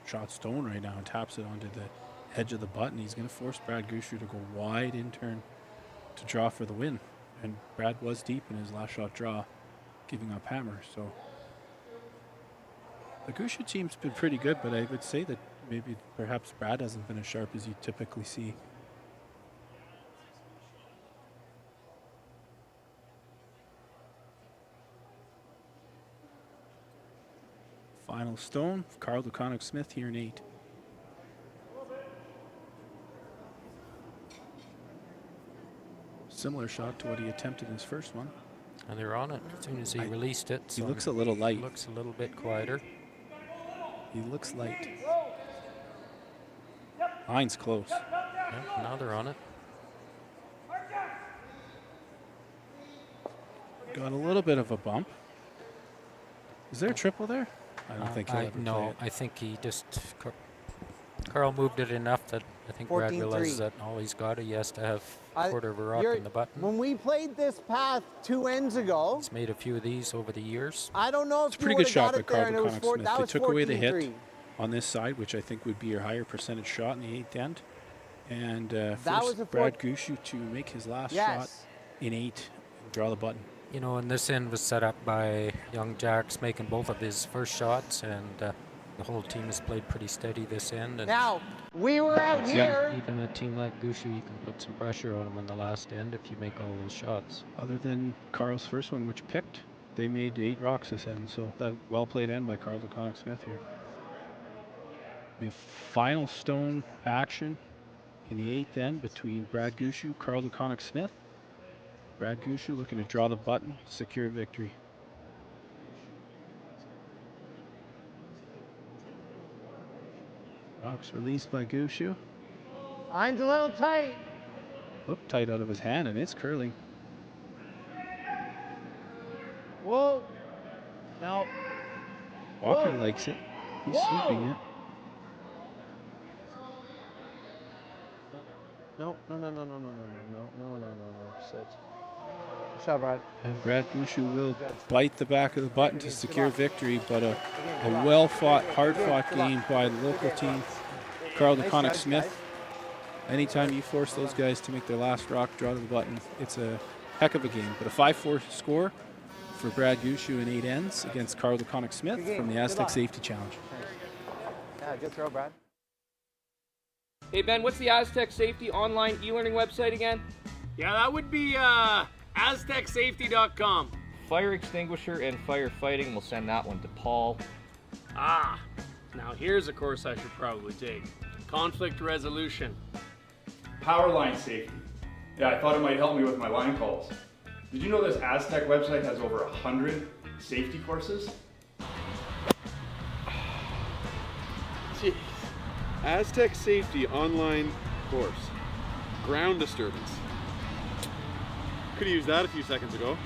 shot stone right now and taps it onto the edge of the button, he's going to force Brad Gushue to go wide in turn to draw for the win. And Brad was deep in his last shot draw, giving up hammer. So the Gushue team's been pretty good, but I would say that maybe perhaps Brad hasn't been as sharp as you typically see. Final stone, Carl DeConinck Smith here in 8. Similar shot to what he attempted in his first one. And they're on it as soon as he released it. He looks a little light. Looks a little bit quieter. He looks light. Line's close. Yeah, now they're on it. Got a little bit of a bump. Is there a triple there? I don't think he'll ever play No, it. I think he just... Carl moved it enough that I think Brad 14-3. realizes that all he's got, he has to have a quarter of a rock in the button. When we played this path 2 ends ago, He's made a few of these over the years. I don't know if It's a pretty good shot by Carl DeConinck Smith. They that was took away the hit 14-3. on this side, which I think would be your higher percentage shot in the 8th end. And was forced a Brad Gushue to make his last shot in 8 and draw the button. You know, and this end was set up by young Jacks making both of his first shots, and the whole team has played pretty steady this end. And now, we were out here. Even a team like Gushue, you can put some pressure on him in the last end if you make all those shots. Other than Carl's first one, which picked, they made 8 rocks this end. So that well played end by Carl DeConinck Smith here. The final stone action in the 8th end between Brad Gushue, Carl DeConinck Smith. Brad Gushue looking to draw the button, secure victory. Rocks released by Gushue. Line's a little tight. Looked tight out of his hand, and it's curling. Whoa. No. Walker likes it. He's sweeping it. No. Sit. Shot, Brad. And Brad Gushue will bite the back of the button to secure victory, but a well-fought, hard-fought game by the local team. Carl DeConinck Smith. Anytime you force those guys to make their last rock draw to the button, it's a heck of a game. But a 5-4 score for Brad Gushue in 8 ends against Carl DeConinck Smith from the Aztec Safety Challenge. Yeah, good throw, Brad. Hey Ben, what's the Aztec Safety online e-learning website again? Yeah, that would be AztecSafety.com. Fire extinguisher and firefighting, we'll send that one to Paul. Now here's a course I should probably take. Conflict resolution. Power line safety. Yeah, I thought it might help me with my line calls. Did you know this Aztec website has over 100 safety courses? Aztec Safety online course. Ground disturbance. Could have used that a few seconds ago.